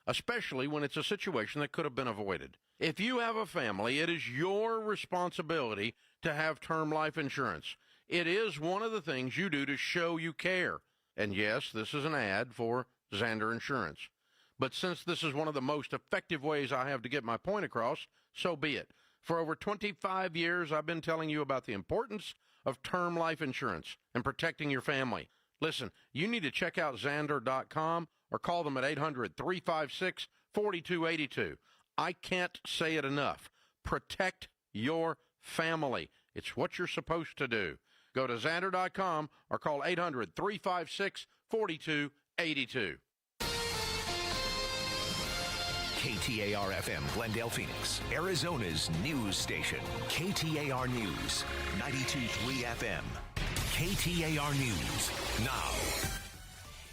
especially when it's a situation that could have been avoided. If you have a family, it is your responsibility to have term life insurance. It is one of the things you do to show you care. And yes, this is an ad for Zander Insurance. But since this is one of the most effective ways I have to get my point across, so be it. For over 25 years, I've been telling you about the importance of term life insurance and protecting your family. Listen, you need to check out Zander.com or call them at 800-356-4282. I can't say it enough. Protect your family. It's what you're supposed to do. Go to Zander.com or call 800-356-4282. KTAR-FM, Glendale, Phoenix, Arizona's news station. KTAR News, 92.3 FM. KTAR News, now.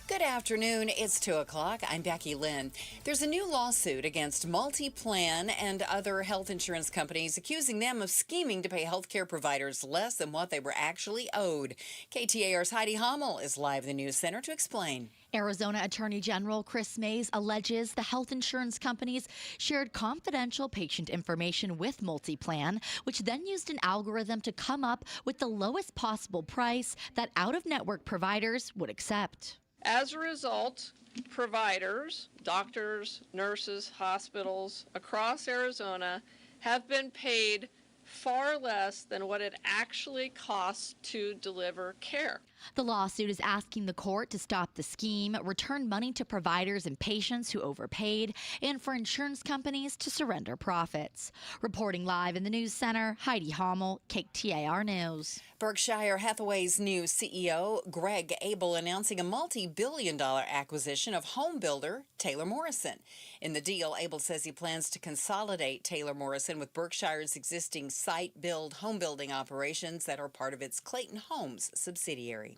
Good afternoon. It's 2 o'clock. I'm Becky Lynn. There's a new lawsuit against MultiPlan and other health insurance companies accusing them of scheming to pay healthcare providers less than what they were actually owed. KTAR's Heidi Hommel is live in the News Center to explain. Arizona Attorney General Chris Mays alleges the health insurance companies shared confidential patient information with MultiPlan, which then used an algorithm to come up with the lowest possible price that out-of-network providers would accept. As a result, providers, doctors, nurses, hospitals across Arizona have been paid far less than what it actually costs to deliver care. The lawsuit is asking the court to stop the scheme, return money to providers and patients who overpaid, and for insurance companies to surrender profits. Reporting live in the News Center, Heidi Hommel, KTAR News. Berkshire Hathaway's new CEO, Greg Abel, announcing a multi-billion-dollar acquisition of home builder Taylor Morrison. In the deal, Abel says he plans to consolidate Taylor Morrison with Berkshire's existing site-build home building operations that are part of its Clayton Homes subsidiary.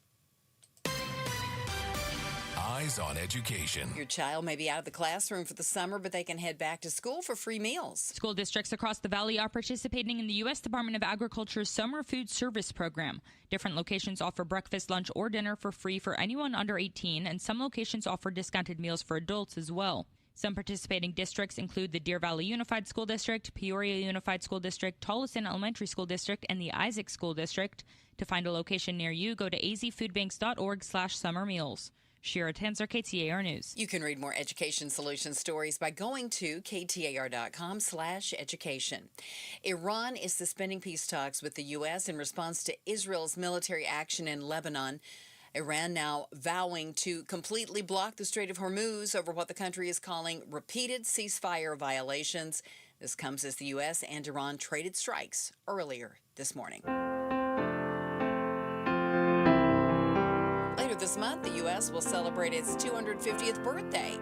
Eyes on Education. Your child may be out of the classroom for the summer, but they can head back to school for free meals. School districts across the valley are participating in the U.S. Department of Agriculture's Summer Food Service Program. Different locations offer breakfast, lunch, or dinner for free for anyone under 18, and some locations offer discounted meals for adults as well. Some participating districts include the Deer Valley Unified School District, Peoria Unified School District, Tolleson Elementary School District, and the Isaac School District. To find a location near you, go to azfoodbanks.org/summer meals. Shira Tanzer, KTAR News. You can read more education solution stories by going to KTAR.com/education. Iran is suspending peace talks with the U.S. in response to Israel's military action in Lebanon. Iran now vowing to completely block the Strait of Hormuz over what the country is calling repeated ceasefire violations. This comes as the U.S. and Iran traded strikes earlier this morning. Later this month, the U.S. will celebrate its 250th birthday,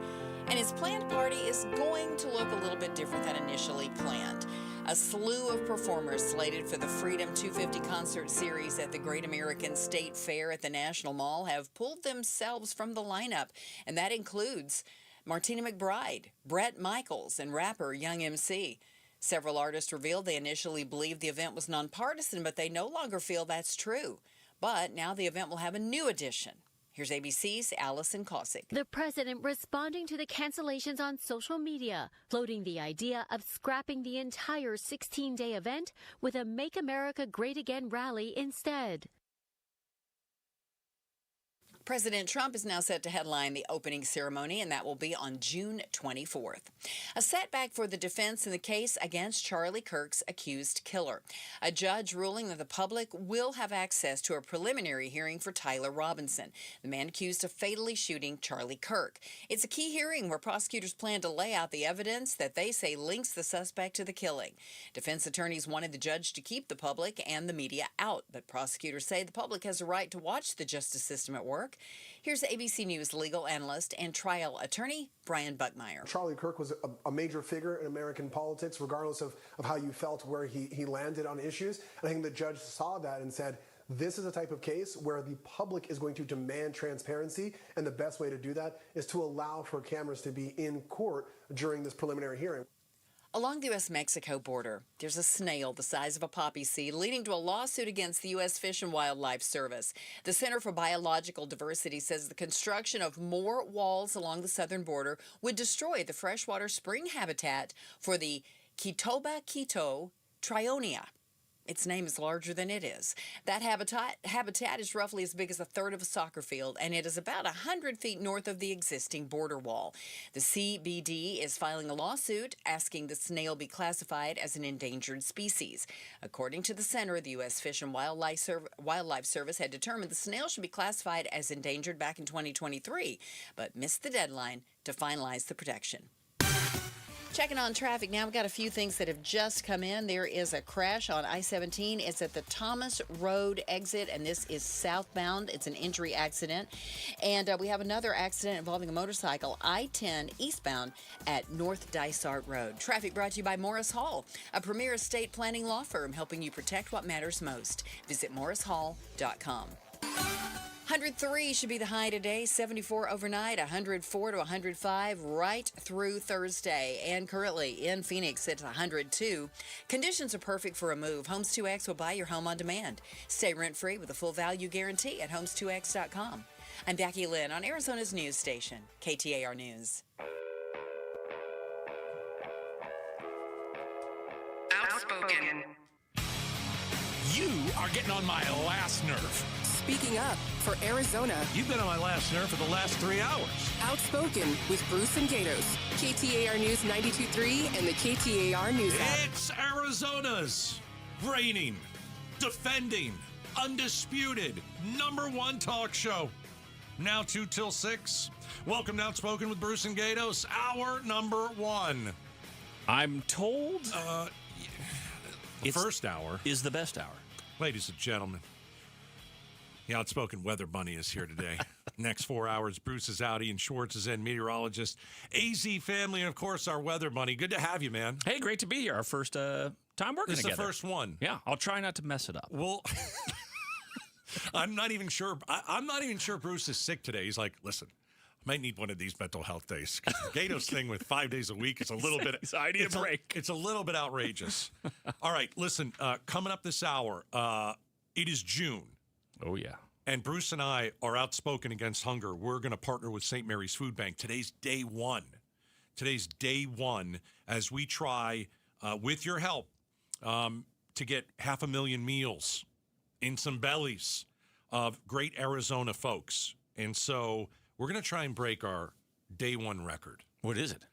and its planned party is going to look a little bit different than initially planned. A slew of performers slated for the Freedom 250 concert series at the Great American State Fair at the National Mall have pulled themselves from the lineup, and that includes Martina McBride, Bret Michaels, and rapper Young MC. Several artists revealed they initially believed the event was nonpartisan, but they no longer feel that's true. But now the event will have a new addition. Here's ABC's Allison Cosick. The president responding to the cancellations on social media, floating the idea of scrapping the entire 16-day event with a Make America Great Again rally instead. President Trump is now set to headline the opening ceremony, and that will be on June 24th. A setback for the defense in the case against Charlie Kirk's accused killer. A judge ruling that the public will have access to a preliminary hearing for Tyler Robinson, the man accused of fatally shooting Charlie Kirk. It's a key hearing where prosecutors plan to lay out the evidence that they say links the suspect to the killing. Defense attorneys wanted the judge to keep the public and the media out, but prosecutors say the public has a right to watch the justice system at work. Here's ABC News legal analyst and trial attorney Brian Buckmeyer. Charlie Kirk was a major figure in American politics, regardless of how you felt where he landed on issues. And I think the judge saw that and said, this is a type of case where the public is going to demand transparency, and the best way to do that is to allow for cameras to be in court during this preliminary hearing. Along the U.S.-Mexico border, there's a snail the size of a poppy seed leading to a lawsuit against the U.S. Fish and Wildlife Service. The Center for Biological Diversity says the construction of more walls along the southern border would destroy the freshwater spring habitat for the Quitoba quito trionia. Its name is larger than it is. That habitat is roughly as big as a third of a soccer field, and it is about 100 feet north of the existing border wall. The CBD is filing a lawsuit asking the snail be classified as an endangered species. According to the center, the U.S. Fish and Wildlife Service had determined the snail should be classified as endangered back in 2023, but missed the deadline to finalize the protection. Checking on traffic now, we've got a few things that have just come in. There is a crash on I-17. It's at the Thomas Road exit, and this is southbound. It's an injury accident. And we have another accident involving a motorcycle, I-10 eastbound at North Dysart Road. Traffic brought to you by Morris Hall, a premier estate planning law firm helping you protect what matters most. Visit morrishall.com. 103 should be the high today, 74 overnight, 104 to 105 right through Thursday. And currently in Phoenix, it's 102. Conditions are perfect for a move. Homes 2X will buy your home on demand. Stay rent-free with a full value guarantee at homes2x.com. I'm Becky Lynn on Arizona's news station, KTAR News. Outspoken. You are getting on my last nerve. Speaking up for Arizona. You've been on my last nerve for the last 3 hours. Outspoken with Bruce and Gatos. KTAR News 92.3 and the KTAR News app. It's Arizona's reigning, defending, undisputed #1 talk show. Now 2 till 6. Welcome to Outspoken with Bruce and Gatos, our #1. I'm told the first hour is the best hour. Ladies and gentlemen, the Outspoken Weather Bunny is here today. Next 4 hours, Bruce is out, Ian Schwartz is in, meteorologist, AZ family, and of course our Weather Bunny. Good to have you, man. Hey, great to be here. Our first time working This together. is the first one. Yeah, I'll try not to mess it up. Well, I'm not even sure. I'm not even sure Bruce is sick today. He's like, listen, I might need one of these mental health days. Gatos thing with 5 days a week is a little bit. I need a break. It's a little bit outrageous. All right, listen. Coming up this hour, it is June. Oh yeah. And Bruce and I are outspoken against hunger. We're going to partner with St. Mary's Food Bank. Today's day one. Today's day one as we try, with your help, to get 500,000 meals in some bellies of great Arizona folks. And so we're going to try and break our day one record. What is it?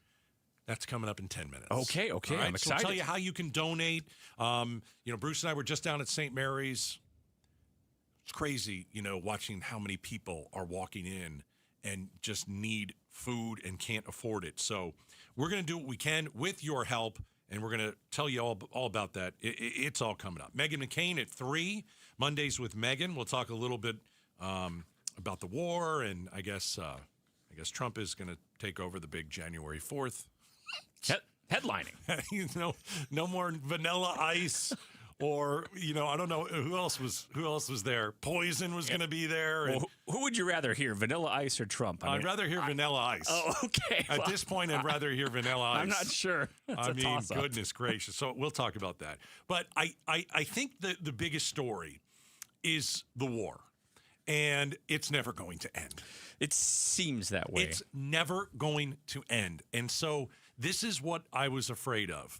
That's coming up in 10 minutes. Okay, All right, I'm so we'll excited. tell you how you can donate. Bruce and I were just down at St. Mary's. It's crazy, watching how many people are walking in and just need food and can't afford it. So we're going to do what we can with your help, and we're going to tell you all about that. It's all coming up. Meghan McCain at 3, Mondays with Meghan. We'll talk a little bit about the war, and I guess Trump is going to take over the big January 4th. Headlining. No more Vanilla Ice. Or, I don't know who else was there. Poison was going to be there. And who would you rather hear, Vanilla Ice or Trump? I'd rather hear Vanilla Ice. Oh, okay. At this point, I'd rather hear Vanilla Ice. I'm not sure. Goodness gracious. So we'll talk about that. But I think the biggest story is the war. And it's never going to end. It seems that way. It's never going to end. And so this is what I was afraid of.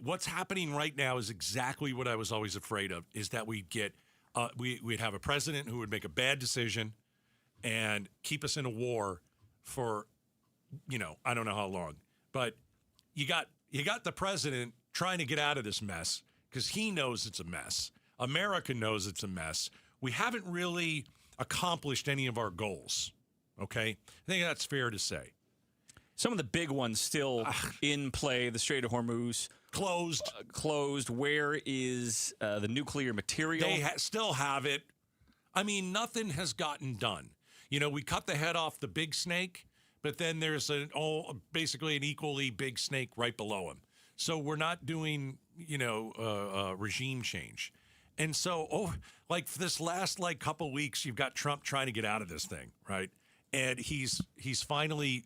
What's happening right now is exactly what I was always afraid of, is that we'd have a president who would make a bad decision and keep us in a war for, I don't know how long. But you got the president trying to get out of this mess because he knows it's a mess. America knows it's a mess. We haven't really accomplished any of our goals, okay? I think that's fair to say. Some of the big ones still in play. The Strait of Hormuz. Closed. Where is the nuclear material? They still have it. I mean, nothing has gotten done. We cut the head off the big snake, but then there's basically an equally big snake right below him. So we're not doing, regime change. And so, for this last couple weeks, you've got Trump trying to get out of this thing, right? And he's finally,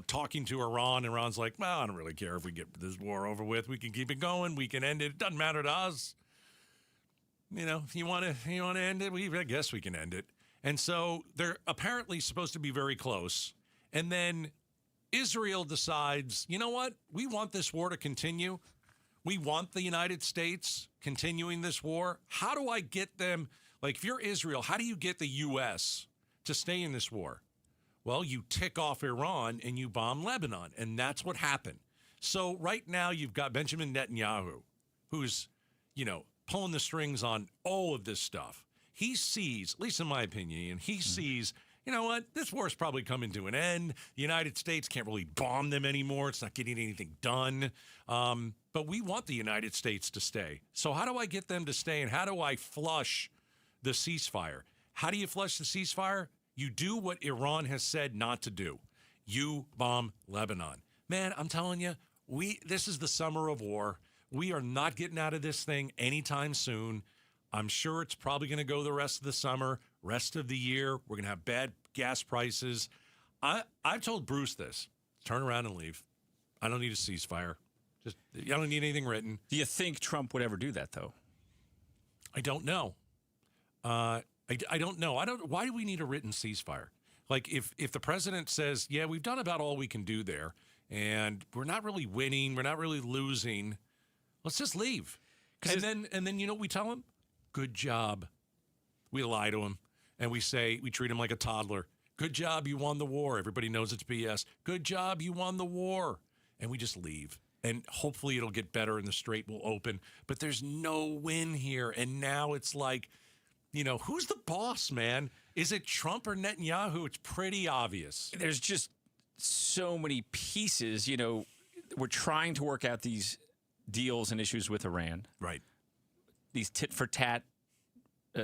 talking to Iran. Iran's like, well, I don't really care if we get this war over with. We can keep it going. We can end it. It doesn't matter to us. If you want to end it, I guess we can end it. And so they're apparently supposed to be very close. And then Israel decides, you know what? We want this war to continue. We want the United States continuing this war. How do I get them? Like, if you're Israel, how do you get the U.S. to stay in this war? Well, you tick off Iran and you bomb Lebanon, and that's what happened. So right now you've got Benjamin Netanyahu, who's, pulling the strings on all of this stuff. He sees, at least in my opinion, he sees, you know what, this war is probably coming to an end. The United States can't really bomb them anymore. It's not getting anything done. But we want the United States to stay. So how do I get them to stay, and how do I flush the ceasefire? How do you flush the ceasefire? You do what Iran has said not to do. You bomb Lebanon. Man, I'm telling you, this is the summer of war. We are not getting out of this thing anytime soon. I'm sure it's probably going to go the rest of the summer, rest of the year. We're going to have bad gas prices. I've told Bruce this. Turn around and leave. I don't need a ceasefire. I don't need anything written. Do you think Trump would ever do that, though? I don't know. I don't know. Why do we need a written ceasefire? Like, if the president says, yeah, we've done about all we can do there, and we're not really winning, we're not really losing, let's just leave. And then you know what we tell him? Good job. We lie to him, and we treat him like a toddler. Good job, you won the war. Everybody knows it's BS. Good job, you won the war. And we just leave. And hopefully it'll get better and the strait will open. But there's no win here. And now it's like, who's the boss, man? Is it Trump or Netanyahu? It's pretty obvious. There's just so many pieces. We're trying to work out these deals and issues with Iran. Right. These tit-for-tat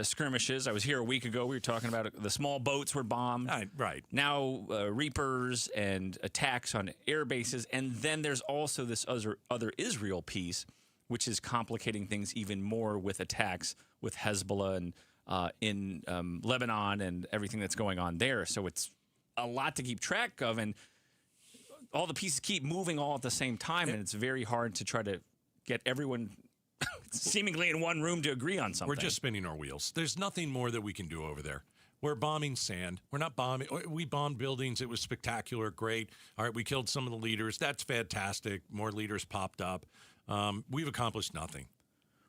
skirmishes. I was here a week ago. We were talking about the small boats were bombed. Right. Now Reapers and attacks on air bases. And then there's also this other Israel piece, which is complicating things even more with attacks with Hezbollah and in Lebanon and everything that's going on there. So it's a lot to keep track of, and all the pieces keep moving all at the same time, and it's very hard to try to get everyone seemingly in one room to agree on something. We're just spinning our wheels. There's nothing more that we can do over there. We're bombing sand. We're not bombing. We bombed buildings. It was spectacular. Great. All right, we killed some of the leaders. That's fantastic. More leaders popped up. We've accomplished nothing.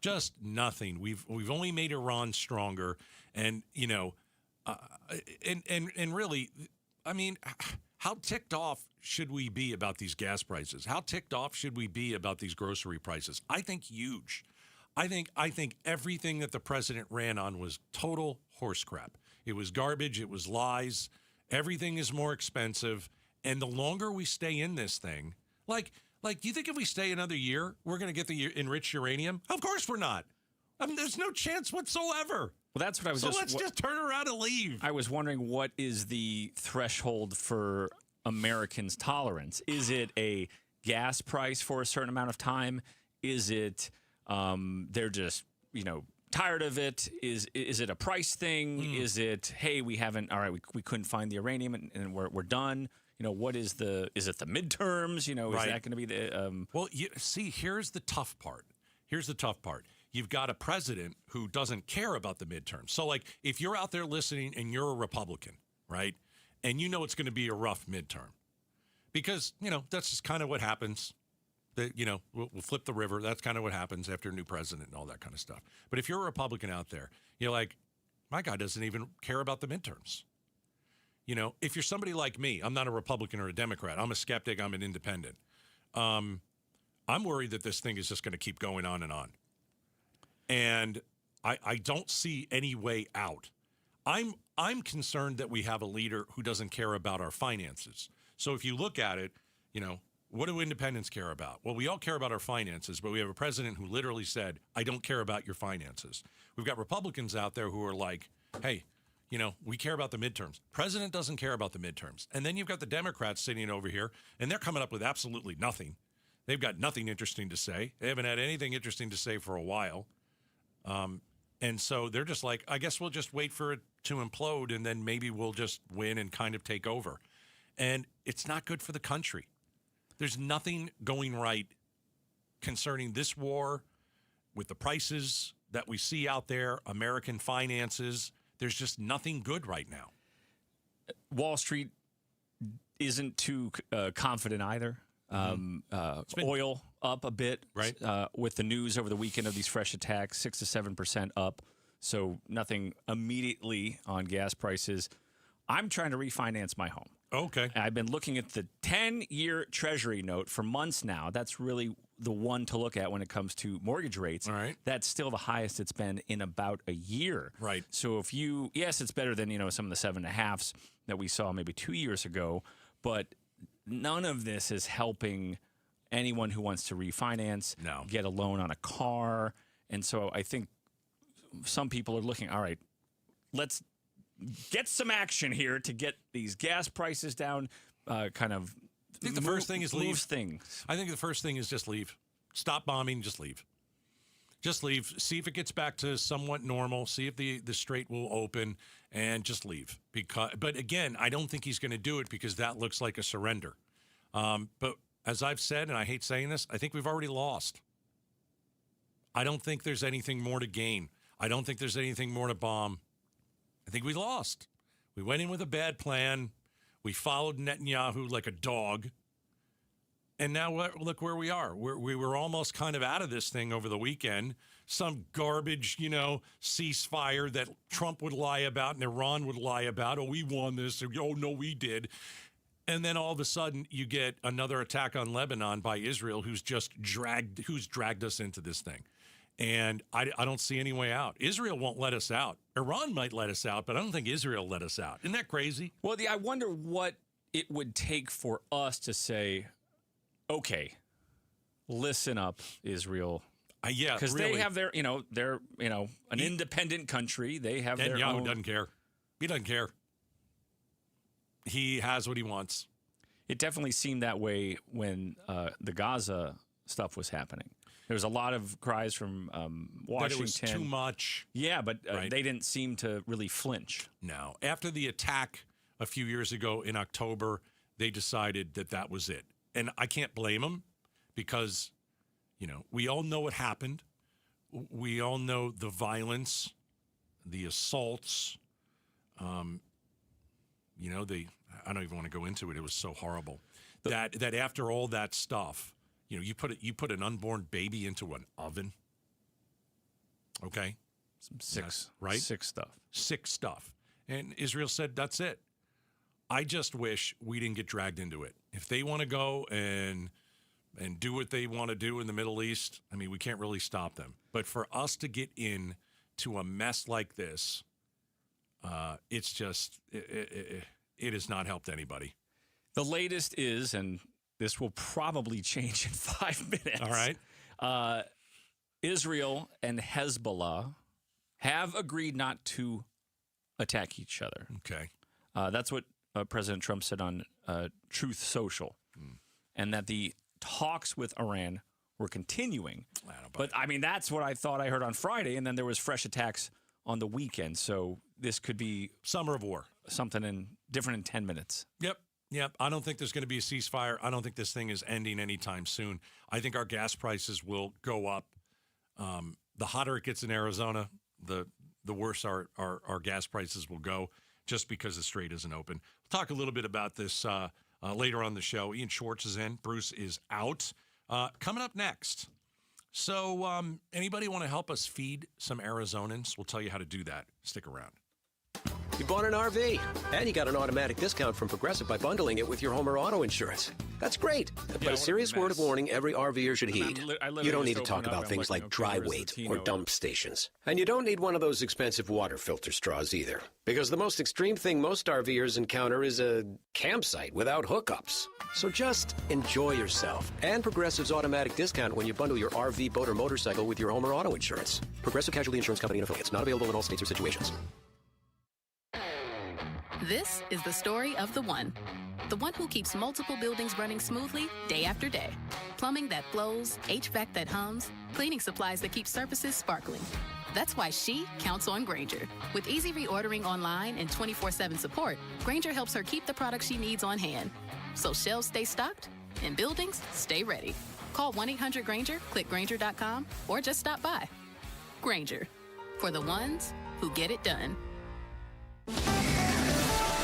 Just nothing. We've only made Iran stronger, and and really, I mean, how ticked off should we be about these gas prices? How ticked off should we be about these grocery prices? I think huge. I think everything that the president ran on was total horse crap. It was garbage. It was lies. Everything is more expensive, and the longer we stay in this thing, like, do you think if we stay another year, we're going to get the enriched uranium? Of course we're not. I mean, there's no chance whatsoever. Well, that's what I was let's just turn around and leave. I was wondering, what is the threshold for Americans' tolerance? Is it a gas price for a certain amount of time? Is it they're just, tired of it? Is it a price thing? Is it, hey, we couldn't find the uranium and we're done? What is is it the midterms? Is that going to be the... Well, here's the tough part. You've got a president who doesn't care about the midterms. So, like, if you're out there listening and you're a Republican, right, and it's going to be a rough midterm, because, that's just kind of what happens. We'll flip the river. That's kind of what happens after a new president and all that kind of stuff. But if you're a Republican out there, you're like, my guy doesn't even care about the midterms. If you're somebody like me, I'm not a Republican or a Democrat. I'm a skeptic. I'm an independent. I'm worried that this thing is just going to keep going on and on. And I don't see any way out. I'm concerned that we have a leader who doesn't care about our finances. So if you look at it, what do independents care about? Well, we all care about our finances, but we have a president who literally said, I don't care about your finances. We've got Republicans out there who are like, hey, we care about the midterms. President doesn't care about the midterms. And then you've got the Democrats sitting over here, and they're coming up with absolutely nothing. They've got nothing interesting to say. They haven't had anything interesting to say for a while. And so they're just like, I guess we'll just wait for it to implode, and then maybe we'll just win and kind of take over. And it's not good for the country. There's nothing going right concerning this war with the prices that we see out there, American finances. There's just nothing good right now. Wall Street isn't too confident either. Oil up a bit, right? With the news over the weekend of these fresh attacks, 6 to 7% up. So nothing immediately on gas prices. I'm trying to refinance my home. Okay. I've been looking at the 10-year Treasury note for months now. That's really the one to look at when it comes to mortgage rates. All right. That's still the highest it's been in about a year. Right. So if you, yes, it's better than, some of the 7.5s that we saw maybe 2 years ago, but none of this is helping anyone who wants to refinance, get a loan on a car. And so I think some people are looking, all right, let's get some action here to get these gas prices down, kind of. I think the first thing is leave things. I think the first thing is just leave. Stop bombing, just leave. Just leave. See if it gets back to somewhat normal. See if the strait will open, and just leave. But again, I don't think he's going to do it because that looks like a surrender. But as I've said, and I hate saying this, I think we've already lost. I don't think there's anything more to gain. I don't think there's anything more to bomb. I think we lost. We went in with a bad plan. We followed Netanyahu like a dog. And now look where we are. We were almost kind of out of this thing over the weekend. Some garbage, ceasefire that Trump would lie about and Iran would lie about. Oh, we won this. Oh, no, we did. And then all of a sudden you get another attack on Lebanon by Israel who's dragged us into this thing. And I don't see any way out. Israel won't let us out. Iran might let us out, but I don't think Israel let us out. Isn't that crazy? Well, I wonder what it would take for us to say, okay, listen up, Israel. Yeah, because really. They have their, they're, an independent country. They have their own. Doesn't care. He doesn't care. He has what he wants. It definitely seemed that way when the Gaza stuff was happening. There was a lot of cries from Washington. That it was too much. Yeah, but they didn't seem to really flinch. No. After the attack a few years ago in October, they decided that was it. And I can't blame them because, we all know what happened. We all know the violence, the assaults. I don't even want to go into it. It was so horrible. That after all that stuff, you put an unborn baby into an oven. Okay, sick stuff. And Israel said that's it. I just wish we didn't get dragged into it. If they want to go and do what they want to do in the Middle East, we can't really stop them. But for us to get into a mess like this, it's just it has not helped anybody. The latest is, and this will probably change in 5 minutes. All right. Israel and Hezbollah have agreed not to attack each other. Okay. That's what President Trump said on Truth Social, and that the talks with Iran were continuing. But, that's what I thought I heard on Friday, and then there was fresh attacks on the weekend. So this could be summer of war. Something different in 10 minutes. Yep. I don't think there's going to be a ceasefire. I don't think this thing is ending anytime soon. I think our gas prices will go up. The hotter it gets in Arizona, the worse our gas prices will go just because the strait isn't open. We'll talk a little bit about this later on the show. Ian Schwartz is in. Bruce is out. Coming up next. So anybody want to help us feed some Arizonans? We'll tell you how to do that. Stick around. You bought an RV, and you got an automatic discount from Progressive by bundling it with your home or auto insurance. That's great, but a serious word of warning every RVer should heed. You don't need to talk about things like dry weight or dump stations. And you don't need one of those expensive water filter straws either, because the most extreme thing most RVers encounter is a campsite without hookups. So just enjoy yourself and Progressive's automatic discount when you bundle your RV, boat, or motorcycle with your home or auto insurance. Progressive Casualty Insurance Company and affiliates. Not available in all states or situations. This is the story of the one who keeps multiple buildings running smoothly day after day. Plumbing that flows, HVAC that hums, cleaning supplies that keep surfaces sparkling. That's why she counts on Grainger. With easy reordering online and 24/7 support, Grainger helps her keep the products she needs on hand. So shelves stay stocked and buildings stay ready. Call 1-800-GRAINGER, click Grainger.com, or just stop by. Grainger, for the ones who get it done.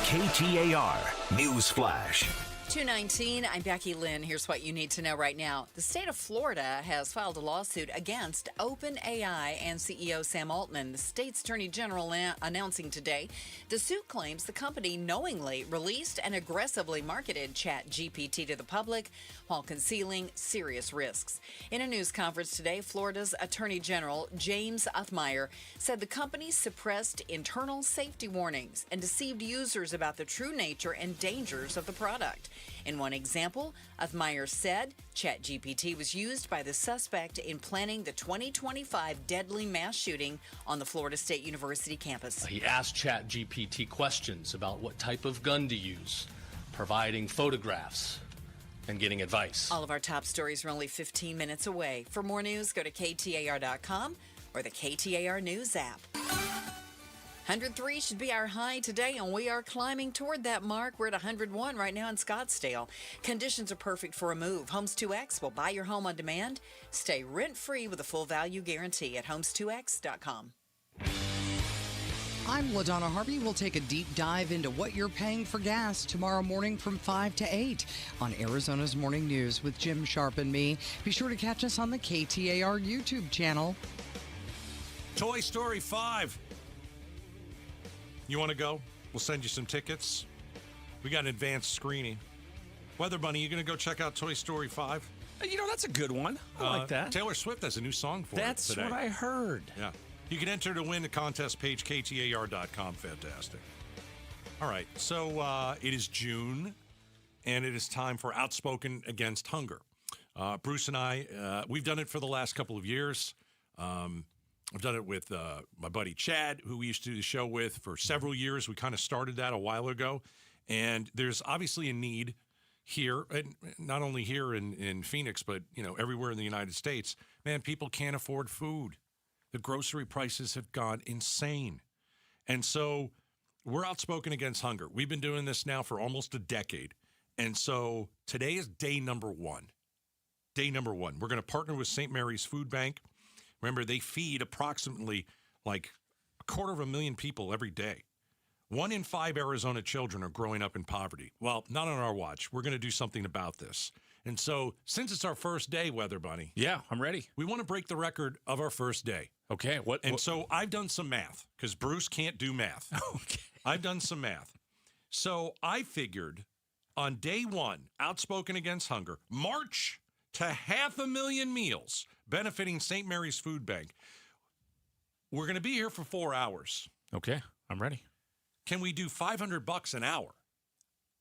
KTAR News Flash. 2:19, I'm Becky Lynn. Here's what you need to know right now. The state of Florida has filed a lawsuit against OpenAI and CEO Sam Altman. The state's attorney general announcing today the suit claims the company knowingly released and aggressively marketed ChatGPT to the public while concealing serious risks. In a news conference today, Florida's attorney general James Othmeyer said the company suppressed internal safety warnings and deceived users about the true nature and dangers of the product. In one example, Othmeyer said ChatGPT was used by the suspect in planning the 2025 deadly mass shooting on the Florida State University campus. He asked ChatGPT questions about what type of gun to use, providing photographs, and getting advice. All of our top stories are only 15 minutes away. For more news, go to KTAR.com or the KTAR News app. 103 should be our high today, and we are climbing toward that mark. We're at 101 right now in Scottsdale. Conditions are perfect for a move. Homes 2X will buy your home on demand. Stay rent-free with a full value guarantee at homes2x.com. I'm LaDonna Harvey. We'll take a deep dive into what you're paying for gas tomorrow morning from 5 to 8 on Arizona's Morning News with Jim Sharp and me. Be sure to catch us on the KTAR YouTube channel. Toy Story 5. You want to go? We'll send you some tickets. We got an advanced screening. Weather Bunny, you going to go check out Toy Story 5? You know, that's a good one. I like that. Taylor Swift has a new song for it today. That's what I heard. Yeah. You can enter to win the contest page, KTAR.com. Fantastic. All right. So it is June, and it is time for Outspoken Against Hunger. Bruce and I, we've done it for the last couple of years. I've done it with my buddy Chad, who we used to do the show with for several years. We kind of started that a while ago. And there's obviously a need here, and not only here in Phoenix, but, you know, everywhere in the United States. Man, people can't afford food. The grocery prices have gone insane. And so we're outspoken against hunger. We've been doing this now for almost a decade. And so today is day number one. Day number one. We're going to partner with St. Mary's Food Bank. Remember, they feed approximately like 250,000 people every day. 1 in 5 Arizona children are growing up in poverty. Well, not on our watch. We're going to do something about this. And so, since it's our first day, Weather Bunny. Yeah, I'm ready. We want to break the record of our first day. Okay. So I've done some math, because Bruce can't do math. Okay. I've done some math. So I figured on day one, Outspoken Against Hunger, march to 500,000 meals benefiting St. Mary's Food Bank. We're going to be here for 4 hours. Okay, I'm ready. Can we do $500 an hour?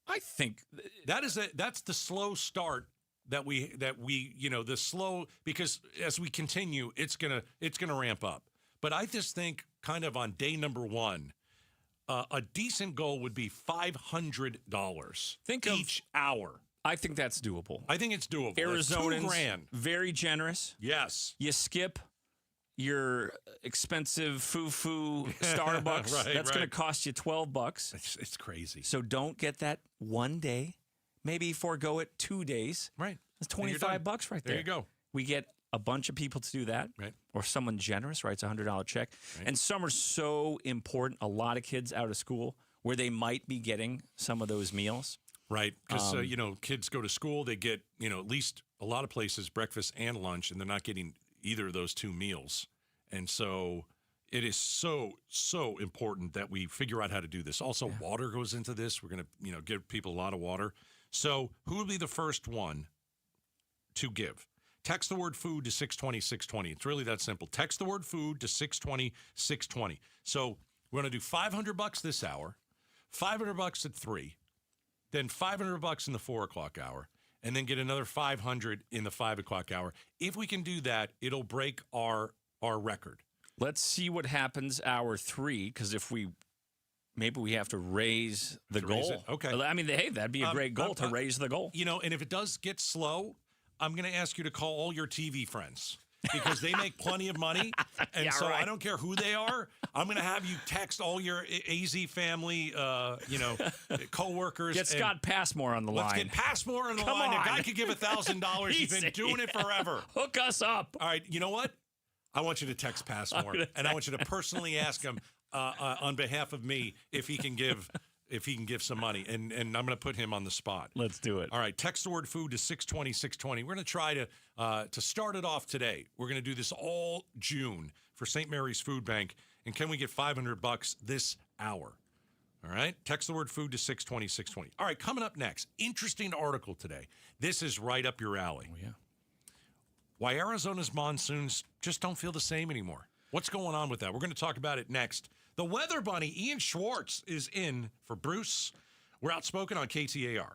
I think that's the slow start that we the slow, because as we continue, it's gonna ramp up. But I just think kind of on day number one, a decent goal would be $500 each hour. I think that's doable. I think it's doable. Arizonans, $2,000. Very generous. Yes. You skip your expensive foo-foo Starbucks. That's going to cost you $12. It's crazy. So don't get that one day. Maybe forego it 2 days. Right. That's $25 right there. There you go. We get a bunch of people to do that. Right. Or someone generous writes a $100 check. Right. And some are so important. A lot of kids out of school where they might be getting some of those meals. Right, because, kids go to school, they get, at least a lot of places, breakfast and lunch, and they're not getting either of those two meals. And so it is so, so important that we figure out how to do this. Also, water goes into this. We're going to, give people a lot of water. So who will be the first one to give? Text the word food to 620-620. It's really that simple. Text the word food to 620-620. So we're going to do $500 this hour, $500 at 3. Then $500 in the 4 o'clock hour, and then get another $500 in the 5 o'clock hour. If we can do that, it'll break our record. Let's see what happens hour 3, because maybe we have to raise the goal. Okay. I mean, hey, that'd be a great goal to raise the goal. And if it does get slow, I'm going to ask you to call all your TV friends because they make plenty of money. And so I don't care who they are. I'm going to have you text all your AZ family, coworkers. Get Scott Passmore on the line. Let's get Passmore on the line. A guy could give $1,000. He's been doing it forever. Hook us up. All right, you know what? I want you to text Passmore, and I want you to personally ask him on behalf of me if he can give some money, and I'm going to put him on the spot. Let's do it. All right, text the word food to 620-620. We're going to try to start it off today. We're going to do this all June for St. Mary's Food Bank, and can we get $500 this hour? All right, text the word food to 620-620. All right, coming up next, interesting article today. This is right up your alley. Oh, yeah. Why Arizona's monsoons just don't feel the same anymore. What's going on with that? We're going to talk about it next. The weather bunny, Ian Schwartz, is in for Bruce. We're outspoken on KTAR.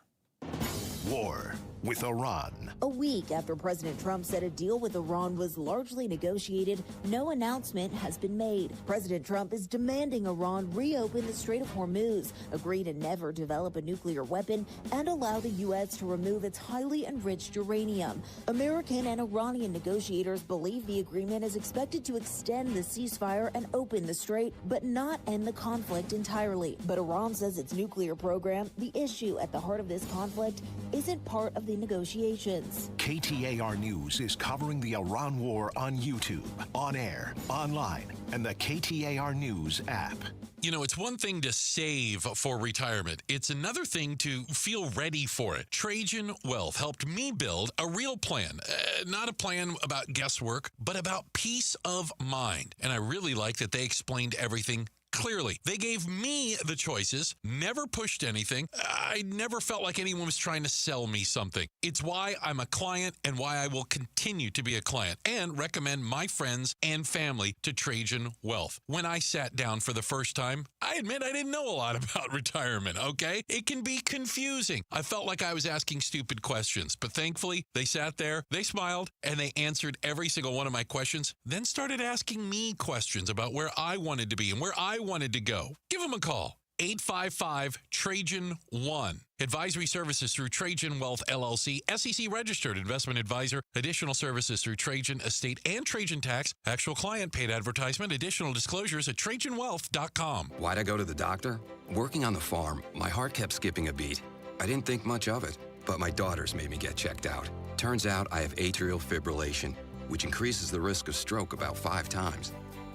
War with Iran. A week after President Trump said a deal with Iran was largely negotiated, no announcement has been made. President Trump is demanding Iran reopen the Strait of Hormuz, agree to never develop a nuclear weapon, and allow the U.S. to remove its highly enriched uranium. American and Iranian negotiators believe the agreement is expected to extend the ceasefire and open the strait, but not end the conflict entirely. But Iran says its nuclear program, the issue at the heart of this conflict, isn't part of the negotiations. KTAR News is covering the Iran war on YouTube, on air, online, and the KTAR News app. You know, it's one thing to save for retirement. It's another thing to feel ready for it. Trajan Wealth helped me build a real plan. Not a plan about guesswork, but about peace of mind. And I really like that they explained everything clearly. They gave me the choices, never pushed anything. I never felt like anyone was trying to sell me something. It's why I'm a client and why I will continue to be a client and recommend my friends and family to Trajan Wealth. When I sat down for the first time, I admit I didn't know a lot about retirement, okay? It can be confusing. I felt like I was asking stupid questions, but thankfully they sat there, they smiled, and they answered every single one of my questions, then started asking me questions about where I wanted to be and where I wanted to go. Give them a call. 855-TRAJAN-1. Advisory services through Trajan Wealth, LLC, SEC registered investment advisor. Additional services through Trajan Estate and Trajan Tax. Actual client paid advertisement. Additional disclosures at TrajanWealth.com. Why'd I go to the doctor? Working on the farm, my heart kept skipping a beat. I didn't think much of it, but my daughters made me get checked out. Turns out I have atrial fibrillation, which increases the risk of stroke about 5 times.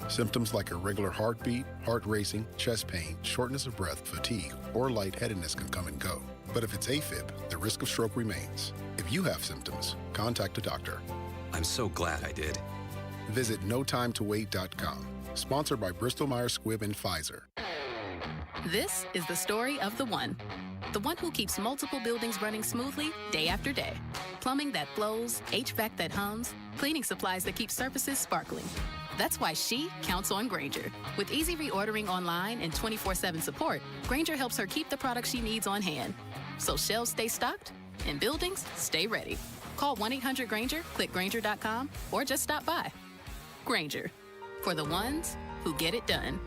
Symptoms like irregular heartbeat, heart racing, chest pain, shortness of breath, fatigue, or lightheadedness can come and go. But if it's AFib, the risk of stroke remains. If you have symptoms, contact a doctor. I'm so glad I did. Visit notimetowait.com. Sponsored by Bristol-Myers Squibb and Pfizer. This is the story of the one who keeps multiple buildings running smoothly day after day. Plumbing that flows, HVAC that hums, cleaning supplies that keep surfaces sparkling. That's why she counts on Grainger. With easy reordering online and 24/7 support, Grainger helps her keep the products she needs on hand. So shelves stay stocked and buildings stay ready. Call 1-800-GRAINGER, click Grainger.com, or just stop by. Grainger, for the ones who get it done.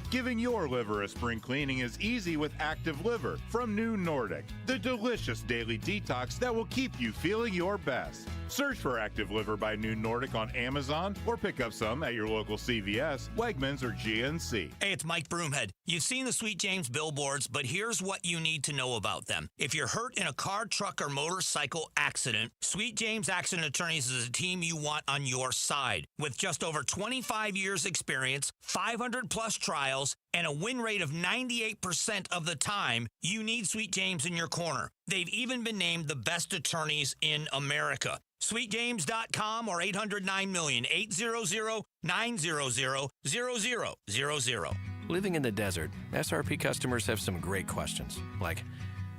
Giving your liver a spring cleaning is easy with Active Liver from New Nordic, the delicious daily detox that will keep you feeling your best. Search for Active Liver by New Nordic on Amazon or pick up some at your local CVS, Wegmans, or GNC. Hey, it's Mike Broomhead. You've seen the Sweet James billboards, but here's what you need to know about them. If you're hurt in a car, truck, or motorcycle accident, Sweet James Accident Attorneys is a team you want on your side. With just over 25 years experience, 500-plus trials, and a win rate of 98% of the time, you need Sweet James in your corner. They've even been named the best attorneys in America. SweetJames.com or 800-9-million, 800-900-0000. Living in the desert, SRP customers have some great questions, like,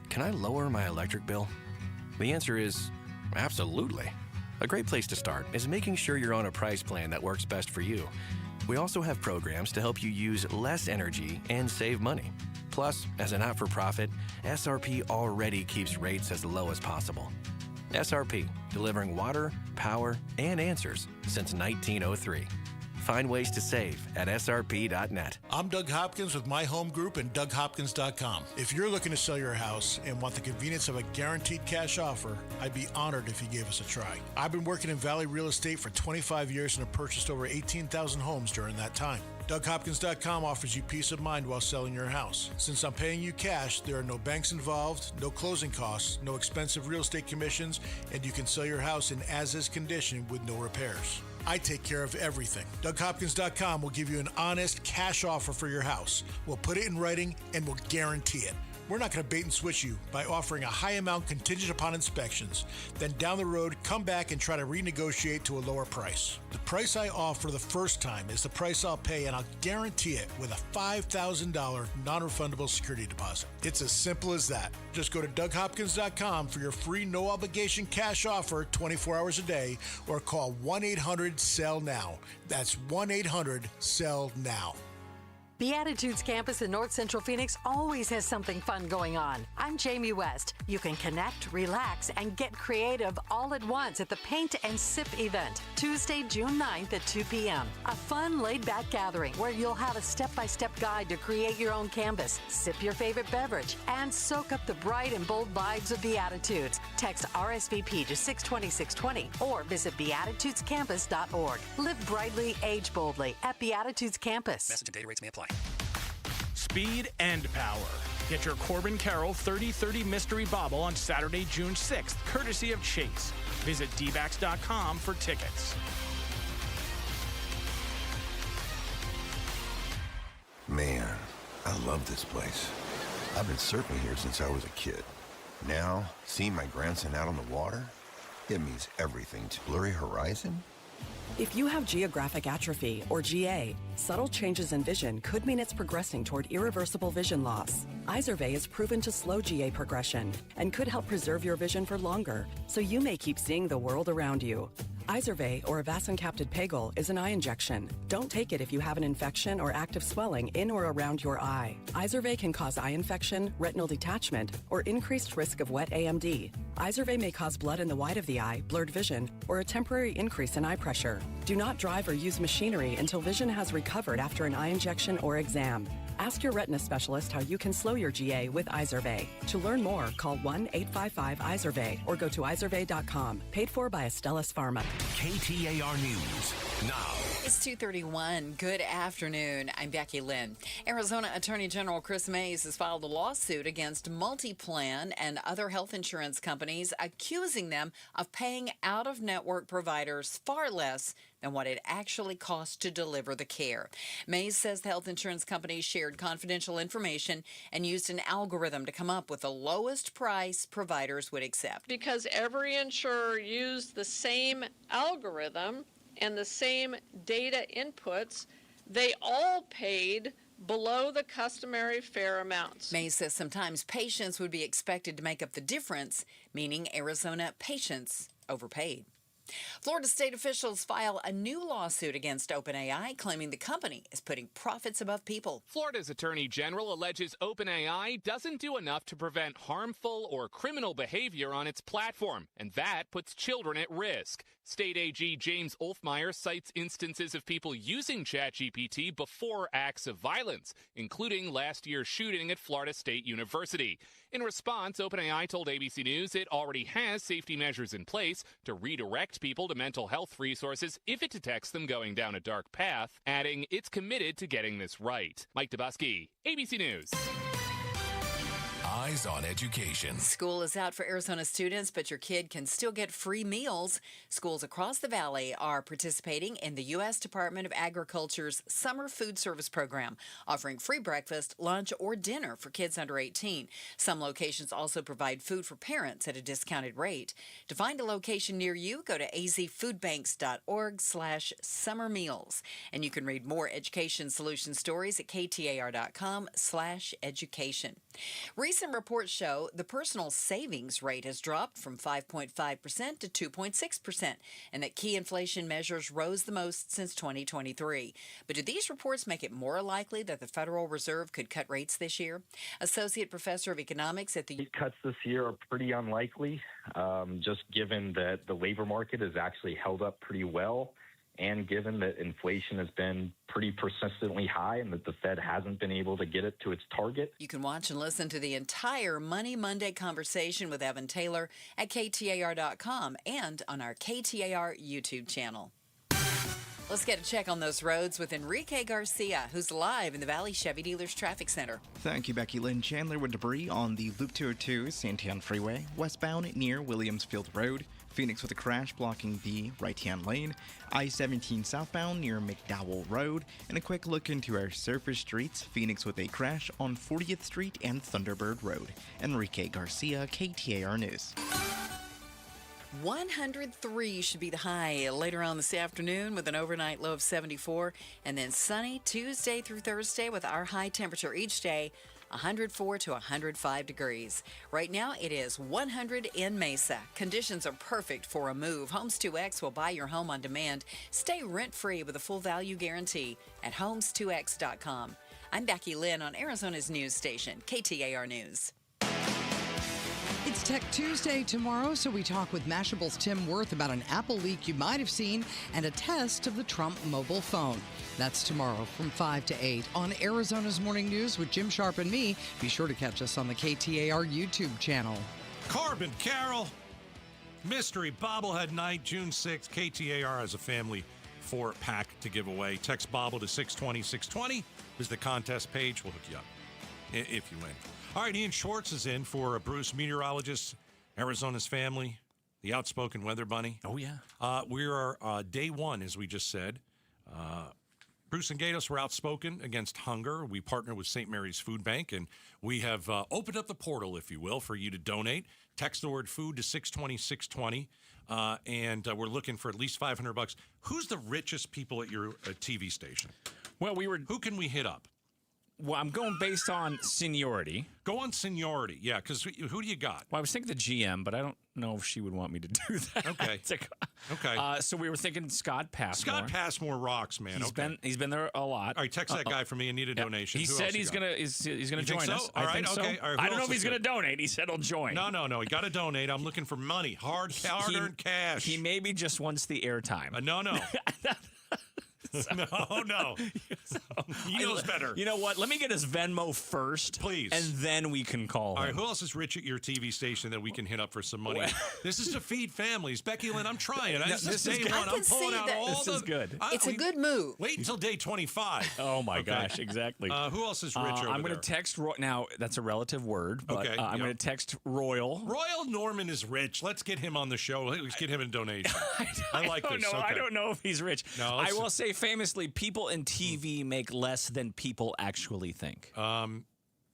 can I lower my electric bill? The answer is absolutely. A great place to start is making sure you're on a price plan that works best for you. We also have programs to help you use less energy and save money. Plus, as a not-for-profit, SRP already keeps rates as low as possible. SRP, delivering water, power, and answers since 1903. Find ways to save at srp.net. I'm Doug Hopkins with My Home Group and DougHopkins.com. If you're looking to sell your house and want the convenience of a guaranteed cash offer, I'd be honored if you gave us a try. I've been working in Valley Real Estate for 25 years and have purchased over 18,000 homes during that time. DougHopkins.com offers you peace of mind while selling your house. Since I'm paying you cash, there are no banks involved, no closing costs, no expensive real estate commissions, and you can sell your house in as-is condition with no repairs. I take care of everything. DougHopkins.com will give you an honest cash offer for your house. We'll put it in writing and we'll guarantee it. We're not going to bait and switch you by offering a high amount contingent upon inspections. Then down the road, come back and try to renegotiate to a lower price. The price I offer the first time is the price I'll pay, and I'll guarantee it with a $5,000 non-refundable security deposit. It's as simple as that. Just go to DougHopkins.com for your free no-obligation cash offer 24 hours a day, or call 1-800-SELL-NOW. That's 1-800-SELL-NOW. Beatitudes campus in North Central Phoenix always has something fun going on. I'm Jamie West. You can connect, relax, and get creative all at once at the Paint and Sip event, Tuesday, June 9th at 2 p.m. A fun, laid-back gathering where you'll have a step-by-step guide to create your own canvas, sip your favorite beverage, and soak up the bright and bold vibes of Beatitudes. Text RSVP to 620-620 or visit beatitudescampus.org. Live brightly, age boldly at Beatitudes Campus. Message and data rates may apply. Speed and power. Get your Corbin Carroll 30-30 mystery bauble on Saturday, June 6th, courtesy of Chase. Visit dbacks.com for tickets. Man, I love this place. I've been surfing here since I was a kid. Now, seeing my grandson out on the water, it means everything to Blurry Horizon. If you have geographic atrophy, or GA, subtle changes in vision could mean it's progressing toward irreversible vision loss. Izervay is proven to slow GA progression and could help preserve your vision for longer, so you may keep seeing the world around you. Izervay, or avacincaptad pegol, is an eye injection. Don't take it if you have an infection or active swelling in or around your eye. Izervay can cause eye infection, retinal detachment, or increased risk of wet AMD. Izervay may cause blood in the white of the eye, blurred vision, or a temporary increase in eye pressure. Do not drive or use machinery until vision has recovered after an eye injection or exam. Ask your retina specialist how you can slow your GA with Izervay. To learn more, call 1-855-IZERVAY or go to izervay.com. Paid for by Astellas Pharma. KTAR News now. It's 2:31. Good afternoon. I'm Becky Lynn. Arizona Attorney General Chris Mays has filed a lawsuit against MultiPlan and other health insurance companies, accusing them of paying out-of-network providers far less than what it actually costs to deliver the care. Mays says the health insurance companies shared confidential information and used an algorithm to come up with the lowest price providers would accept. Because every insurer used the same algorithm and the same data inputs, they all paid below the customary fair amounts. Mays says sometimes patients would be expected to make up the difference, meaning Arizona patients overpaid. Florida state officials file a new lawsuit against OpenAI, claiming the company is putting profits above people. Florida's Attorney General alleges OpenAI doesn't do enough to prevent harmful or criminal behavior on its platform, and that puts children at risk. State AG James Olfmeyer cites instances of people using ChatGPT before acts of violence, including last year's shooting at Florida State University. In response, OpenAI told ABC News it already has safety measures in place to redirect people to mental health resources if it detects them going down a dark path, adding it's committed to getting this right. Mike Dubusky, ABC News. Eyes on Education. School is out for Arizona students, but your kid can still get free meals. Schools across the valley are participating in the U.S. Department of Agriculture's Summer Food Service Program, offering free breakfast, lunch, or dinner for kids under 18. Some locations also provide food for parents at a discounted rate. To find a location near you, go to azfoodbanks.org/summer meals. And you can read more education solution stories at KTAR.com/education. Recent reports show the personal savings rate has dropped from 5.5% to 2.6%, and that key inflation measures rose the most since 2023. But do these reports make it more likely that the Federal Reserve could cut rates this year? Associate Professor of Economics at the... Cuts this year are pretty unlikely, just given that the labor market has actually held up pretty well. And given that inflation has been pretty persistently high and that the Fed hasn't been able to get it to its target. You can watch and listen to the entire Money Monday conversation with Evan Taylor at KTAR.com and on our KTAR YouTube channel. Let's get a check on those roads with Enrique Garcia, who's live in the Valley Chevy Dealers Traffic Center. Thank you, Becky Lynn. Chandler with debris on the Loop 202 Santiago Freeway, westbound near Williamsfield Road. Phoenix with a crash blocking the right-hand lane. I-17 southbound near McDowell Road. And a quick look into our surface streets. Phoenix with a crash on 40th Street and Thunderbird Road. Enrique Garcia, KTAR News. 103 should be the high later on this afternoon with an overnight low of 74. And then sunny Tuesday through Thursday with our high temperature each day, 104 to 105 degrees. Right now, it is 100 in Mesa. Conditions are perfect for a move. Homes 2X will buy your home on demand. Stay rent-free with a full value guarantee at homes2x.com. I'm Becky Lynn on Arizona's news station, KTAR News. It's Tech Tuesday tomorrow, so we talk with Mashable's Tim Worth about an Apple leak you might have seen and a test of the Trump mobile phone. That's tomorrow from 5 to 8 on Arizona's Morning News with Jim Sharp and me. Be sure to catch us on the KTAR YouTube channel. Corbin Carroll, Mystery Bobblehead Night, June 6th. KTAR has a family 4-pack to give away. Text Bobble to 620. 620 is the contest page. We'll hook you up if you win. All right, Ian Schwartz is in for Bruce, meteorologist, Arizona's family, the outspoken weather bunny. Oh, yeah. We are day one, as we just said. Bruce and Gatos were outspoken against hunger. We partner with St. Mary's Food Bank, and we have opened up the portal, if you will, for you to donate. Text the word food to 620, 620, and we're looking for at least $500. Who's the richest people at your TV station? Well, Who can we hit up? Well, I'm going based on seniority. Go on seniority, yeah, because who do you got? Well, I was thinking the GM, but I don't know if she would want me to do that. Okay. Okay. So we were thinking Scott Passmore. Scott Passmore rocks, man. He's been there a lot. All right, text that guy for me. I need a donation. He said he's gonna join us. All right, okay. All right, I don't know if he's gonna donate. He said he'll join. No. He got to donate. I'm looking for money, hard-earned cash. He maybe just wants the airtime. No. No. He knows better. You know what? Let me get his Venmo first. Please. And then we can call him. All right, who else is rich at your TV station that we can hit up for some money? This is to feed families. Becky Lynn, I'm trying. This is day one. I'm pulling out all this is good. It's a good move. Wait until day 25. Oh, my gosh, exactly. Who else is rich over I'm going there? to text, now, that's a relative word, but I'm going to text Royal. Royal Norman is rich. Let's get him on the show. Let's get him a donation. I like this. No, okay. I don't know if he's rich. No, I will say famously, people in TV make less than people actually think. I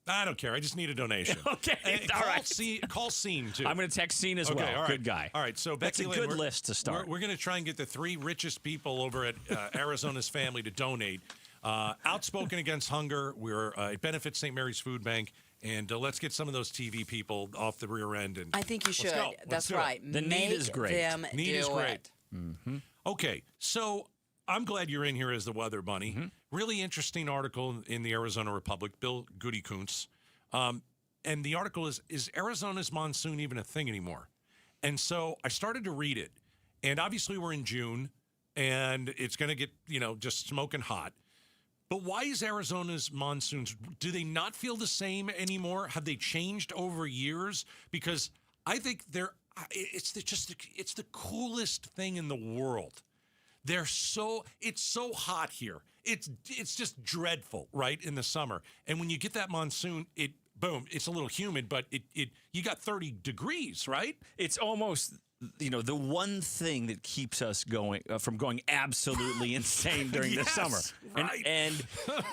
don't care. I just need a donation. Okay, all right. Call Scene, too. I'm going to text Scene as well. All right. Good guy. All right, so Becky That's a Lynn, good list to start. We're going to try and get the 3 richest people over at Arizona's family to donate. Outspoken against hunger. It benefits St. Mary's Food Bank. And let's get some of those TV people off the rear end. And I think you should. That's right. The need is great. Need is great. Mm-hmm. Okay, so I'm glad you're in here as the weather bunny. Mm-hmm. Really interesting article in the Arizona Republic, Bill Goody-Kuntz. And the article is Arizona's monsoon even a thing anymore? And so I started to read it. And obviously we're in June, and it's going to get, just smoking hot. But why is Arizona's monsoons, do they not feel the same anymore? Have they changed over years? Because I think it's the coolest thing in the world. It's so hot here. It's just dreadful, right, in the summer. And when you get that monsoon, it's a little humid, but you got 30 degrees, right? It's almost the one thing that keeps us going from going absolutely insane during the summer. Right. And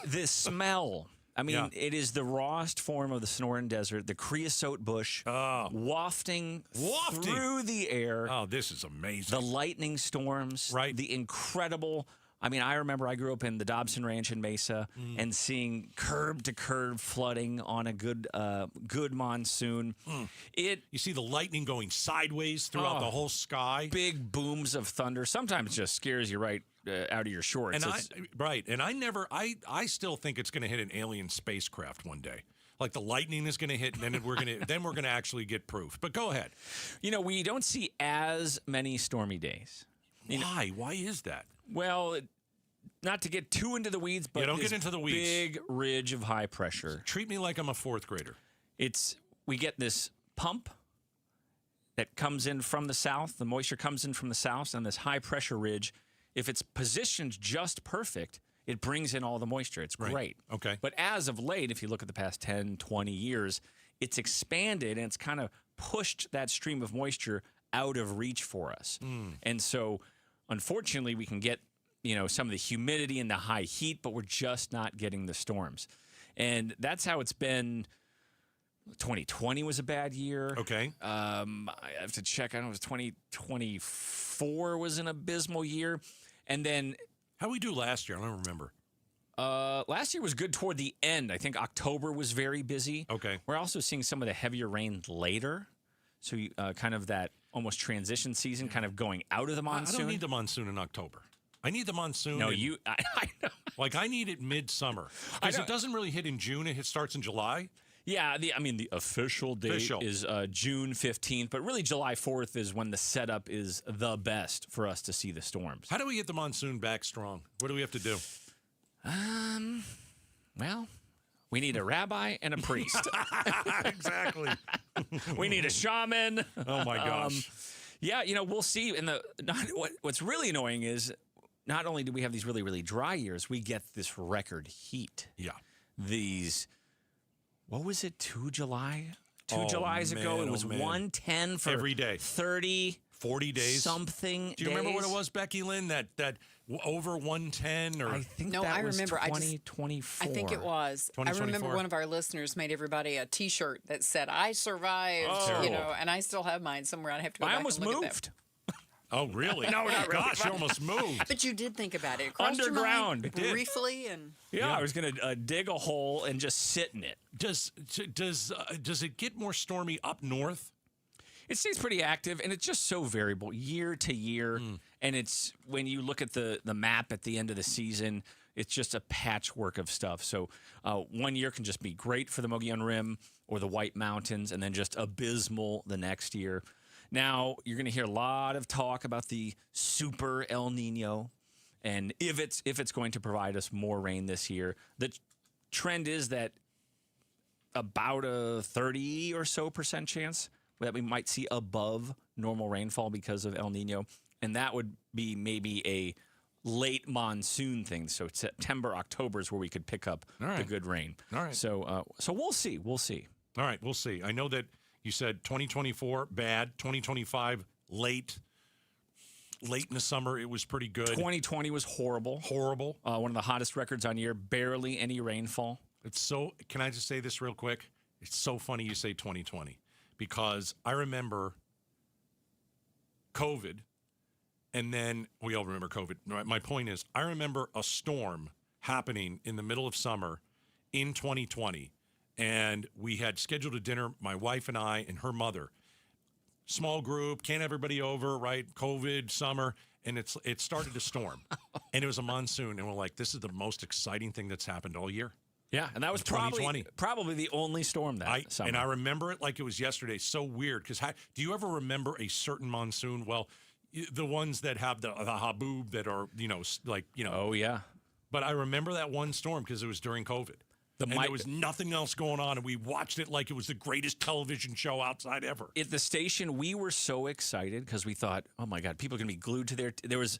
the smell. I mean, it is the rawest form of the Sonoran Desert, the creosote bush, wafting through the air. Oh, this is amazing. The lightning storms, right? The incredible. I mean, I remember I grew up in the Dobson Ranch in Mesa and seeing curb-to-curb flooding on a good monsoon. You see the lightning going sideways throughout the whole sky. Big booms of thunder. Sometimes it just scares you right out of your shorts. And I still think it's going to hit an alien spacecraft one day. Like the lightning is going to hit, and then we're going to actually get proof. But go ahead. We don't see as many stormy days. Why? Why is that? Well, not to get too into the weeds, but don't get into the weeds. Big ridge of high pressure. Treat me like I'm a fourth grader. We get this pump that comes in from the south. The moisture comes in from the south, and this high pressure ridge, if it's positioned just perfect, it brings in all the moisture. It's great. Okay. But as of late, if you look at the past 10, 20 years, it's expanded and it's kind of pushed that stream of moisture out of reach for us. And so, unfortunately, we can get, some of the humidity and the high heat, but we're just not getting the storms. And that's how it's been. 2020 was a bad year. Okay. I have to check. I don't know, it was 2024 was an abysmal year. And then... How'd we do last year? I don't remember. Last year was good toward the end. I think October was very busy. Okay. We're also seeing some of the heavier rain later. So kind of that almost transition season kind of going out of the monsoon. I don't need the monsoon in October. I need the monsoon. No, I know. Like, I need it midsummer. Because it doesn't really hit in June. It starts in July. Yeah, the official date is June 15th, but really July 4th is when the setup is the best for us to see the storms. How do we get the monsoon back strong? What do we have to do? Well, we need a rabbi and a priest. Exactly. We need a shaman. Oh, my gosh. We'll see. And what's really annoying is not only do we have these really, really dry years, we get this record heat. Yeah. What was it, 2 July? 2 Julys ago, it was 110 for every day. 30, 40 days. Something. Do you remember what it was, Becky Lynn? That over 110 or I think no, that I was remember. 2024. I think it was. I remember one of our listeners made everybody a T-shirt that said "I survived," and I still have mine somewhere. I have to go back and look at that. Oh, really? No, not really. Gosh, you almost moved. But you did think about it. It crossed Underground. your mind briefly, and I was going to dig a hole and just sit in it. Does it get more stormy up north? It stays pretty active, and it's just so variable year to year. And it's when you look at the map at the end of the season, it's just a patchwork of stuff. So one year can just be great for the Mogollon Rim or the White Mountains, and then just abysmal the next year. Now, you're going to hear a lot of talk about the super El Nino and if it's going to provide us more rain this year. The trend is that about a 30% or so chance that we might see above normal rainfall because of El Nino, and that would be maybe a late monsoon thing. So September, October is where we could pick up the good rain. All right. So we'll see. We'll see. All right, we'll see. I know that you said 2024 bad, 2025 late in the summer it was pretty good. 2020 was horrible. Horrible. One of the hottest records on year. Barely any rainfall. Can I just say this real quick? It's so funny you say 2020 because I remember COVID, and then we all remember COVID. My point is, I remember a storm happening in the middle of summer in 2020. And we had scheduled a dinner, my wife and I and her mother. Small group, can't everybody over, right? COVID, summer. And it started to storm. And it was a monsoon. And we're like, this is the most exciting thing that's happened all year. Yeah, and that was probably the only storm that summer. And I remember it like it was yesterday. So weird. Because do you ever remember a certain monsoon? Well, the ones that have the haboob that are, Oh, yeah. But I remember that one storm because it was during COVID. There was nothing else going on, and we watched it like it was the greatest television show outside ever. At the station, we were so excited because we thought, oh, my God, people are going to be glued to there was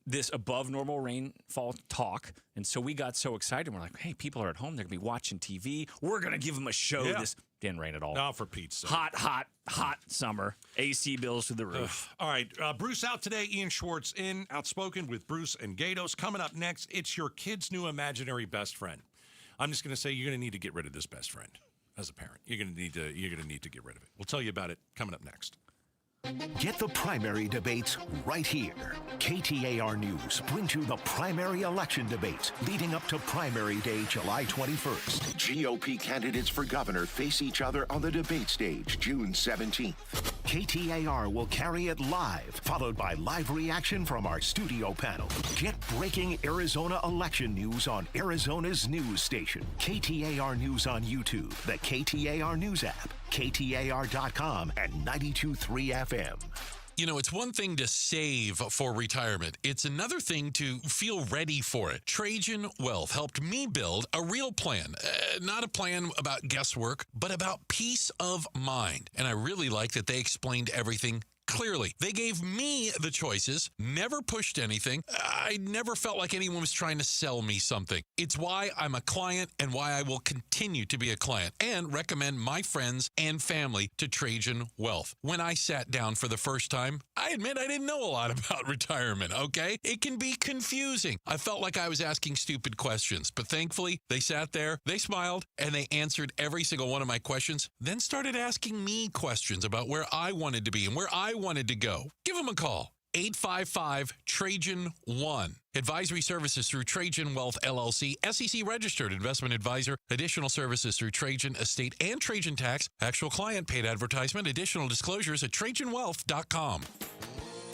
this above normal rainfall talk, and so we got so excited. We're like, hey, people are at home. They're going to be watching TV. We're going to give them a show. Yeah. This didn't rain at all. No, for Pete's sake. Hot summer. AC bills through the roof. All right, Bruce out today. Ian Schwartz in Outspoken with Bruce and Gatos. Coming up next, it's your kid's new imaginary best friend. I'm just going to say you're going to need to get rid of this best friend as a parent. You're going to need to get rid of it. We'll tell you about it coming up next. Get the primary debates right here. KTAR News brings you the primary election debates leading up to primary day, July 21st. GOP candidates for governor face each other on the debate stage, June 17th. KTAR will carry it live, followed by live reaction from our studio panel. Get breaking Arizona election news on Arizona's news station. KTAR News on YouTube, the KTAR News app, KTAR.com, and 92.3 FM. You know, it's one thing to save for retirement. It's another thing to feel ready for it. Trajan Wealth helped me build a real plan. Not a plan about guesswork, but about peace of mind. And I really like that they explained everything clearly. They gave me the choices, never pushed anything. I never felt like anyone was trying to sell me something. It's why I'm a client and why I will continue to be a client and recommend my friends and family to Trajan Wealth. When I sat down for the first time, I admit I didn't know a lot about retirement, okay? It can be confusing. I felt like I was asking stupid questions, but thankfully they sat there, they smiled, and they answered every single one of my questions, then started asking me questions about where I wanted to be and where I wanted to go. Give them a call. 855-TRAJAN-1. Advisory services through Trajan Wealth, LLC, SEC registered investment advisor. Additional services through Trajan Estate and Trajan Tax. Actual client paid advertisement. Additional disclosures at TrajanWealth.com.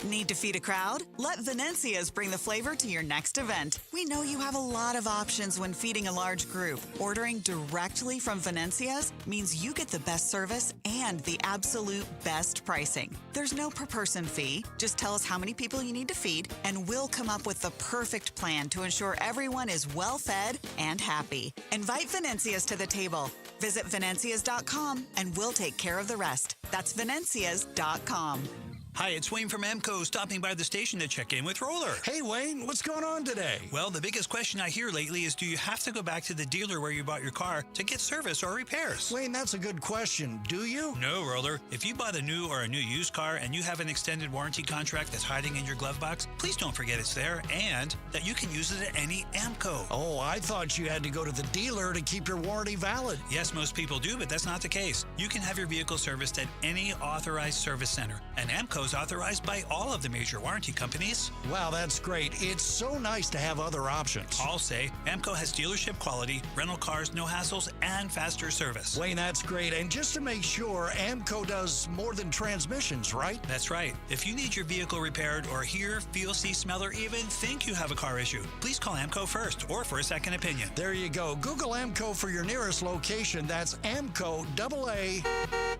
Need to feed a crowd? Let Venencia's bring the flavor to your next event. We know you have a lot of options when feeding a large group. Ordering directly from Venencia's means you get the best service and the absolute best pricing. There's no per person fee. Just tell us how many people you need to feed, and we'll come up with the perfect plan to ensure everyone is well fed and happy. Invite Venencia's to the table. Visit Venencias.com and we'll take care of the rest. That's Venencias.com. Hi, it's Wayne from Amco, stopping by the station to check in with Roller. Hey, Wayne, what's going on today? Well, the biggest question I hear lately is, do you have to go back to the dealer where you bought your car to get service or repairs? Wayne, that's a good question. Do you? No, Roller. If you bought a new or a new used car and you have an extended warranty contract that's hiding in your glove box, please don't forget it's there and that you can use it at any Amco. Oh, I thought you had to go to the dealer to keep your warranty valid. Yes, most people do, but that's not the case. You can have your vehicle serviced at any authorized service center, and Amco is authorized by all of the major warranty companies. Wow, that's great. It's so nice to have other options. I'll say Amco has dealership quality, rental cars, no hassles, and faster service. Wayne, that's great. And just to make sure, Amco does more than transmissions, right? That's right. If you need your vehicle repaired or hear, feel, see, smell, or even think you have a car issue, please call Amco first or for a second opinion. There you go. Google Amco for your nearest location. That's Amco, AA,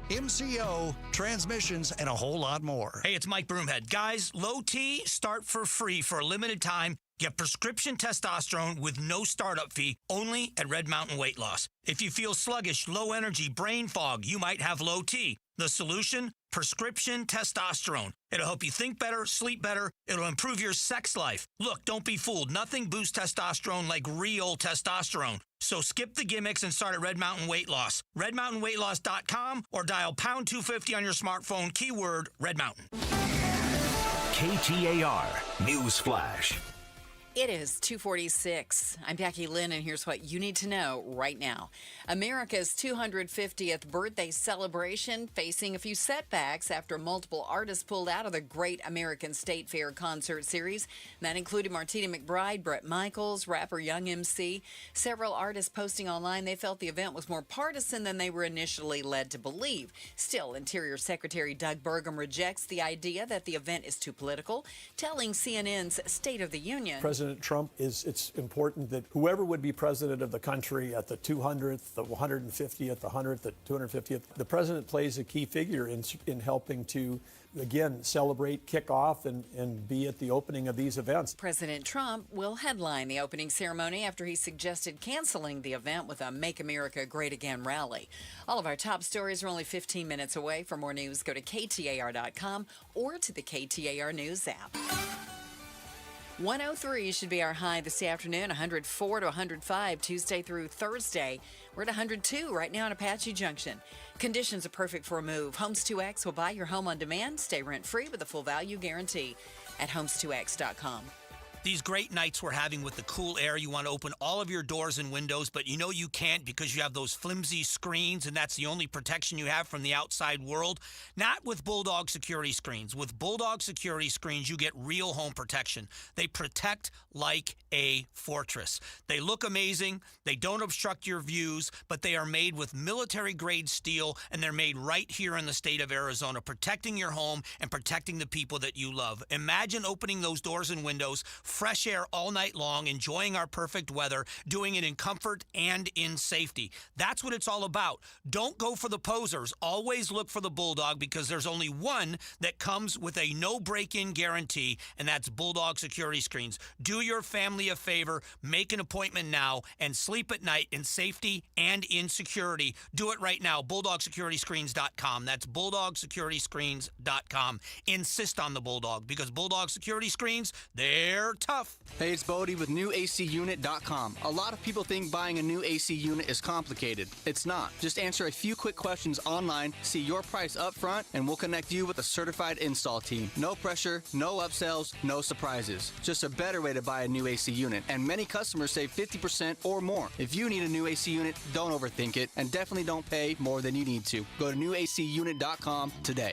MCO, transmissions, and a whole lot more. Hey, it's Mike Broomhead. Guys, Low T, start for free for a limited time. Get prescription testosterone with no startup fee only at Red Mountain Weight Loss. If you feel sluggish, low energy, brain fog, you might have Low T. The solution? Prescription testosterone. It'll help you think better, sleep better. It'll improve your sex life. Look, don't be fooled. Nothing boosts testosterone like real testosterone. So skip the gimmicks and start at Red Mountain Weight Loss. RedMountainWeightLoss.com or dial pound 250 on your smartphone, keyword Red Mountain. KTAR News Flash. It is 2:46. I'm Becky Lynn, and here's what you need to know right now. America's 250th birthday celebration facing a few setbacks after multiple artists pulled out of the Great American State Fair concert series. That included Martina McBride, Bret Michaels, rapper Young MC. Several artists posting online they felt the event was more partisan than they were initially led to believe. Still, Interior Secretary Doug Burgum rejects the idea that the event is too political, telling CNN's State of the Union. President Trump, it's important that whoever would be president of the country at the 200th, the 150th, the 100th, the 250th, the president plays a key figure in helping to, again, celebrate, kick off, and be at the opening of these events. President Trump will headline the opening ceremony after he suggested canceling the event with a Make America Great Again rally. All of our top stories are only 15 minutes away. For more news, go to KTAR.com or to the KTAR News app. 103 should be our high this afternoon, 104 to 105 Tuesday through Thursday. We're at 102 right now in Apache Junction. Conditions are perfect for a move. Homes 2X will buy your home on demand. Stay rent-free with a full value guarantee at homes2x.com. These great nights we're having with the cool air, you want to open all of your doors and windows, but you know you can't because you have those flimsy screens, and that's the only protection you have from the outside world. Not with Bulldog security screens. With Bulldog security screens, you get real home protection. They protect like a fortress. They look amazing. They don't obstruct your views, but they are made with military-grade steel, and they're made right here in the state of Arizona, protecting your home and protecting the people that you love. Imagine opening those doors and windows fresh air all night long, enjoying our perfect weather, doing it in comfort and in safety. That's what it's all about. Don't go for the posers. Always look for the Bulldog, because there's only one that comes with a no break-in guarantee, and that's Bulldog Security Screens. Do your family a favor, make an appointment now, and sleep at night in safety and in security. Do it right now. BulldogSecurityScreens.com. That's BulldogSecurityScreens.com. Insist on the Bulldog, because Bulldog Security Screens, they're tough. Hey, it's Bodie with NewACUnit.com. A lot of people think buying a new AC unit is complicated. It's not. Just answer a few quick questions online, see your price up front, and we'll connect you with a certified install team. No pressure, no upsells, no surprises. Just a better way to buy a new AC unit. And many customers save 50% or more. If you need a new AC unit, don't overthink it, and definitely don't pay more than you need to. Go to NewACUnit.com today.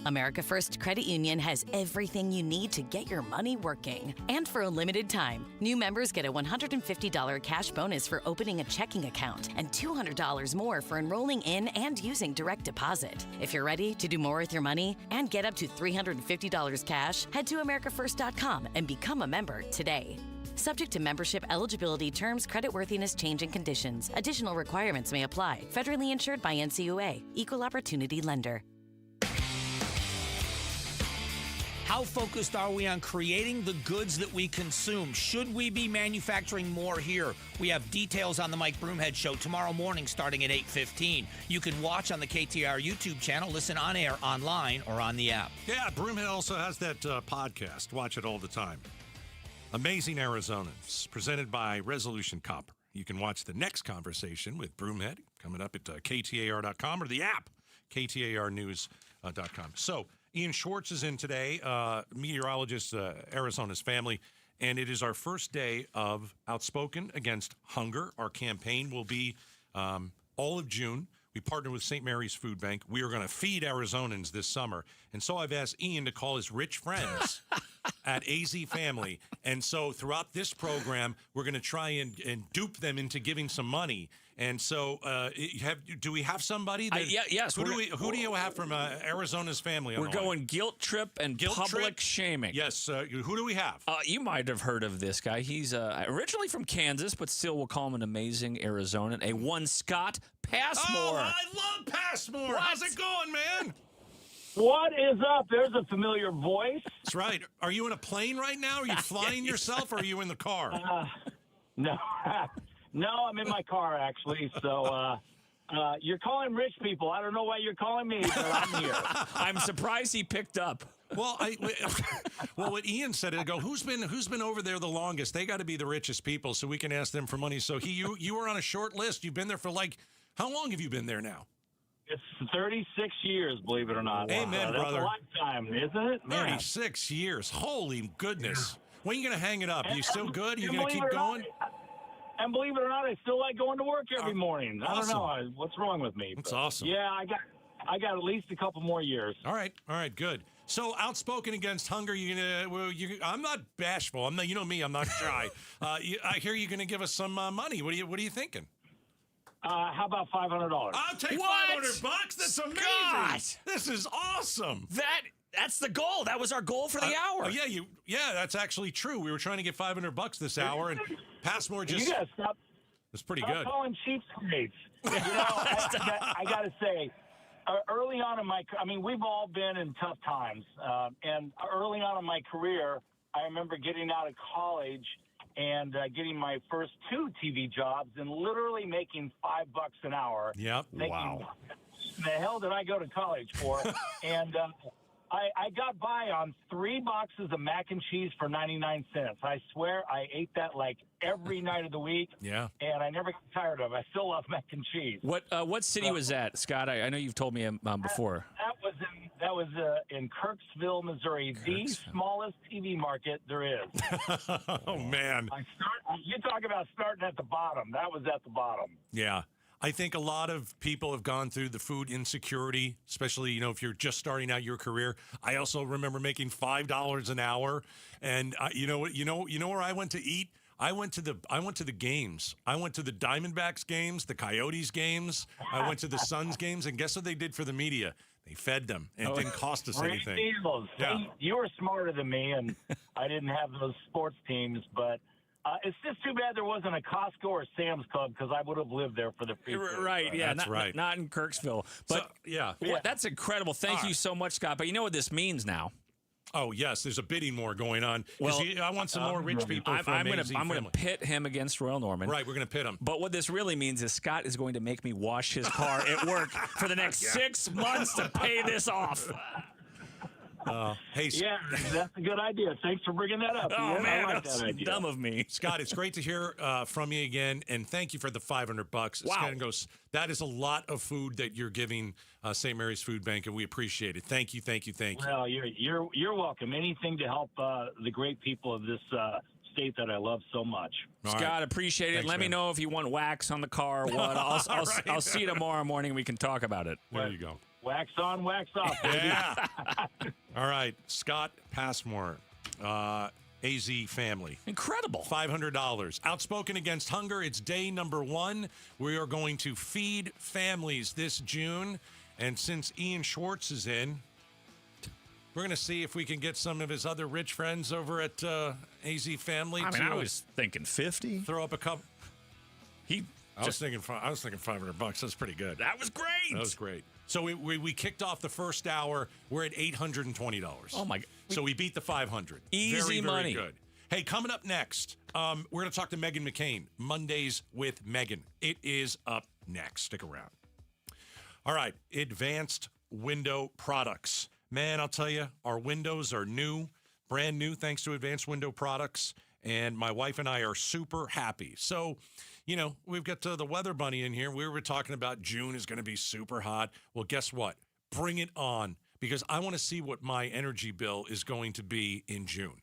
America First Credit Union has everything you need to get your money working. And for a limited time, new members get a $150 cash bonus for opening a checking account and $200 more for enrolling in and using direct deposit. If you're ready to do more with your money and get up to $350 cash, head to AmericaFirst.com and become a member today. Subject to membership, eligibility, terms, creditworthiness, change, and conditions. Additional requirements may apply. Federally insured by NCUA. Equal Opportunity Lender. How focused are we on creating the goods that we consume? Should we be manufacturing more here? We have details on the Mike Broomhead Show tomorrow morning starting at 8:15. You can watch on the KTAR YouTube channel, listen on air, online, or on the app. Yeah, Broomhead also has that podcast. Watch it all the time. Amazing Arizonans, presented by Resolution Copper. You can watch the next conversation with Broomhead coming up at KTAR.com or the app, KTARnews.com. So, Ian Schwartz is in today, meteorologist, Arizona's family, and it is our first day of Outspoken Against Hunger. Our campaign will be all of June. We partner with St. Mary's Food Bank. We are going to feed Arizonans this summer. And so I've asked Ian to call his rich friends at AZ Family. And so throughout this program, we're going to try and dupe them into giving some money. And so, do we have somebody? That, yes. Who do you have from Arizona's family? We're going guilt trip and public shaming. Yes. Who do we have? You might have heard of this guy. He's originally from Kansas, but still we'll call him an amazing Arizonan. A one Scott Passmore. Oh, I love Passmore. How's it going, man? What is up? There's a familiar voice. That's right. Are you in a plane right now? Are you flying yourself, or are you in the car? No. No, I'm in my car, actually. So you're calling rich people. I don't know why you're calling me, but I'm here. I'm surprised he picked up. Well, what Ian said, I go, who's been over there the longest? They got to be the richest people, so we can ask them for money. So you were on a short list. You've been there for how long have you been there now? It's 36 years, believe it or not. Amen, brother. That's a lifetime, isn't it? 36 years. Holy goodness. When are you going to hang it up? Are you still good? Are you going to keep going? And believe it or not, I still like going to work every morning. I don't know what's wrong with me. That's awesome. Yeah, I got at least a couple more years. All right, good. So, Outspoken Against Hunger, I'm not bashful. I'm not, you know me, I'm not shy. I hear you're going to give us some money. What are you thinking? How about $500? I'll take $500. That's amazing. God. This is awesome. That's the goal. That was our goal for the hour. Yeah, that's actually true. We were trying to get $500 this hour, and Passmore just. You gotta stop. It's pretty stop good. Calling cheap rates. I got to say, early on we've all been in tough times, and early on in my career, I remember getting out of college and getting my first 2 TV jobs and literally making $5 an hour. Yep. Wow. The hell did I go to college for? And I got by on 3 boxes of mac and cheese for 99 cents. I swear I ate that every night of the week. Yeah. And I never got tired of it. I still love mac and cheese. What city was that, Scott? I know you've told me before. That was in Kirksville, Missouri, the smallest TV market there is. Oh, man. You talk about starting at the bottom. That was at the bottom. Yeah. I think a lot of people have gone through the food insecurity, especially, if you're just starting out your career. I also remember making $5 an hour. And you know where I went to eat? I went to the games. I went to the Diamondbacks games, the Coyotes games. I went to the Suns games, and guess what they did for the media? They fed them, and it didn't cost us anything. Deals. Yeah. See, you were smarter than me, and I didn't have those sports teams, but it's just too bad there wasn't a Costco or Sam's Club, because I would have lived there for the free food. Right, yeah. That's right. Not in Kirksville. But yeah. That's incredible. Thank you so much, Scott. But you know what this means now? Oh, yes, there's a bidding war going on. Well, I want some more rich people from I'm going to pit him against Royal Norman. Right, we're going to pit him. But what this really means is Scott is going to make me wash his car at work for the next 6 months to pay this off. Hey, yeah, that's a good idea. Thanks for bringing that up. Oh, man, I like that's that idea. dumb of me. Scott, it's great to hear from you again, and thank you for the $500. Wow. That is a lot of food that you're giving St. Mary's Food Bank, and we appreciate it. Thank you. Well, you're welcome. Anything to help the great people of this state that I love so much. Scott, appreciate it. Thanks, Let me man. know if you want wax on the car or what. I'll see you tomorrow morning. We can talk about it. There you go. Wax on, wax off. Yeah. All right, Scott Passmore, AZ family. Incredible. $500. Outspoken against hunger. It's day number 1. We are going to feed families this June. And since Ian Schwartz is in, we're going to see if we can get some of his other rich friends over at AZ family. I was thinking 50. Throw up a couple. I was thinking $500. That's pretty good. That was great. That was great. So we kicked off the first hour. We're at $820. Oh, my God. So we beat the 500. Easy very, money. Very good. Hey, coming up next, we're going to talk to Meghan McCain. Mondays with Meghan. It is up next. Stick around. All right. Advanced Window Products. Man, I'll tell you, our windows are new, brand new, thanks to Advanced Window Products. And my wife and I are super happy. So, you know, we've got the weather bunny in here. We were talking about June is going to be super hot. Well, guess what? Bring it on, because I want to see what my energy bill is going to be in June.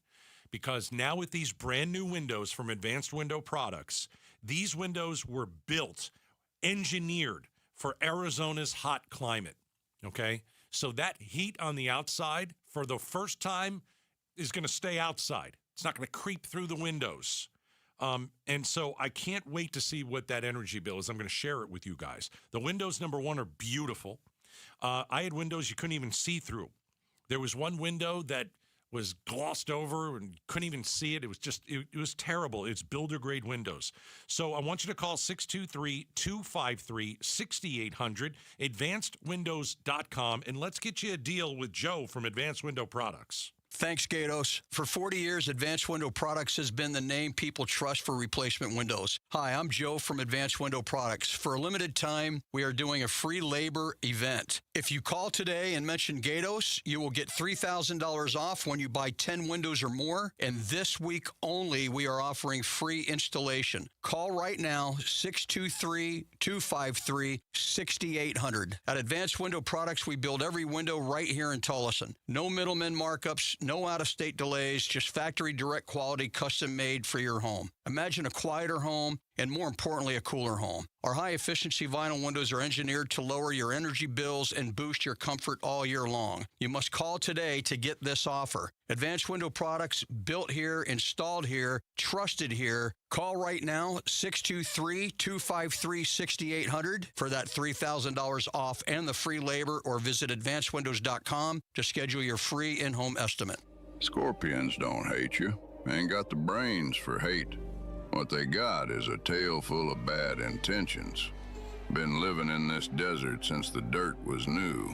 Because now with these brand new windows from Advanced Window Products, these windows were built, engineered for Arizona's hot climate, okay? So that heat on the outside for the first time is going to stay outside. It's not going to creep through the windows. And so I can't wait to see what that energy bill is. I'm going to share it with you guys. The windows, number 1, are beautiful. I had windows you couldn't even see through. There was one window that was glossed over and couldn't even see it. It was just, it was terrible. It's builder grade windows. So I want you to call 623-253-6800, advancedwindows.com, and let's get you a deal with Joe from Advanced Window Products. Thanks, Gatos. For 40 years, Advanced Window Products has been the name people trust for replacement windows. Hi, I'm Joe from Advanced Window Products. For a limited time, we are doing a free labor event. If you call today and mention Gatos, you will get $3,000 off when you buy 10 windows or more. And this week only, we are offering free installation. Call right now, 623-253-6800. At Advanced Window Products, we build every window right here in Tullison. No middlemen markups, no out-of-state delays, just factory direct quality, custom made for your home. Imagine a quieter home and, more importantly, a cooler home. Our high-efficiency vinyl windows are engineered to lower your energy bills and boost your comfort all year long. You must call today to get this offer. Advanced Window Products, built here, installed here, trusted here. Call right now, 623-253-6800 for that $3,000 off and the free labor, or visit advancedwindows.com to schedule your free in-home estimate. Scorpions don't hate you. Ain't got the brains for hate. What they got is a tail full of bad intentions. Been living in this desert since the dirt was new.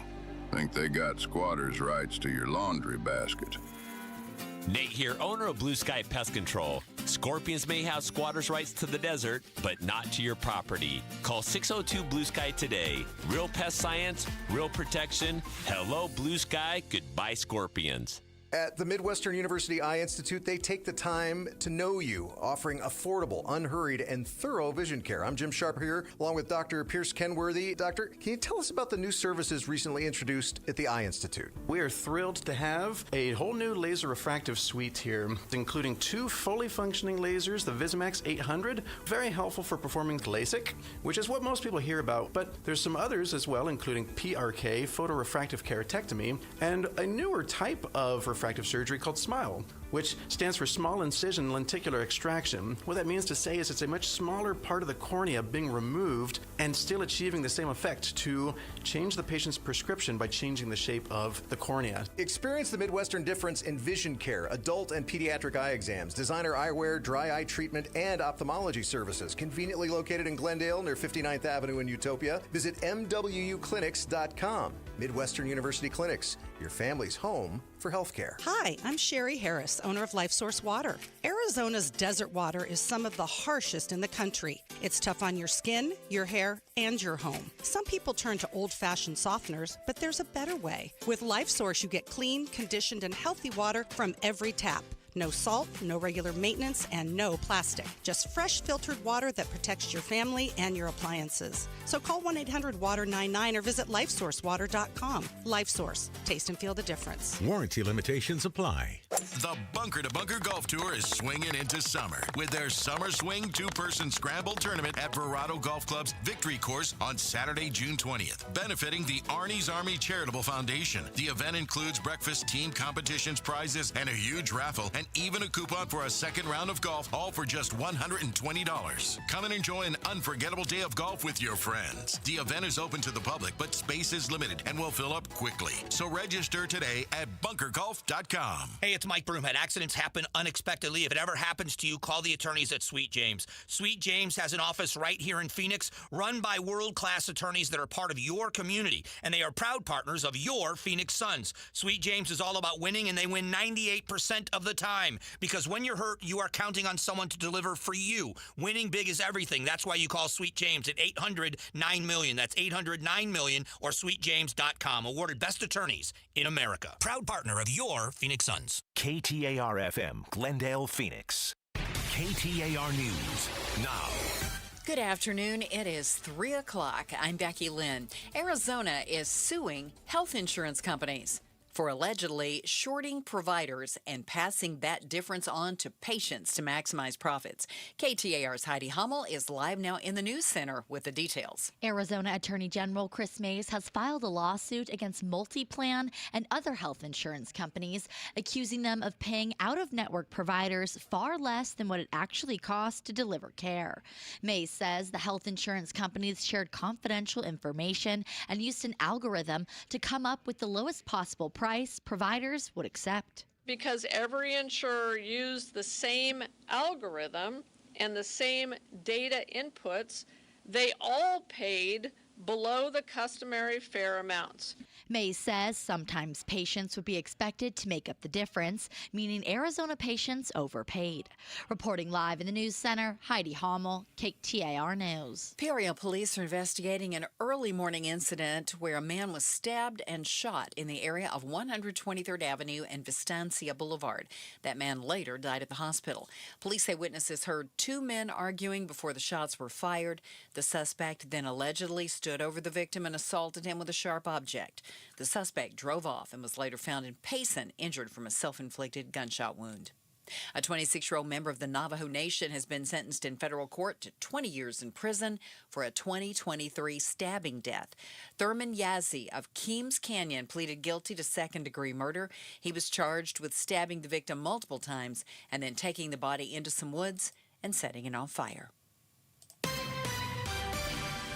Think they got squatters' rights to your laundry basket. Nate here, owner of Blue Sky Pest Control. Scorpions may have squatters' rights to the desert, but not to your property. Call 602 Blue Sky today. Real pest science, real protection. Hello, Blue Sky. Goodbye, Scorpions. At the Midwestern University Eye Institute, they take the time to know you, offering affordable, unhurried, and thorough vision care. I'm Jim Sharp here, along with Dr. Pierce Kenworthy. Doctor, can you tell us about the new services recently introduced at the Eye Institute? We are thrilled to have a whole new laser refractive suite here, including 2 fully functioning lasers, the Visimax 800, very helpful for performing LASIK, which is what most people hear about, but there's some others as well, including PRK, photorefractive keratectomy, and a newer type of refractive surgery called SMILE, which stands for small incision lenticular extraction. What that means to say is it's a much smaller part of the cornea being removed and still achieving the same effect to change the patient's prescription by changing the shape of the cornea. Experience the Midwestern difference in vision care, adult and pediatric eye exams, designer eyewear, dry eye treatment, and ophthalmology services. Conveniently located in Glendale near 59th Avenue in Utopia. Visit MWUclinics.com. Midwestern University Clinics, your family's home for healthcare. Hi, I'm Sherry Harris, owner of LifeSource Water. Arizona's desert water is some of the harshest in the country. It's tough on your skin, your hair, and your home. Some people turn to old-fashioned softeners, but there's a better way. With LifeSource, you get clean, conditioned, and healthy water from every tap. No salt, no regular maintenance, and no plastic. Just fresh filtered water that protects your family and your appliances. So call 1-800-WATER-99 or visit LifeSourceWater.com. LifeSource. Taste and feel the difference. Warranty limitations apply. The Bunker to Bunker Golf Tour is swinging into summer with their Summer Swing two-person scramble tournament at Verado Golf Club's Victory Course on Saturday, June 20th, benefiting the Arnie's Army Charitable Foundation. The event includes breakfast, team competitions, prizes, and a huge raffle, and even a coupon for a second round of golf, all for just $120. Come and enjoy an unforgettable day of golf with your friends. The event is open to the public, but space is limited and will fill up quickly. So register today at bunkergolf.com. Hey, it's Mike Broomhead. Accidents happen unexpectedly. If it ever happens to you, call the attorneys at Sweet James. Sweet James has an office right here in Phoenix, run by world-class attorneys that are part of your community, and they are proud partners of your Phoenix Suns. Sweet James is all about winning, and they win 98% of the time. Because when you're hurt, you are counting on someone to deliver for you. Winning big is everything. That's why you call Sweet James at 800-9-MILLION. That's 800-9-MILLION or sweetjames.com. Awarded Best Attorneys in America. Proud partner of your Phoenix Suns. KTAR-FM, Glendale, Phoenix. KTAR News now. Good afternoon. It is 3 o'clock. I'm Becky Lynn. Arizona is suing health insurance companies for allegedly shorting providers and passing that difference on to patients to maximize profits. KTAR's Heidi Hummel is live now in the news center with the details. Arizona Attorney General Chris Mays has filed a lawsuit against MultiPlan and other health insurance companies, accusing them of paying out-of-network providers far less than what it actually costs to deliver care. Mays says the health insurance companies shared confidential information and used an algorithm to come up with the lowest possible price providers would accept. Because every insurer used the same algorithm and the same data inputs, they all paid below the customary fair amounts. Mays says sometimes patients would be expected to make up the difference, meaning Arizona patients overpaid. Reporting live in the news center, Heidi Hummel, KTAR News. Peoria police are investigating an early morning incident where a man was stabbed and shot in the area of 123rd Avenue and Vistancia Boulevard. That man later died at the hospital. Police say witnesses heard two men arguing before the shots were fired. The suspect then allegedly stood over the victim and assaulted him with a sharp object. The suspect drove off and was later found in Payson, injured from a self-inflicted gunshot wound. A 26-year-old member of the Navajo Nation has been sentenced in federal court to 20 years in prison for a 2023 stabbing death. Thurman Yazzie of Keams Canyon pleaded guilty to second-degree murder. He was charged with stabbing the victim multiple times and then taking the body into some woods and setting it on fire.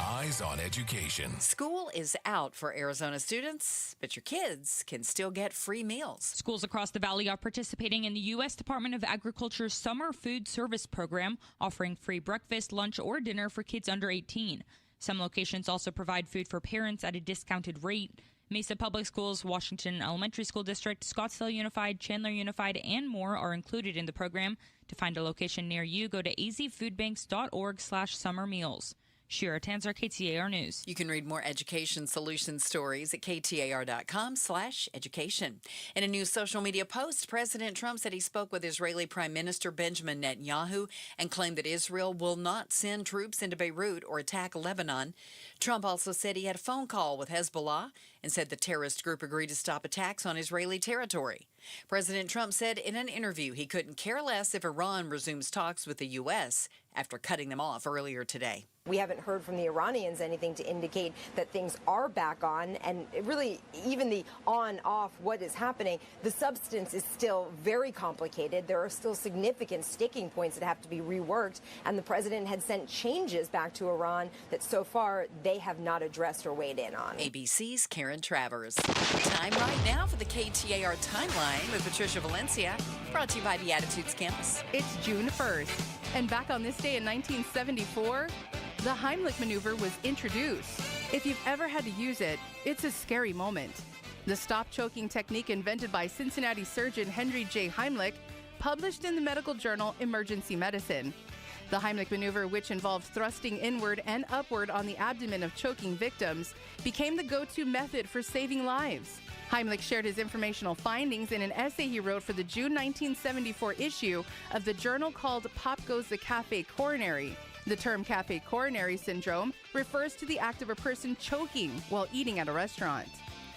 Eyes on Education. School is out for Arizona students, but your kids can still get free meals. Schools across the valley are participating in the U.S. Department of Agriculture's Summer Food Service Program, offering free breakfast, lunch, or dinner for kids under 18. Some locations also provide food for parents at a discounted rate. Mesa Public Schools, Washington Elementary School District, Scottsdale Unified, Chandler Unified, and more are included in the program. To find a location near you, go to azfoodbanks.org/summer meals. Shira Tanzer, KTAR News. You can read more education solution stories at KTAR.com/education. In a new social media post, President Trump said he spoke with Israeli Prime Minister Benjamin Netanyahu and claimed that Israel will not send troops into Beirut or attack Lebanon. Trump also said he had a phone call with Hezbollah and said the terrorist group agreed to stop attacks on Israeli territory. President Trump said in an interview he couldn't care less if Iran resumes talks with the U.S. after cutting them off earlier today. We haven't heard from the Iranians anything to indicate that things are back on, and really even the on-off, what is happening, the substance is still very complicated. There are still significant sticking points that have to be reworked, and the president had sent changes back to Iran that so far they have not addressed or weighed in on. ABC's Karen Travers. Time right now for the KTAR Timeline with Patricia Valencia, brought to you by the Attitudes Campus. It's June 1st, and back on this day in 1974, the Heimlich maneuver was introduced. If you've ever had to use it, it's a scary moment. The stop-choking technique invented by Cincinnati surgeon Henry J. Heimlich, published in the medical journal Emergency Medicine. The Heimlich maneuver, which involves thrusting inward and upward on the abdomen of choking victims, became the go-to method for saving lives. Heimlich shared his informational findings in an essay he wrote for the June 1974 issue of the journal called Pop Goes the Cafe Coronary. The term cafe coronary syndrome refers to the act of a person choking while eating at a restaurant.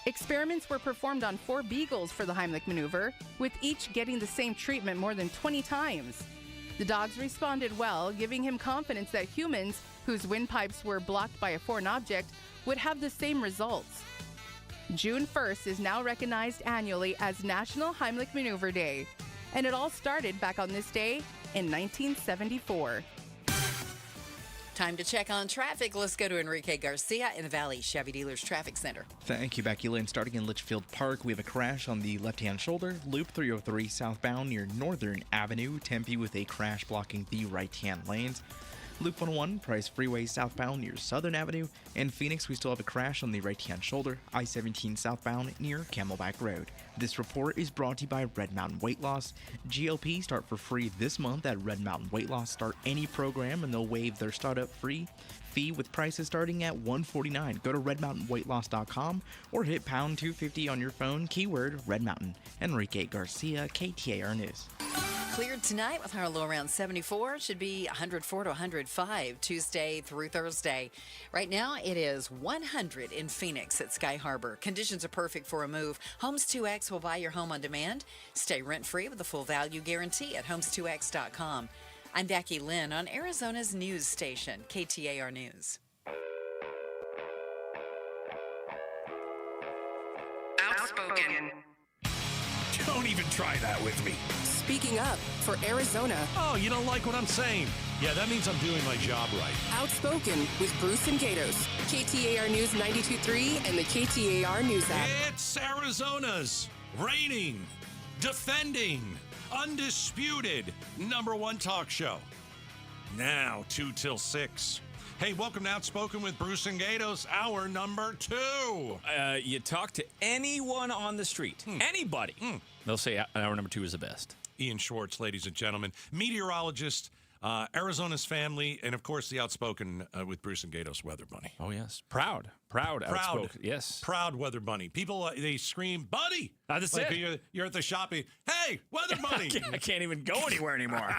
Experiments were performed on 4 beagles for the Heimlich maneuver, with each getting the same treatment more than 20 times. The dogs responded well, giving him confidence that humans, whose windpipes were blocked by a foreign object, would have the same results. June 1st is now recognized annually as National Heimlich Maneuver Day, and it all started back on this day in 1974. Time to check on traffic. Let's go to Enrique Garcia in the Valley Chevy Dealers Traffic Center. Thank you, Becky Lynn. Starting in Litchfield Park, we have a crash on the left-hand shoulder. Loop 303 southbound near Northern Avenue. Tempe with a crash blocking the right-hand lanes. Loop 101, Price Freeway southbound near Southern Avenue. And Phoenix, we still have a crash on the right-hand shoulder, I-17 southbound near Camelback Road. This report is brought to you by Red Mountain Weight Loss. GLP start for free this month at Red Mountain Weight Loss. Start any program and they'll waive their startup fee with prices starting at $149. Go to redmountainweightloss.com or hit pound 250 on your phone, keyword Red Mountain. Enrique Garcia, KTAR News. Cleared tonight with our low around 74. Should be 104 to 105 Tuesday through Thursday. Right now it is 100 in Phoenix at Sky Harbor. Conditions are perfect for a move. Homes 2X will buy your home on demand. Stay rent-free with a full value guarantee at homes2x.com. I'm Becky Lynn on Arizona's news station, KTAR News. Outspoken. Don't even try that with me. Speaking up for Arizona. Oh, you don't like what I'm saying? Yeah, that means I'm doing my job right. Outspoken with Bruce and Gatos. KTAR News 92.3 and the KTAR News app. It's Arizona's reigning, defending, undisputed #1 talk show. Now, 2 till 6. Hey, welcome to Outspoken with Bruce and Gatos, hour number 2. You talk to anyone on the street, anybody, they'll say hour number 2 is the best. Ian Schwartz, ladies and gentlemen, meteorologist, Arizona's family, and of course the Outspoken with Bruce and Gatos Weather Bunny. Oh, yes. Proud, Outspoken. Yes. Proud Weather Bunny. People, they scream, buddy. That's like it. You're at the shopping. Hey, Weather Bunny. I can't even go anywhere anymore.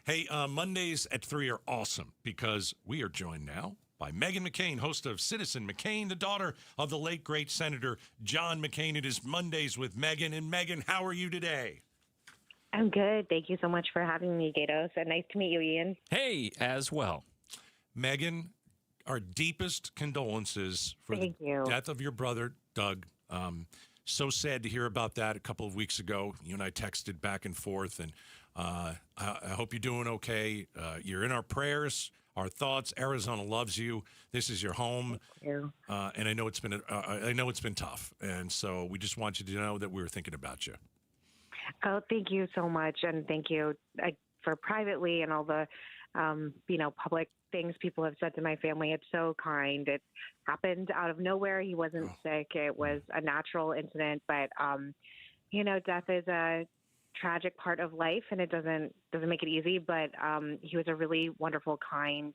Hey, Mondays at 3 are awesome because we are joined now by Meghan McCain, host of Citizen McCain, the daughter of the late, great Senator John McCain. It is Mondays with Meghan. And Meghan, how are you today? I'm good. Thank you so much for having me, Gatos. And nice to meet you, Ian. Hey, as well. Meghan, our deepest condolences for the death of your brother, Doug. So sad to hear about that a couple of weeks ago. You and I texted back and forth, and I hope you're doing okay. You're in our prayers, our thoughts. Arizona loves you. This is your home. Thank you. And I know it's been tough. And so we just want you to know that we were thinking about you. Oh, thank you so much, and thank you for privately and all the public things people have said to my family. It's so kind. It happened out of nowhere. He wasn't sick. It was a natural incident, but death is a tragic part of life, and it doesn't make it easy. But he was a really wonderful, kind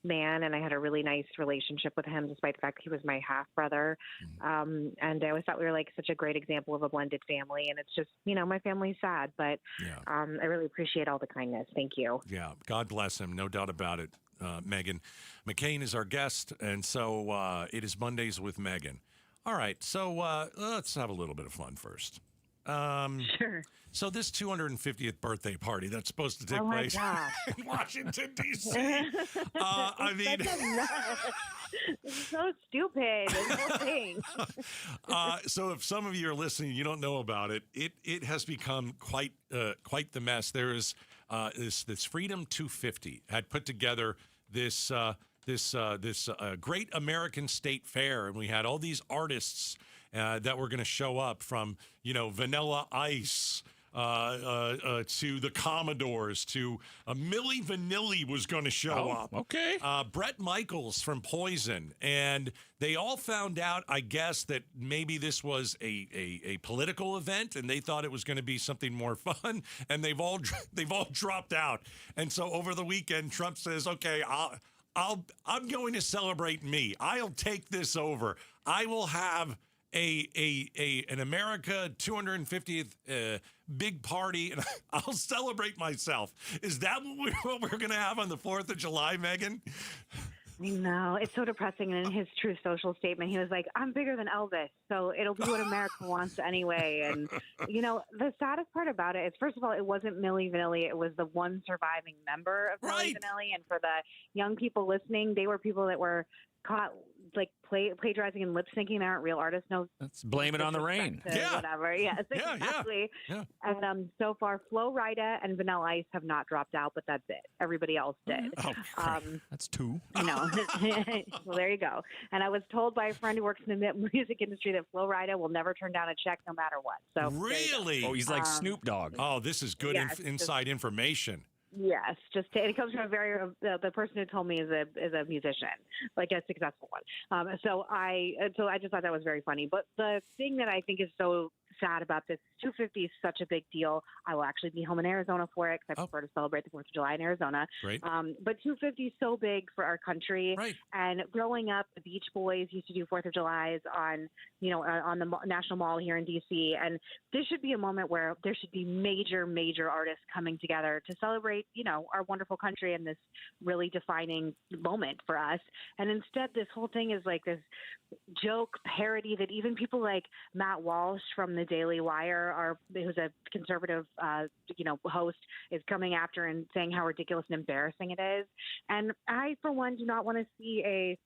man, and I had a really nice relationship with him, despite the fact he was my half brother. And I always thought we were like such a great example of a blended family. And it's just, my family's sad, but I really appreciate all the kindness. Thank you. Yeah, God bless him, no doubt about it. Meghan McCain is our guest, and so it is Mondays with Meghan. All right, so let's have a little bit of fun first. Sure. So this 250th birthday party that's supposed to take place in Washington, D.C. I mean, it's so stupid. This whole thing. So if some of you are listening, you don't know about it. It has become quite the mess. There is this Freedom 250 had put together this great American state fair, and we had all these artists that were going to show up, from Vanilla Ice to the Commodores to Milli Vanilli was going to show up. Okay. Bret Michaels from Poison, and they all found out, I guess, that maybe this was a political event, and they thought it was going to be something more fun, and they've all dropped out. And so over the weekend, Trump says, "Okay, I'm going to celebrate me. I'll take this over. I will have an America 250th big party, and I'll celebrate myself." Is that what we're going to have on the 4th of July, Megan? No, it's so depressing. And in his Truth Social statement, he was like, "I'm bigger than Elvis, so it'll be what America wants anyway." And, the saddest part about it is, first of all, it wasn't Milli Vanilli. It was the one surviving member of Milli Vanilli. And for the young people listening, they were people that were caught plagiarizing and lip syncing. They aren't real artists. No, let's blame it on the rain. Whatever. Yes, exactly. Yeah. And so far, Flo Rida and Vanilla Ice have not dropped out, but that's it. Everybody else did. That's two. Well, there you go. And I was told by a friend who works in the music industry that Flo Rida will never turn down a check no matter what. So really? Oh, he's like Snoop Dogg. Oh, this is good inside information. Yes, it comes from the person who told me is a musician, like a successful one. So I just thought that was very funny. But the thing that I think is so sad about this, 250 is such a big deal. I will actually be home in Arizona for it because I prefer to celebrate the 4th of July in Arizona. Right. But 250 is so big for our country. Right. And growing up, the Beach Boys used to do 4th of Julys on the National Mall here in D.C. And this should be a moment where there should be major artists coming together to celebrate, our wonderful country and this really defining moment for us. And instead, this whole thing is like this joke parody that even people like Matt Walsh from the Daily Wire, who's a conservative, host, is coming after and saying how ridiculous and embarrassing it is. And I, for one, do not want to see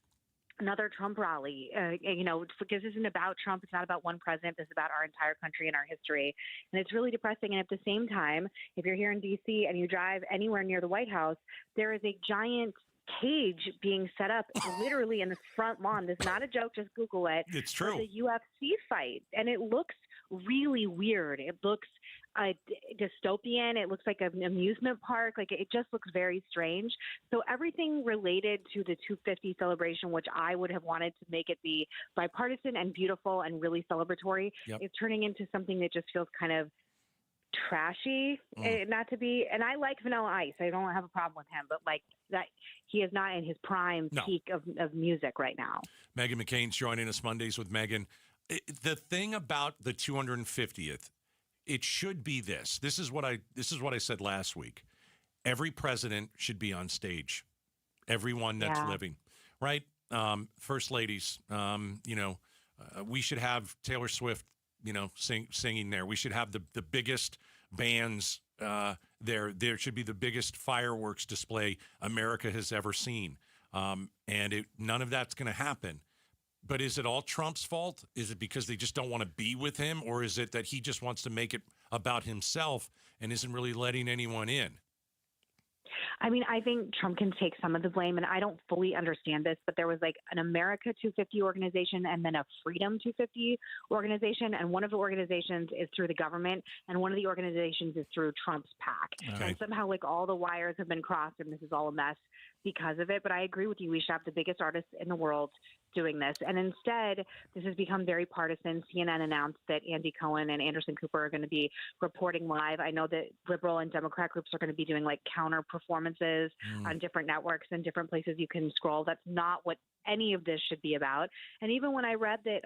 another Trump rally, because this isn't about Trump. It's not about one president. This is about our entire country and our history. And it's really depressing. And at the same time, if you're here in D.C. and you drive anywhere near the White House, there is a giant cage being set up literally in the front lawn. This is not a joke. Just Google it. It's true. It's a UFC fight. And it looks really weird. It looks dystopian. It looks like an amusement park. Like, it just looks very strange. So everything related to the 250 celebration, which I would have wanted to make it be bipartisan and beautiful and really celebratory, is turning into something that just feels kind of trashy, not to be. And I like Vanilla Ice. I don't have a problem with him, but like that, he is not in his prime peak of music right now. Meghan McCain's joining us Mondays with Megan. The thing about the 250th, it should be this. This is what I said last week. Every president should be on stage. Everyone that's living, right? First ladies, we should have Taylor Swift, singing there. We should have the biggest bands there. There should be the biggest fireworks display America has ever seen. And none of that's going to happen. But is it all Trump's fault? Is it because they just don't want to be with him? Or is it that he just wants to make it about himself and isn't really letting anyone in? I mean, I think Trump can take some of the blame, and I don't fully understand this, but there was like an America 250 organization and then a Freedom 250 organization, and one of the organizations is through the government, and one of the organizations is through Trump's PAC. Okay. And somehow, like, all the wires have been crossed, and this is all a mess because of it. But I agree with you. We should have the biggest artists in the world doing this. And instead, this has become very partisan. CNN announced that Andy Cohen and Anderson Cooper are going to be reporting live. I know that liberal and Democrat groups are going to be doing like counter performances on different networks and different places you can scroll. That's not what any of this should be about. And even when I read that,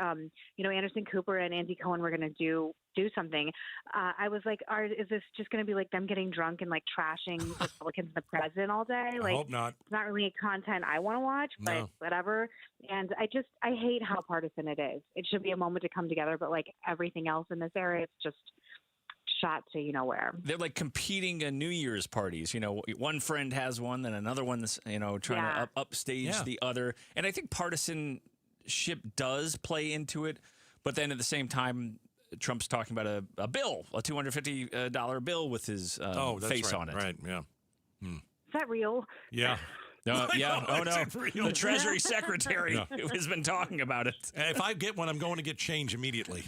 Anderson Cooper and Andy Cohen were going to do something, I was like, is this just going to be like them getting drunk and like trashing Republicans and the president all day? Like, I hope not. It's not really content I want to watch, but whatever. And I hate how partisan it is. It should be a moment to come together, but like everything else in this area, it's just shot to where. They're like competing New Year's parties. One friend has one, then another one's trying to upstage the other. And I think partisanship does play into it, but then at the same time, Trump's talking about a bill, a $250 bill with his face on it. Right, yeah. Is that real? Yeah. Yeah. Oh, no. The Treasury Secretary has been talking about it. If I get one, I'm going to get change immediately.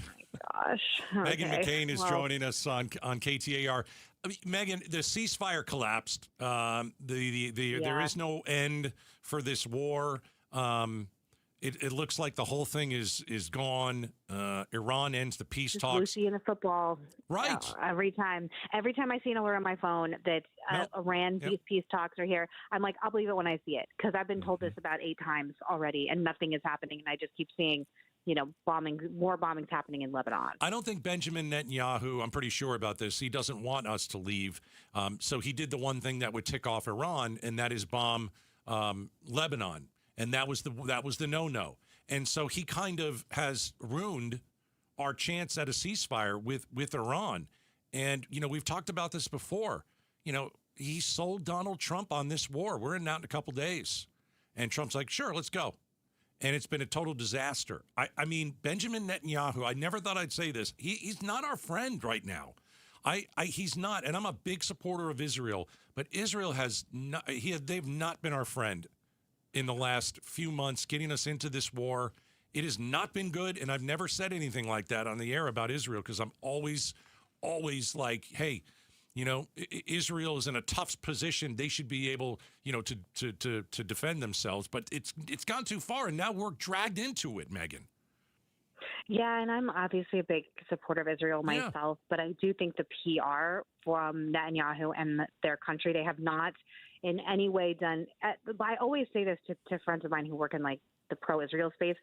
Gosh. Meghan McCain is joining us on KTAR. I mean, Meghan, the ceasefire collapsed. There is no end for this war. It looks like the whole thing is gone. Iran ends the peace talks. Lucy in the football. Right. Every time I see an alert on my phone that Iran peace talks are here, I'm like, I'll believe it when I see it, because I've been told this about 8 times already, and nothing is happening, and I just keep seeing more bombings happening in Lebanon. I don't think Benjamin Netanyahu, I'm pretty sure about this, he doesn't want us to leave. So he did the one thing that would tick off Iran, and that is bomb Lebanon. And that was the no-no. And so he kind of has ruined our chance at a ceasefire with Iran. And, we've talked about this before. He sold Donald Trump on this war. We're in a couple days. And Trump's like, sure, let's go. And it's been a total disaster. I mean, Benjamin Netanyahu, I never thought I'd say this. He's not our friend right now. He's not. And I'm a big supporter of Israel. But Israel they've not been our friend in the last few months, getting us into this war. It has not been good, and I've never said anything like that on the air about Israel, because I'm always like, hey, Israel is in a tough position. They should be able, to defend themselves. But it's gone too far, and now we're dragged into it, Meghan. Yeah, and I'm obviously a big supporter of Israel myself, but I do think the PR from Netanyahu and their country, they have not in any way done. I always say this to friends of mine who work in like the pro-Israel space.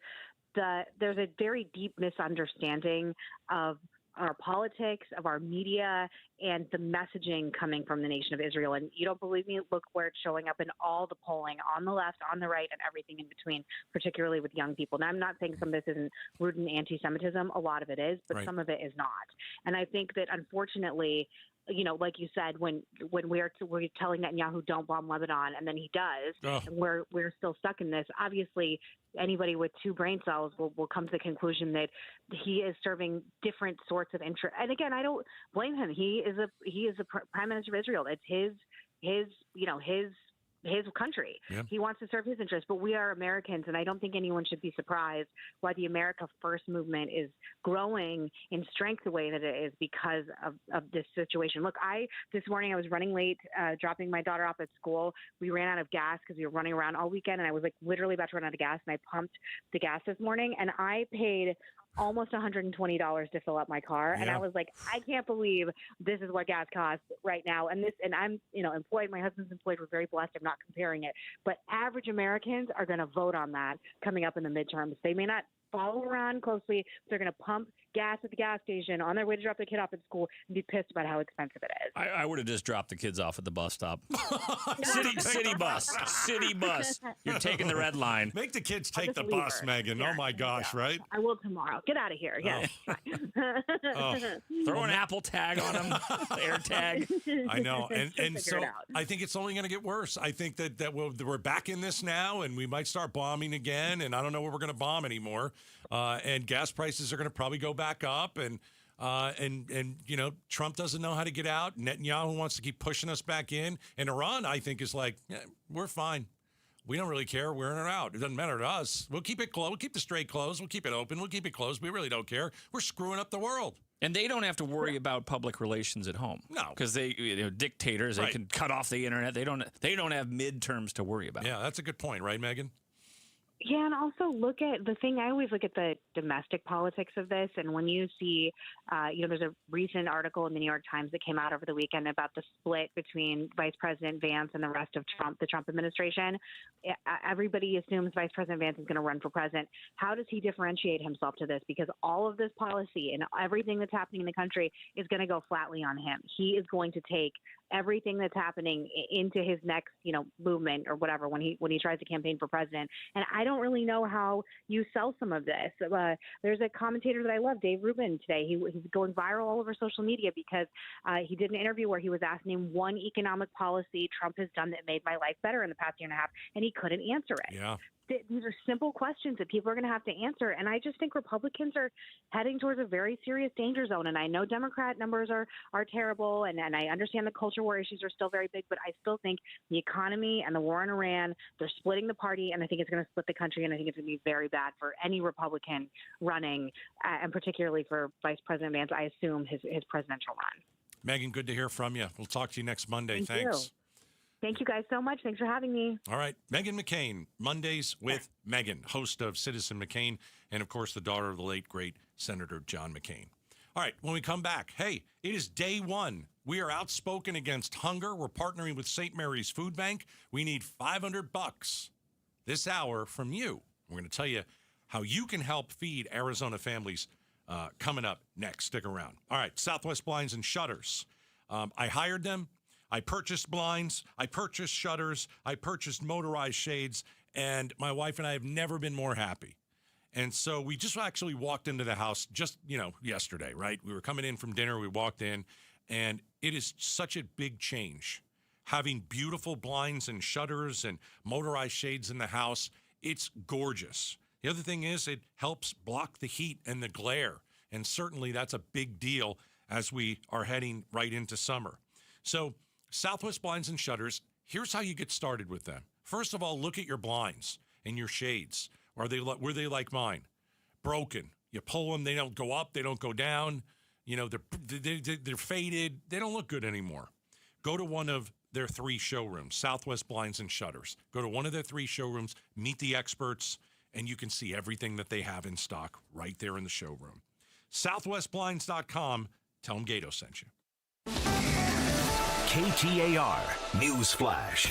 There's a very deep misunderstanding of our politics, of our media, and the messaging coming from the nation of Israel. And you don't believe me? Look where it's showing up in all the polling, on the left, on the right, and everything in between, particularly with young people. Now, I'm not saying some of this isn't rooted in anti-Semitism. A lot of it is, but some of it is not. And I think that, unfortunately, like you said, when we're telling Netanyahu don't bomb Lebanon, and then he does, and we're still stuck in this. Obviously, anybody with 2 brain cells will come to the conclusion that he is serving different sorts of interest. And again, I don't blame him. He is a prime minister of Israel. It's his country. Yeah. He wants to serve his interests, but we are Americans, and I don't think anyone should be surprised why the America First movement is growing in strength the way that it is because of this situation. Look, this morning I was running late, dropping my daughter off at school. We ran out of gas because we were running around all weekend, and I was like literally about to run out of gas, and I pumped the gas this morning, and I paid almost $120 to fill up my car. Yeah. And I was like, I can't believe this is what gas costs right now. And I'm, employed. My husband's employed. We're very blessed. I'm not comparing it. But average Americans are going to vote on that coming up in the midterms. They may not follow around closely. They're going to pump gas at the gas station on their way to drop their kid off at school and be pissed about how expensive it is. I would have just dropped the kids off at the bus stop. City bus. You're taking the red line. Make the kids take the bus, Meghan. Yeah, oh my gosh, right? I will tomorrow. Get out of here. Yes. Throw an Apple tag on them, air tag. I know. And so I think it's only going to get worse. I think that we're back in this now, and we might start bombing again, and I don't know where we're going to bomb anymore. And gas prices are going to probably go back up, and Trump doesn't know how to get out. Netanyahu wants to keep pushing us back in, and Iran, I think, is like, we're fine. We don't really care. We're in or out. It doesn't matter to us. We'll keep it closed. We'll keep the strait closed. We'll keep it open. We'll keep it closed. We really don't care. We're screwing up the world. And they don't have to worry about public relations at home. No, because they dictators. They can cut off the internet. They don't have midterms to worry about. Yeah, that's a good point, right, Meghan? Yeah, and also look at the thing. I always look at the domestic politics of this. And when you see, there's a recent article in the New York Times that came out over the weekend about the split between Vice President Vance and the rest of the Trump administration. Everybody assumes Vice President Vance is going to run for president. How does he differentiate himself to this? Because all of this policy and everything that's happening in the country is going to go flatly on him. He is going to take everything that's happening into his next, movement or whatever when he tries to campaign for president. And I don't really know how you sell some of this. There's a commentator that I love, Dave Rubin, today. He's going viral all over social media because he did an interview where he was asked, name one economic policy Trump has done that made my life better in the past year and a half, and he couldn't answer it. Yeah. These are simple questions that people are going to have to answer. And I just think Republicans are heading towards a very serious danger zone. And I know Democrat numbers are terrible, and I understand the culture war issues are still very big, but I still think the economy and the war in Iran, they're splitting the party, and I think it's going to split the country, and I think it's going to be very bad for any Republican running, and particularly for Vice President Vance, I assume, his presidential run. Megan, good to hear from you. We'll talk to you next Monday. Thanks. Thank you guys so much. Thanks for having me. All right. Megan McCain, Mondays with Megan, host of Citizen McCain, and, of course, the daughter of the late, great Senator John McCain. All right. When we come back, hey, it is day one. We are outspoken against hunger. We're partnering with St. Mary's Food Bank. We need $500 this hour from you. We're going to tell you how you can help feed Arizona families coming up next. Stick around. All right. Southwest Blinds and Shutters. I hired them. I purchased blinds, I purchased shutters, I purchased motorized shades, and my wife and I have never been more happy. And so we just actually walked into the house just, yesterday, right? We were coming in from dinner, we walked in, and it is such a big change. Having beautiful blinds and shutters and motorized shades in the house, it's gorgeous. The other thing is it helps block the heat and the glare, and certainly that's a big deal as we are heading right into summer. So Southwest Blinds and Shutters, here's how you get started with them. First of all, look at your blinds and your shades. Were they like mine? Broken. You pull them, they don't go up, they don't go down. They're faded. They don't look good anymore. Go to one of their 3 showrooms, Southwest Blinds and Shutters. Go to one of their 3 showrooms, meet the experts, and you can see everything that they have in stock right there in the showroom. SouthwestBlinds.com. Tell them Gato sent you. KTAR News Flash.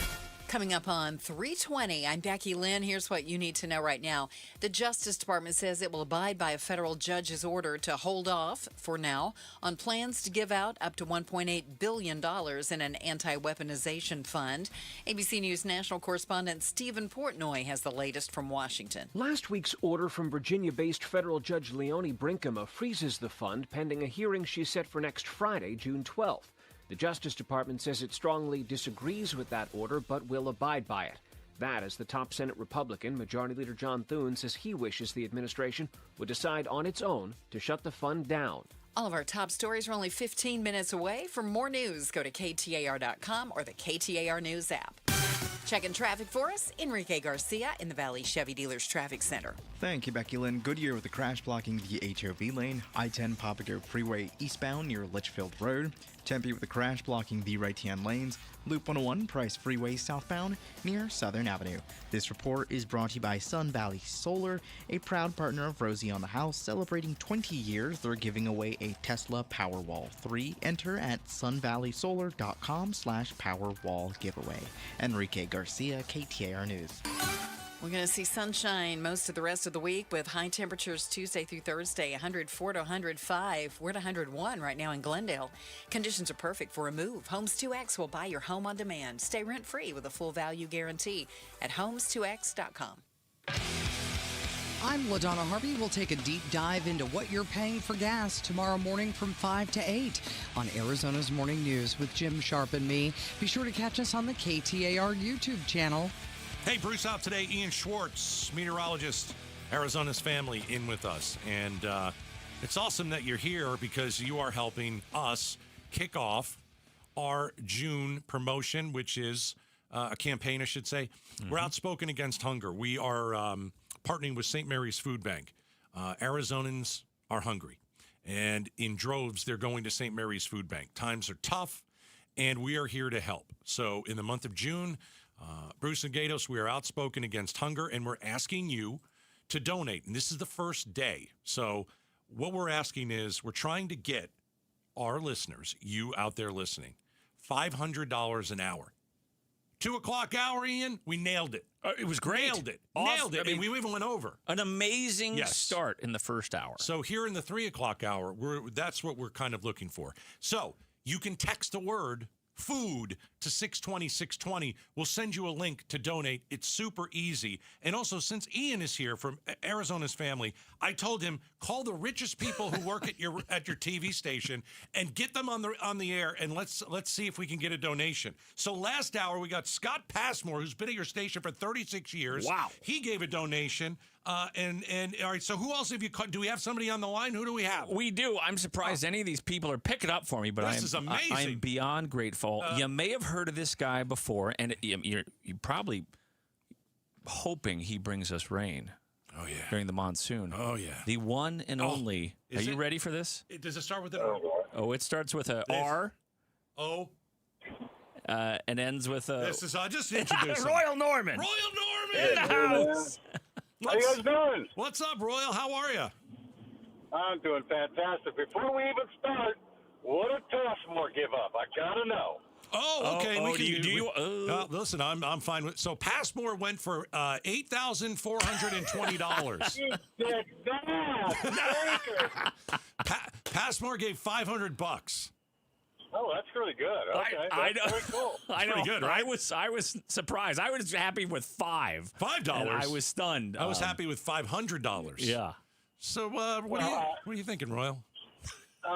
Coming up on 3:20, I'm Becky Lynn. Here's what you need to know right now. The Justice Department says it will abide by a federal judge's order to hold off, for now, on plans to give out up to $1.8 billion in an anti-weaponization fund. ABC News national correspondent Stephen Portnoy has the latest from Washington. Last week's order from Virginia-based federal judge Leonie Brinkema freezes the fund pending a hearing she's set for next Friday, June 12th. The Justice Department says it strongly disagrees with that order, but will abide by it. That as the top Senate Republican, Majority Leader John Thune, says he wishes the administration would decide on its own to shut the fund down. All of our top stories are only 15 minutes away. For more news, go to KTAR.com or the KTAR News app. Checking traffic for us, Enrique Garcia in the Valley Chevy Dealers Traffic Center. Thank you, Becky Lynn. Goodyear with a crash blocking the HOV lane. I-10 Papago Freeway eastbound near Litchfield Road. Tempe with a crash blocking the right-hand lanes. Loop 101 Price Freeway southbound near Southern Avenue. This report is brought to you by Sun Valley Solar, a proud partner of Rosie on the House. Celebrating 20 years, they're giving away a Tesla Powerwall 3. Enter at sunvalleysolar.com/Powerwall giveaway. Enrique Garcia, KTAR News. We're going to see sunshine most of the rest of the week with high temperatures Tuesday through Thursday, 104 to 105. We're at 101 right now in Glendale. Conditions are perfect for a move. Homes 2X will buy your home on demand. Stay rent-free with a full value guarantee at homes2x.com. I'm LaDonna Harvey. We'll take a deep dive into what you're paying for gas tomorrow morning from 5 to 8 on Arizona's Morning News with Jim Sharp and me. Be sure to catch us on the KTAR YouTube channel. Hey, Bruce out today. Ian Schwartz, meteorologist, Arizona's family, in with us. And it's awesome that you're here because you are helping us kick off our June promotion, which is a campaign, I should say. Mm-hmm. We're outspoken against hunger. We are partnering with St. Mary's Food Bank. Arizonans are hungry. And in droves, they're going to St. Mary's Food Bank. Times are tough, and we are here to help. So in the month of June, Bruce and Gatos, we are outspoken against hunger, and we're asking you to donate. And this is the first day. So what we're asking is we're trying to get our listeners, you out there listening, $500 an hour. 2 o'clock hour, Ian, we nailed it. It was great. Nailed it. Nailed it. I mean, we even went over. An amazing start in the first hour. So here in the 3 o'clock hour, that's what we're kind of looking for. So you can text the word food to 620-620. We'll send you a link to donate. It's super easy. And also, since Ian is here from Arizona's family, I told him, call the richest people who work at your TV station and get them on the air, and let's see if we can get a donation. So last hour, we got Scott Passmore, who's been at your station for 36 years. Wow. He gave a donation. And all right, so who else have you caught? Do we have somebody on the line? Who do we have? We do. I'm surprised any of these people are picking up for me, but This is amazing. I'm beyond grateful. You may have heard of this guy before, and you're probably hoping he brings us rain. Oh, yeah. During the monsoon. Oh, yeah. The one and only. Are you ready for this? Does it start with an Oh, it starts with a R. O. And ends with a... This is, I just introduced him. Royal Norman. Royal Norman! In the house. How you guys doing? What's up, Royal? How are you? I'm doing fantastic. Before we even start, what did Passmore give up? I gotta know. Oh, okay. Listen, I'm fine with. So Passmore went for $8,420. He did not. Passmore gave $500. Oh, that's really good. Okay, I know. Very cool. I know. Pretty good, right? I was surprised. I was happy with $5. $5. I was stunned. I was happy with $500. Yeah. So what are you thinking, Royal? Can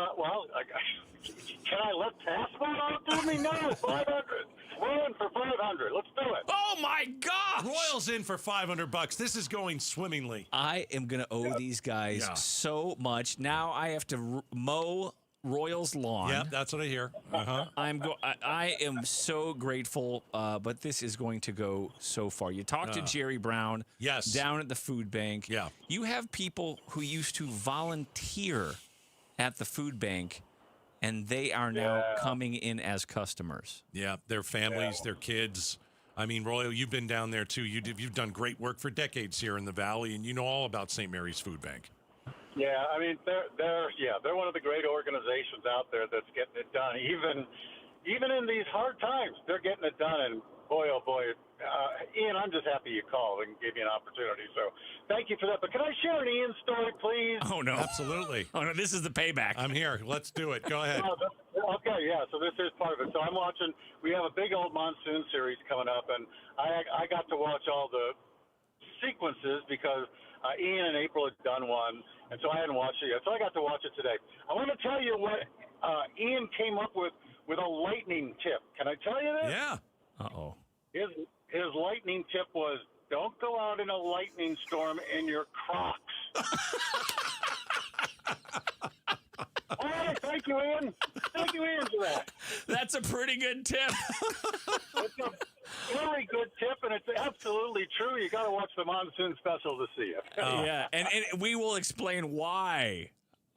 I let Passmore outdo me? No, 500. We're in for 500. Let's do it. Oh my gosh! Royal's in for $500. This is going swimmingly. I am gonna owe these guys so much. Now I have to mow Royal's lawn. Yeah, that's what I hear. Uh-huh. I am so grateful, but this is going to go so far. You talked to Jerry Brown, down at the food bank. Yeah, you have people who used to volunteer at the food bank, and they are now coming in as customers. Yeah, their families, their kids. I mean, Royal, you've been down there too. You've done great work for decades here in the Valley, and you know all about St. Mary's Food Bank. Yeah, I mean they're one of the great organizations out there that's getting it done. Even in these hard times, they're getting it done. And boy, oh boy, Ian, I'm just happy you called and gave me an opportunity. So thank you for that. But can I share an Ian story, please? Oh no, absolutely. Oh no, this is the payback. I'm here. Let's do it. Go ahead. Okay, yeah. So this is part of it. So I'm watching. We have a big old monsoon series coming up, and I got to watch all the sequences because Ian and April had done one, and so I hadn't watched it yet. So I got to watch it today. I want to tell you what Ian came up with a lightning tip. Can I tell you this? Yeah. Uh-oh. His lightning tip was, don't go out in a lightning storm in your Crocs. All right, thank you, Ian. Thank you, Ian, for that. That's a pretty good tip. It's a very good tip, and it's absolutely true. You got to watch the monsoon special to see it. Yeah, and we will explain why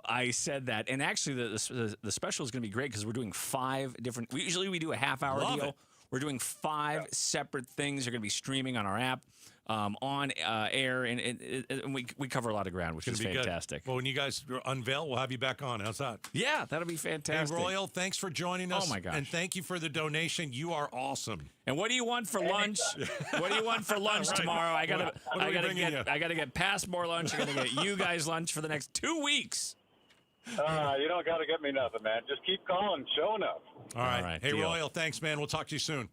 I said that. And actually, the special is going to be great because we're doing 5 different. Usually, we do a half-hour deal. We're doing 5 separate things. They're going to be streaming on our app, on air, and we cover a lot of ground, which is fantastic. Good. Well, when you guys unveil, we'll have you back on. How's that? Yeah, that'll be fantastic. Hey, Royal, thanks for joining us. Oh, my gosh. And thank you for the donation. You are awesome. And what do you want for lunch? What do you want for lunch tomorrow? I gotta get Passmore lunch. I gotta get you guys lunch for the next 2 weeks. You don't got to get me nothing, man. Just keep calling, showing up. All right. Hey, deal. Royal, thanks, man. We'll talk to you soon.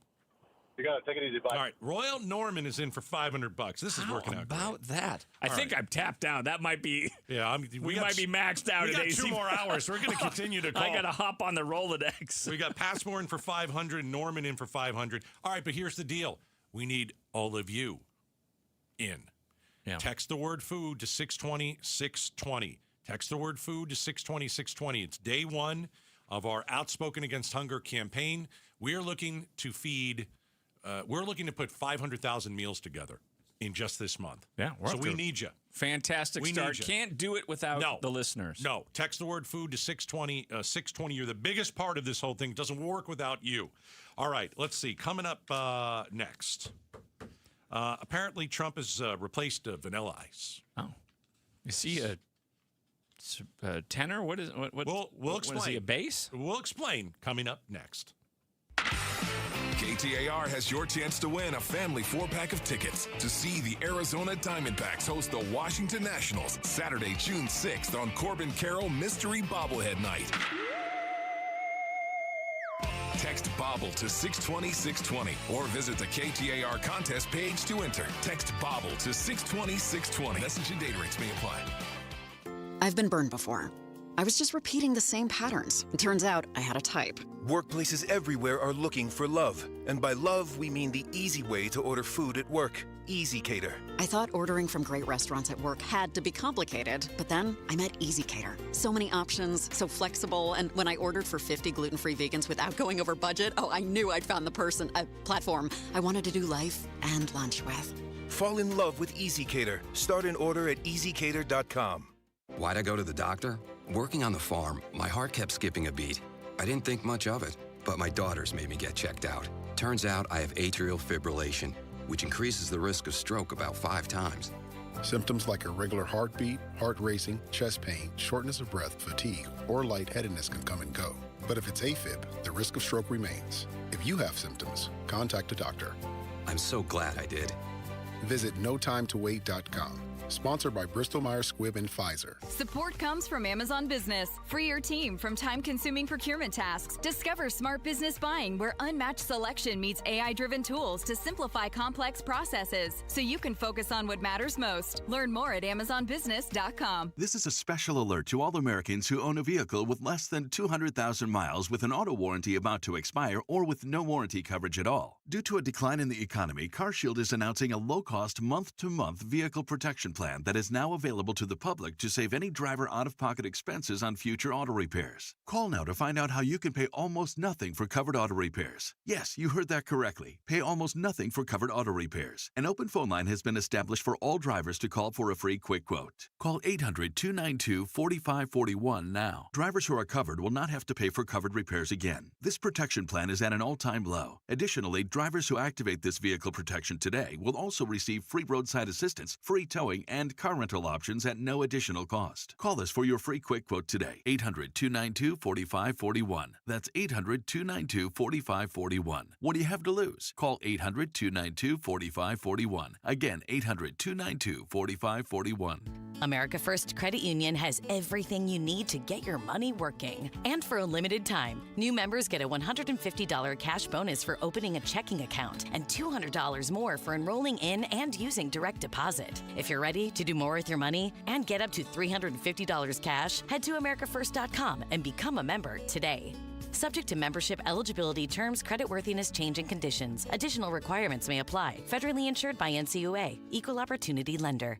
You got to take it easy. Bye. All right. Royal Norman is in for $500. This is working out. How about that? I think I'm tapped out. That might be. Yeah, we might be maxed out. We got 2 more hours. We're going to continue to call. I got to hop on the Rolodex. We got Passmore in for 500, Norman in for 500. All right, but here's the deal. We need all of you in. Yeah. Text the word food to 620-620. Text the word food to 620-620. It's day 1 of our Outspoken Against Hunger campaign. We're looking to feed, we're looking to put 500,000 meals together. in just this month. Yeah, so we need you. Fantastic start. Can't do it without the listeners. No. Text the word food to 620. 620. You're the biggest part of this whole thing. It doesn't work without you. All right, let's see. Coming up next. Apparently, Trump has replaced Vanilla Ice. Oh. Is he a tenor? What is what? We'll explain. Is he a bass? We'll explain coming up next. KTAR has your chance to win a family 4-pack of tickets to see the Arizona Diamondbacks host the Washington Nationals Saturday, June 6th on Corbin Carroll Mystery Bobblehead Night. Text Bobble to 620-620 or visit the KTAR contest page to enter. Text Bobble to 620-620. Message and data rates may apply. I've been burned before. I was just repeating the same patterns. It turns out I had a type. Workplaces everywhere are looking for love. And by love, we mean the easy way to order food at work. Easy Cater. I thought ordering from great restaurants at work had to be complicated, but then I met Easy Cater. So many options, so flexible, and when I ordered for 50 gluten-free vegans without going over budget, I knew I'd found the platform I wanted to do life and lunch with. Fall in love with Easy Cater. Start an order at easycater.com. Why'd I go to the doctor? Working on the farm, my heart kept skipping a beat. I didn't think much of it, but my daughters made me get checked out. Turns out I have atrial fibrillation, which increases the risk of stroke about 5 times. Symptoms like irregular heartbeat, heart racing, chest pain, shortness of breath, fatigue, or lightheadedness can come and go. But if it's AFib, the risk of stroke remains. If you have symptoms, contact a doctor. I'm so glad I did. Visit notimetowait.com. Sponsored by Bristol-Myers Squibb and Pfizer. Support comes from Amazon Business. Free your team from time-consuming procurement tasks. Discover smart business buying where unmatched selection meets AI-driven tools to simplify complex processes so you can focus on what matters most. Learn more at amazonbusiness.com. This is a special alert to all Americans who own a vehicle with less than 200,000 miles with an auto warranty about to expire or with no warranty coverage at all. Due to a decline in the economy, CarShield is announcing a low-cost month-to-month vehicle protection plan that is now available to the public to save any driver out-of-pocket expenses on future auto repairs. Call now to find out how you can pay almost nothing for covered auto repairs. Yes, you heard that correctly. Pay almost nothing for covered auto repairs. An open phone line has been established for all drivers to call for a free quick quote. Call 800-292-4541 now. Drivers who are covered will not have to pay for covered repairs again. This protection plan is at an all-time low. Additionally, drivers who activate this vehicle protection today will also receive free roadside assistance, free towing, and car rental options at no additional cost. Call us for your free quick quote today. 800-292-4541. That's 800-292-4541. What do you have to lose? Call 800-292-4541. Again, 800-292-4541. America First Credit Union has everything you need to get your money working. And for a limited time, new members get a $150 cash bonus for opening a checking account and $200 more for enrolling in and using direct deposit. If you're ready to do more with your money and get up to $350 cash, head to americafirst.com and become a member today. Subject to membership eligibility, terms, creditworthiness, change, and conditions. Additional requirements may apply. Federally insured by NCUA. Equal Opportunity Lender.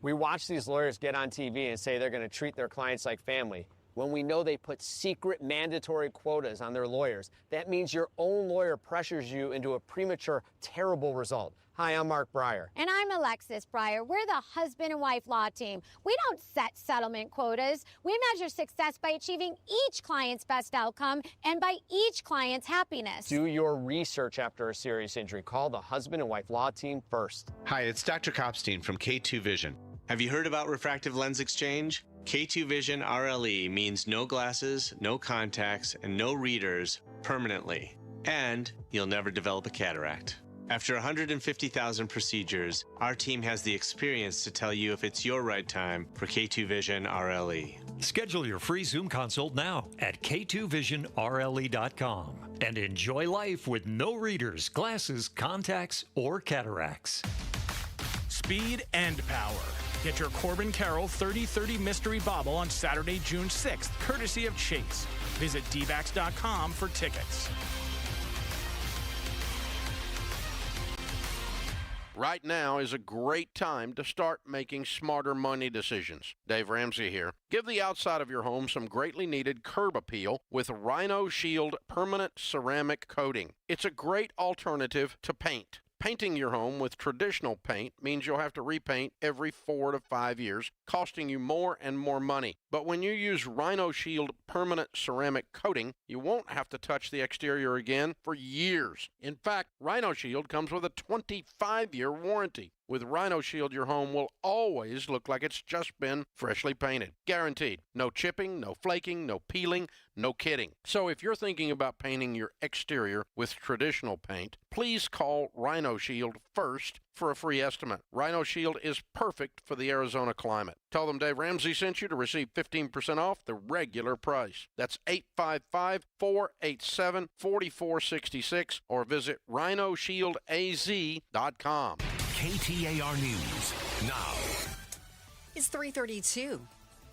We watch these lawyers get on TV and say they're going to treat their clients like family. When we know they put secret mandatory quotas on their lawyers, that means your own lawyer pressures you into a premature, terrible result. Hi, I'm Mark Breyer. And I'm Alexis Breyer. We're the husband and wife law team. We don't set settlement quotas. We measure success by achieving each client's best outcome and by each client's happiness. Do your research after a serious injury. Call the husband and wife law team first. Hi, it's Dr. Kopstein from K2 Vision. Have you heard about refractive lens exchange? K2 Vision RLE means no glasses, no contacts, and no readers permanently. And you'll never develop a cataract. After 150,000 procedures, our team has the experience to tell you if it's your right time for K2 Vision RLE. Schedule your free Zoom consult now at k2visionrle.com and enjoy life with no readers, glasses, contacts, or cataracts. Speed and power. Get your Corbin Carroll 30/30 Mystery Bobble on Saturday, June 6th, courtesy of Chase. Visit dvax.com for tickets. Right now is a great time to start making smarter money decisions. Dave Ramsey here. Give the outside of your home some greatly needed curb appeal with Rhino Shield permanent ceramic coating. It's a great alternative to paint. Painting your home with traditional paint means you'll have to repaint every 4 to 5 years, costing you more and more money. But when you use Rhino Shield permanent ceramic coating, you won't have to touch the exterior again for years. In fact, Rhino Shield comes with a 25-year warranty. With Rhino Shield, your home will always look like it's just been freshly painted. Guaranteed. No chipping, no flaking, no peeling, no kidding. So if you're thinking about painting your exterior with traditional paint, please call Rhino Shield first for a free estimate. Rhino Shield is perfect for the Arizona climate. Tell them Dave Ramsey sent you to receive 15% off the regular price. That's 855-487-4466 or visit rhinoshieldaz.com. KTAR News now. It's 3:32.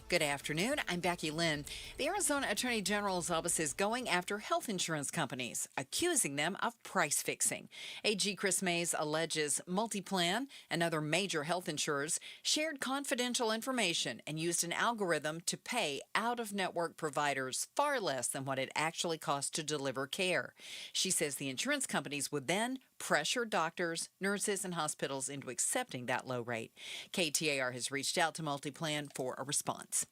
Good afternoon. I'm Becky Lynn. The Arizona Attorney General's office is going after health insurance companies, accusing them of price fixing. AG Chris Mays alleges MultiPlan and other major health insurers shared confidential information and used an algorithm to pay out-of-network providers far less than what it actually costs to deliver care. She says the insurance companies would then pressure doctors, nurses, and hospitals into accepting that low rate. KTAR has reached out to MultiPlan for a response.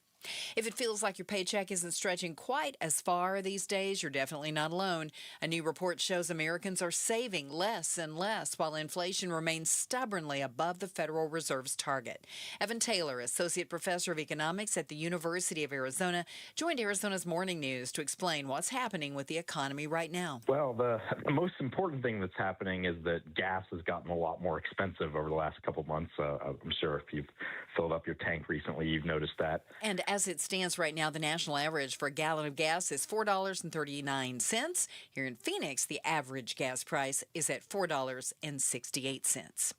If it feels like your paycheck isn't stretching quite as far these days, you're definitely not alone. A new report shows Americans are saving less and less while inflation remains stubbornly above the Federal Reserve's target. Evan Taylor, Associate Professor of Economics at the University of Arizona, joined Arizona's Morning News to explain what's happening with the economy right now. Well, the most important thing that's happening is that gas has gotten a lot more expensive over the last couple of months. I'm sure if you've filled up your tank recently, you've noticed that. And as it stands right now, the national average for a gallon of gas is $4.39. Here in Phoenix, the average gas price is at $4.68.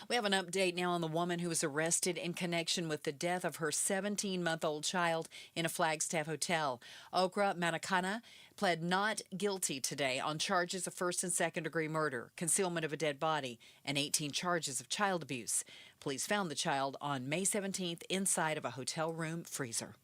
We have an update now on the woman who was arrested in connection with the death of her 17-month-old child in a Flagstaff hotel. Okra Manakana pled not guilty today on charges of first and second-degree murder, concealment of a dead body, and 18 charges of child abuse. Police found the child on May 17th inside of a hotel room freezer.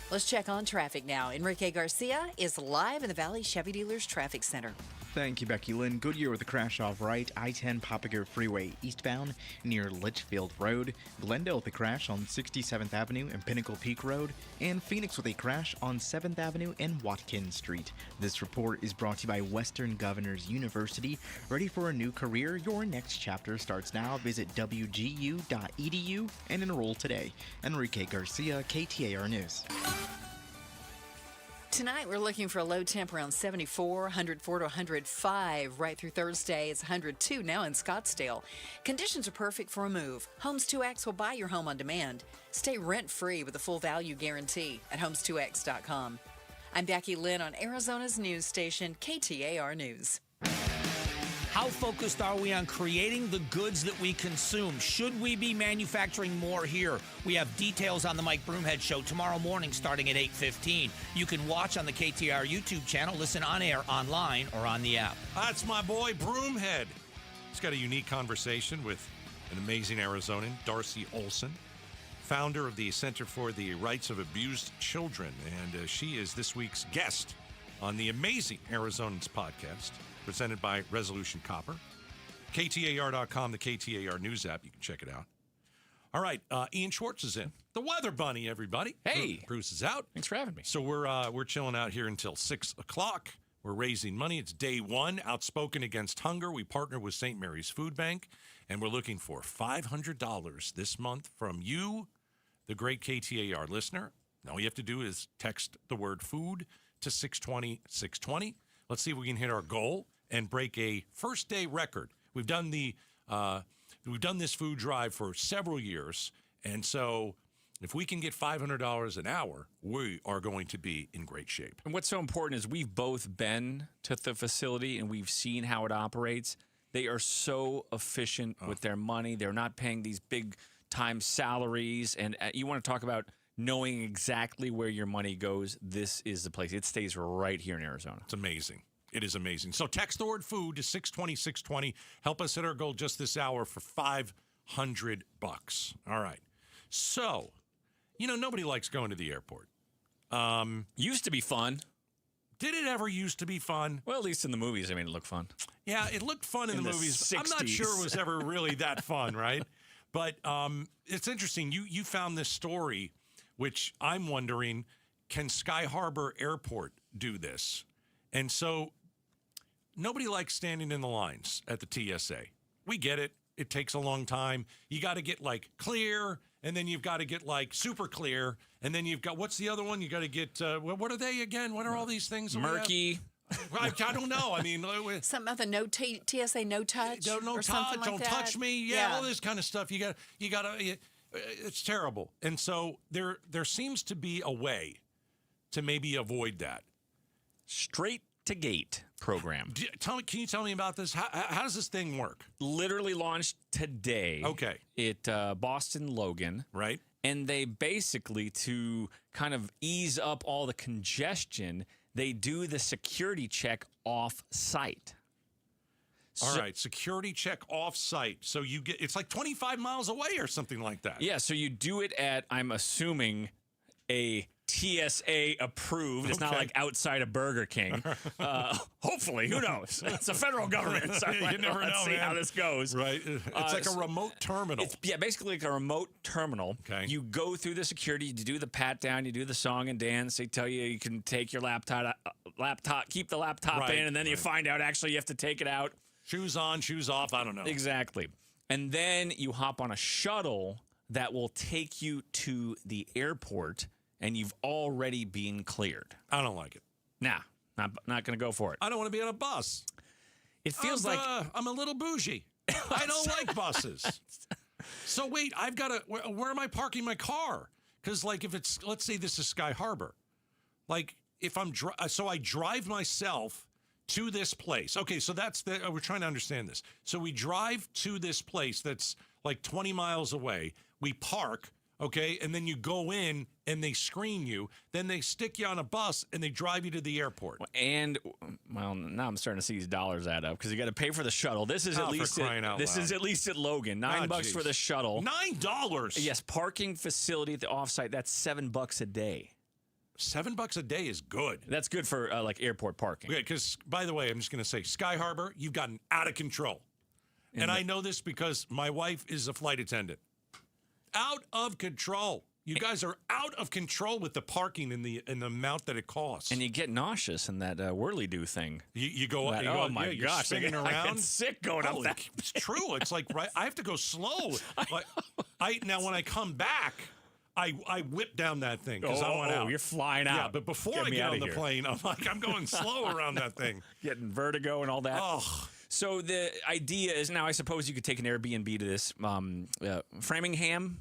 Let's check on traffic now. Enrique Garcia is live in the Valley Chevy Dealers Traffic Center. Thank you, Becky Lynn. Goodyear with a crash off right, I-10 Papago Freeway eastbound near Litchfield Road. Glendale with a crash on 67th Avenue and Pinnacle Peak Road. And Phoenix with a crash on 7th Avenue and Watkins Street. This report is brought to you by Western Governors University. Ready for a new career? Your next chapter starts now. Visit wgu.edu and enroll today. Enrique Garcia, KTAR News. Tonight, we're looking for a low temp around 74, 104 to 105. Right through Thursday, it's 102 now in Scottsdale. Conditions are perfect for a move. Homes 2X will buy your home on demand. Stay rent-free with a full value guarantee at homes2x.com. I'm Becky Lynn on Arizona's news station, KTAR News. How focused are we on creating the goods that we consume? Should we be manufacturing more here? We have details on the Mike Broomhead Show tomorrow morning starting at 8:15. You can watch on the KTAR YouTube channel, listen on air, online, or on the app. That's my boy Broomhead. He's got a unique conversation with an amazing Arizonan, Darcy Olson, founder of the Center for the Rights of Abused Children. And she is this week's guest on the Amazing Arizonans podcast, presented by Resolution Copper. KTAR.com, the KTAR News app. You can check it out. All right, Ian Schwartz is in. The Weather Bunny, everybody. Hey. Bruce is out. Thanks for having me. So we're chilling out here until 6 o'clock. We're raising money. It's day one. Outspoken Against Hunger. We partner with St. Mary's Food Bank, and we're looking for $500 this month from you, the great KTAR listener. All you have to do is text the word food to 620-620. Let's see if we can hit our goal and break a first-day record. We've done this food drive for several years, and so if we can get $500 an hour, we are going to be in great shape. And what's so important is we've both been to the facility and we've seen how it operates. They are so efficient with their money. They're not paying these big-time salaries, and you want to talk about knowing exactly where your money goes. This is the place. It stays right here in Arizona. It's amazing. It is amazing. So text the word food to 620-620. Help us hit our goal just this hour for $500. All right. So, nobody likes going to the airport. Used to be fun. Did it ever used to be fun? Well, at least in the movies, it looked fun. Yeah, it looked fun in the movies. 60s. I'm not sure it was ever really that fun, right? But it's interesting. You found this story, which I'm wondering, can Sky Harbor Airport do this? And so nobody likes standing in the lines at the TSA. We get it. It takes a long time. You got to get like clear, and then you've got to get like super clear, and then you've got, what's the other one? You got to get, what are they again? What are all these things? Murky. I don't know. I mean, something about the TSA no touch. No touch. Don't touch me. Yeah, all this kind of stuff. You got to. It's terrible. And so there seems to be a way to maybe avoid that. Straight to gate program. Can you tell me about this? How does this thing work? Literally launched today. Okay. At Boston Logan. Right. And they basically, to kind of ease up all the congestion, they do the security check off-site. All right, security check off-site. So you get, it's like 25 miles away or something like that. Yeah, so you do it at, I'm assuming, a TSA approved. It's not like outside a Burger King. Hopefully, who knows? It's a federal government. So you never know, let's see how this goes. Right. It's like a remote terminal. It's, basically like a remote terminal. Okay. You go through the security, you do the pat down, you do the song and dance. They tell you can take your laptop, keep the laptop in, and then you find out actually you have to take it out. Shoes on, shoes off. I don't know. Exactly. And then you hop on a shuttle that will take you to the airport, and you've already been cleared. I don't like it. Nah, not going to go for it. I don't want to be on a bus. It feels like I'm a little bougie. I don't like buses. So wait, I've got to. Where am I parking my car? Because like if it's, let's say this is Sky Harbor, like if I'm so I drive myself to this place. Okay, so that's we're trying to understand this. So we drive to this place that's like 20 miles away. We park. Okay, and then you go in and they screen you. Then they stick you on a bus and they drive you to the airport. And now I'm starting to see these dollars add up because you got to pay for the shuttle. This is at least is at least at Logan. $9 for the shuttle. $9. Yes, parking facility at the offsite. That's $7 a day. $7 a day is good. That's good for like airport parking. Okay, because by the way, I'm just going to say, Sky Harbor, you've gotten out of control, and I know this because my wife is a flight attendant. Out of control. You guys are out of control with the parking and the amount that it costs. And you get nauseous in that whirly-do thing. You go, oh my gosh, spinning around. I get sick going up that. It's true. It's like, right, I have to go slow. Now, when I come back, I whip down that thing because I want out. You're flying out. Yeah, but before I get on the plane, I'm going slow around that thing. Getting vertigo and all that. Oh. So the idea is now I suppose you could take an Airbnb to this Framingham.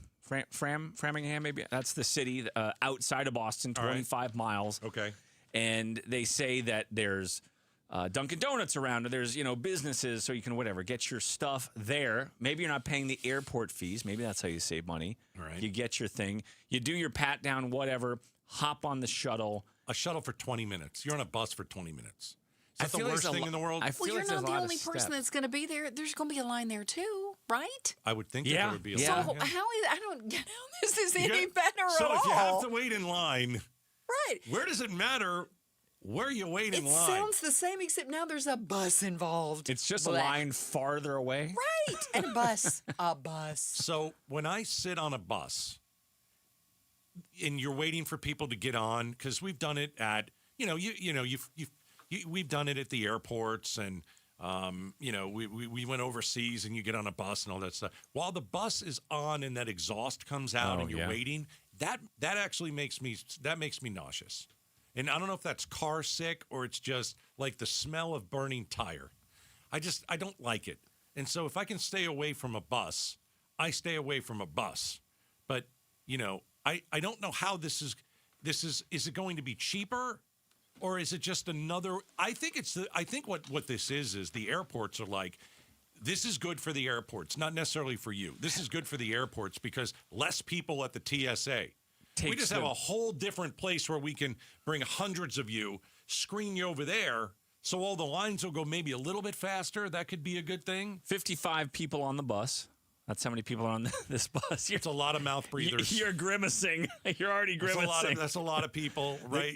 Framingham, maybe that's the city outside of Boston, 25 miles. Okay. And they say that there's Dunkin' Donuts around, or there's businesses, so you can get your stuff there. Maybe you're not paying the airport fees. Maybe that's how you save money. All right. You get your thing. You do your pat down, whatever. Hop on the shuttle. A shuttle for 20 minutes. You're on a bus for 20 minutes. Is that the worst thing in the world? Well, you're not the only person that's going to be there. There's going to be a line there too, right? I would think that there would be a line. So how is, I don't get how this is any better at all. So if you have to wait in line, right? Where does it matter where you wait in line? It sounds the same, except now there's a bus involved. It's just a line farther away. Right, and a bus. A bus. So when I sit on a bus and you're waiting for people to get on, because we've done it at, we've done it at the airports, and we went overseas, and you get on a bus and all that stuff. While the bus is on and that exhaust comes out and you're waiting, that actually makes me nauseous. And I don't know if that's car sick or it's just like the smell of burning tire. I don't like it. And so if I can stay away from a bus, I stay away from a bus. But I don't know how this is it going to be cheaper? Or is it just another? I think what this is the airports are like, this is good for the airports, not necessarily for you. This is good for the airports because less people at the TSA. We just have a whole different place where we can bring hundreds of you, screen you over there, so all the lines will go maybe a little bit faster. That could be a good thing. 55 people on the bus. That's how many people are on this bus. It's a lot of mouth breathers. You're grimacing. You're already grimacing. That's a lot of people, right?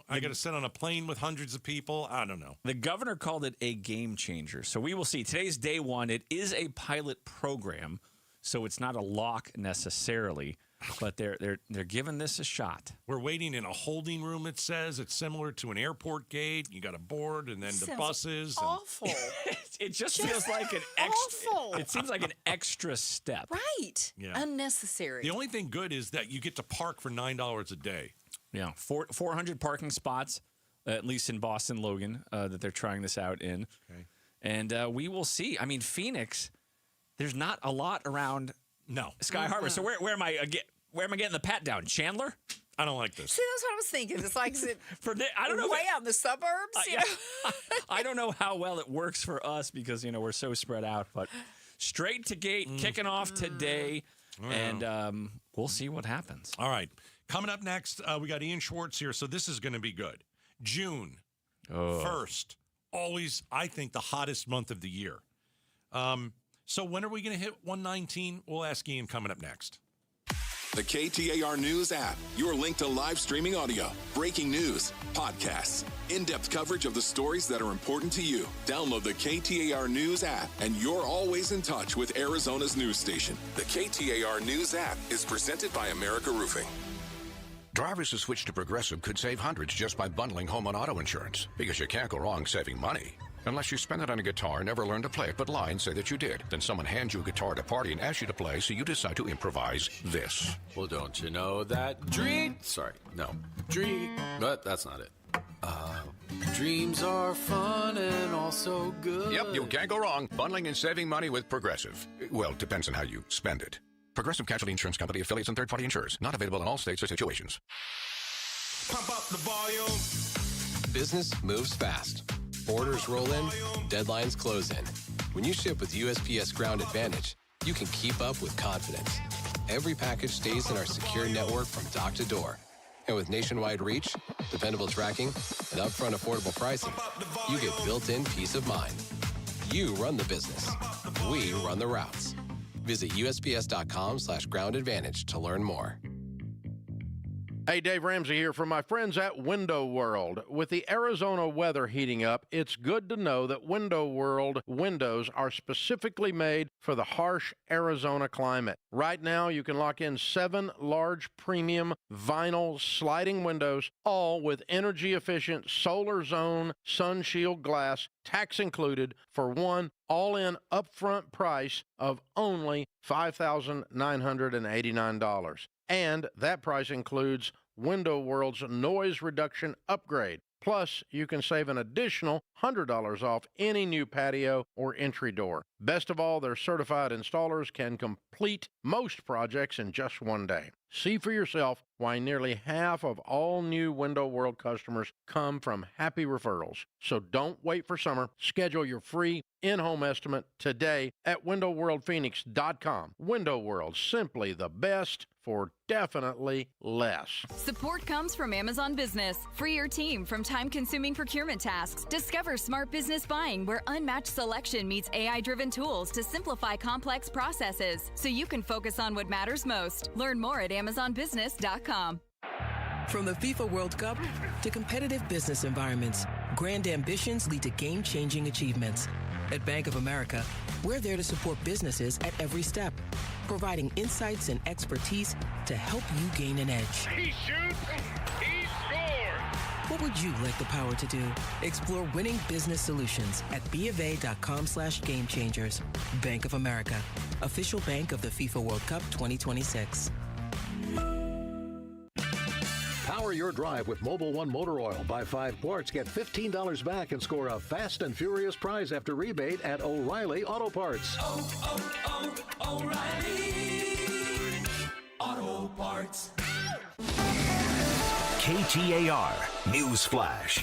I got to sit on a plane with hundreds of people. I don't know. The governor called it a game changer. So we will see. Today's day one. It is a pilot program, so it's not a lock necessarily. But they're giving this a shot. We're waiting in a holding room, it says. It's similar to an airport gate. You got a board and then the buses. Awful. It just feels like an extra. Awful. It seems like an extra step. Right. Yeah. Unnecessary. The only thing good is that you get to park for $9 a day. Yeah. 400 parking spots, at least in Boston, Logan, that they're trying this out in. Okay. And we will see. I mean, Phoenix, there's not a lot around. No. Sky Harbor. So where am I getting the pat down? Chandler? I don't like this. See, that's what I was thinking. It's like, I don't know. Way out in the suburbs. I don't know how well it works for us because, we're so spread out. But straight to gate, kicking off today. And we'll see what happens. All right. Coming up next, we got Ian Schwartz here. So this is going to be good. June 1st. Always, I think, the hottest month of the year. So when are we going to hit 119? We'll ask Ian coming up next. The KTAR News app, your link to live streaming audio, breaking news, podcasts, in-depth coverage of the stories that are important to you. Download the KTAR News app, and you're always in touch with Arizona's news station. The KTAR News app is presented by America Roofing. Drivers who switch to Progressive could save hundreds just by bundling home and auto insurance, because you can't go wrong saving money. Unless you spend it on a guitar, never learn to play it, but lie and say that you did. Then someone hands you a guitar at a party and asks you to play, so you decide to improvise this. Well, don't you know that but that's not it. Dreams are fun and also good. Yep, you can't go wrong. Bundling and saving money with Progressive. Well, depends on how you spend it. Progressive Casualty Insurance Company, affiliates, and third-party insurers. Not available in all states or situations. Pump up the volume. Business moves fast. Orders roll in, deadlines close in. When you ship with USPS Ground Advantage, you can keep up with confidence. Every package stays in our secure network from dock to door. And with nationwide reach, dependable tracking, and upfront affordable pricing, you get built-in peace of mind. You run the business. We run the routes. Visit USPS.com/Ground Advantage to learn more. Hey, Dave Ramsey here from my friends at Window World. With the Arizona weather heating up, it's good to know that Window World windows are specifically made for the harsh Arizona climate. Right now, you can lock in 7 large premium vinyl sliding windows, all with energy-efficient solar zone sunshield glass, tax included, for one all-in upfront price of only $5,989. And that price includes Window World's noise reduction upgrade. Plus, you can save an additional $100 off any new patio or entry door. Best of all, their certified installers can complete most projects in just one day. See for yourself why nearly half of all new Window World customers come from happy referrals. So don't wait for summer. Schedule your free in-home estimate today at windowworldphoenix.com. Window World, simply the best for definitely less. Support comes from Amazon Business. Free your team from time-consuming procurement tasks. Discover smart business buying where unmatched selection meets AI-driven tools to simplify complex processes so you can focus on what matters most. Learn more at amazonbusiness.com. From the FIFA World Cup to competitive business environments, grand ambitions lead to game-changing achievements. At Bank of America, we're there to support businesses at every step, providing insights and expertise to help you gain an edge. He shoots, he scores! What would you like the power to do? Explore winning business solutions at BofA.com/gamechangers. Bank of America, official bank of the FIFA World Cup 2026. Power your drive with Mobil 1 motor oil. Buy 5 quarts, get $15 back, and score a fast and furious prize after rebate at O'Reilly Auto Parts. O'Reilly Auto Parts. KTAR News Flash.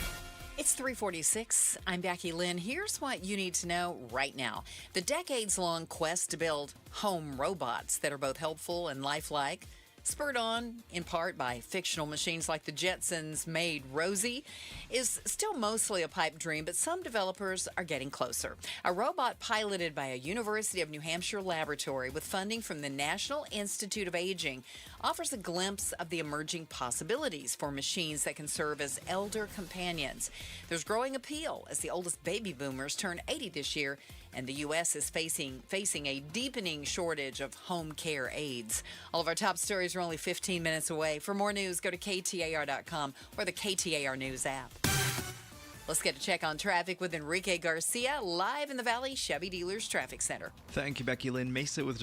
It's 3:46. I'm Becky Lynn. Here's what you need to know right now. The decades-long quest to build home robots that are both helpful and lifelike spurred on in part by fictional machines like the Jetsons' maid Rosie, is still mostly a pipe dream, but some developers are getting closer. A robot piloted by a University of New Hampshire laboratory with funding from the National Institute of Aging offers a glimpse of the emerging possibilities for machines that can serve as elder companions. There's growing appeal as the oldest baby boomers turn 80 this year, and the U.S. is facing a deepening shortage of home care aides. All of our top stories are only 15 minutes away. For more news, go to KTAR.com or the KTAR News app. Let's get a check on traffic with Enrique Garcia, live in the Valley Chevy Dealers Traffic Center. Thank you, Becky Lynn. Mesa with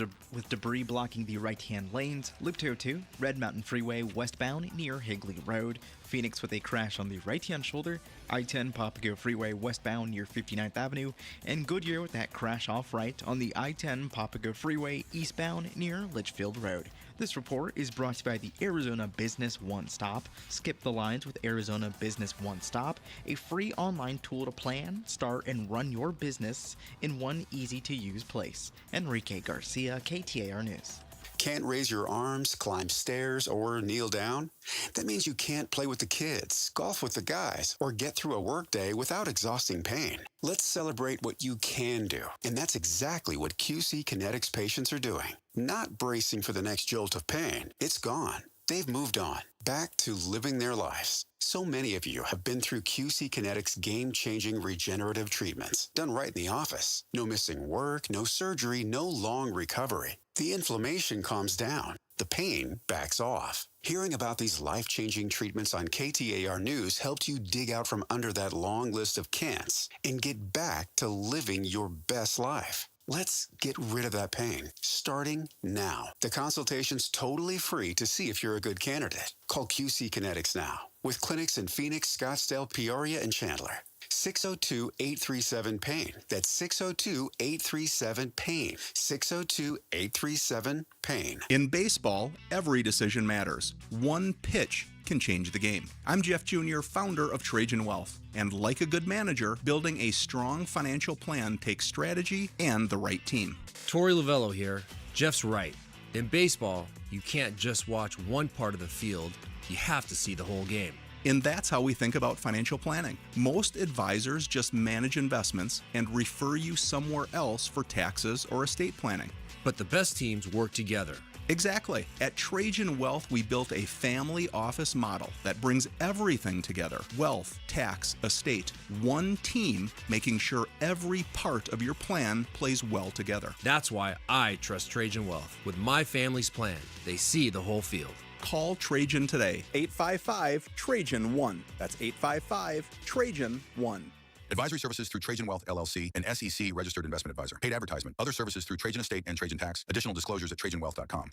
debris blocking the right-hand lanes. Loop 202, Red Mountain Freeway westbound near Higley Road. Phoenix with a crash on the right-hand shoulder. I-10 Papago Freeway westbound near 59th Avenue. And Goodyear with that crash off right on the I-10 Papago Freeway eastbound near Litchfield Road. This report is brought to you by the Arizona Business One Stop. Skip the lines with Arizona Business One Stop, a free online tool to plan, start, and run your business in one easy-to-use place. Enrique Garcia, KTAR News. Can't raise your arms, climb stairs, or kneel down? That means you can't play with the kids, golf with the guys, or get through a workday without exhausting pain. Let's celebrate what you can do. And that's exactly what QC Kinetics patients are doing. Not bracing for the next jolt of pain. It's gone. They've moved on, back to living their lives. So many of you have been through QC Kinetics game-changing regenerative treatments, done right in the office. No missing work, no surgery, no long recovery. The inflammation calms down. The pain backs off. Hearing about these life-changing treatments on KTAR News helped you dig out from under that long list of can'ts and get back to living your best life. Let's get rid of that pain, starting now. The consultation's totally free to see if you're a good candidate. Call QC Kinetics now, with clinics in Phoenix, Scottsdale, Peoria, and Chandler. 602-837-PAIN. That's 602-837-PAIN. 602-837-PAIN. In baseball, every decision matters. One pitch can change the game. I'm Jeff Jr., founder of Trajan Wealth. And like a good manager, building a strong financial plan takes strategy and the right team. Torey Lavello here. Jeff's right. In baseball, you can't just watch one part of the field. You have to see the whole game. And that's how we think about financial planning. Most advisors just manage investments and refer you somewhere else for taxes or estate planning. But the best teams work together. Exactly. At Trajan Wealth, we built a family office model that brings everything together. Wealth, tax, estate. One team making sure every part of your plan plays well together. That's why I trust Trajan Wealth. With my family's plan, they see the whole field. Call Trajan today. 855-TRAJAN-1. That's 855-TRAJAN-1. Advisory services through Trajan Wealth, LLC, an SEC registered investment advisor. Paid advertisement. Other services through Trajan Estate and Trajan Tax. Additional disclosures at TrajanWealth.com.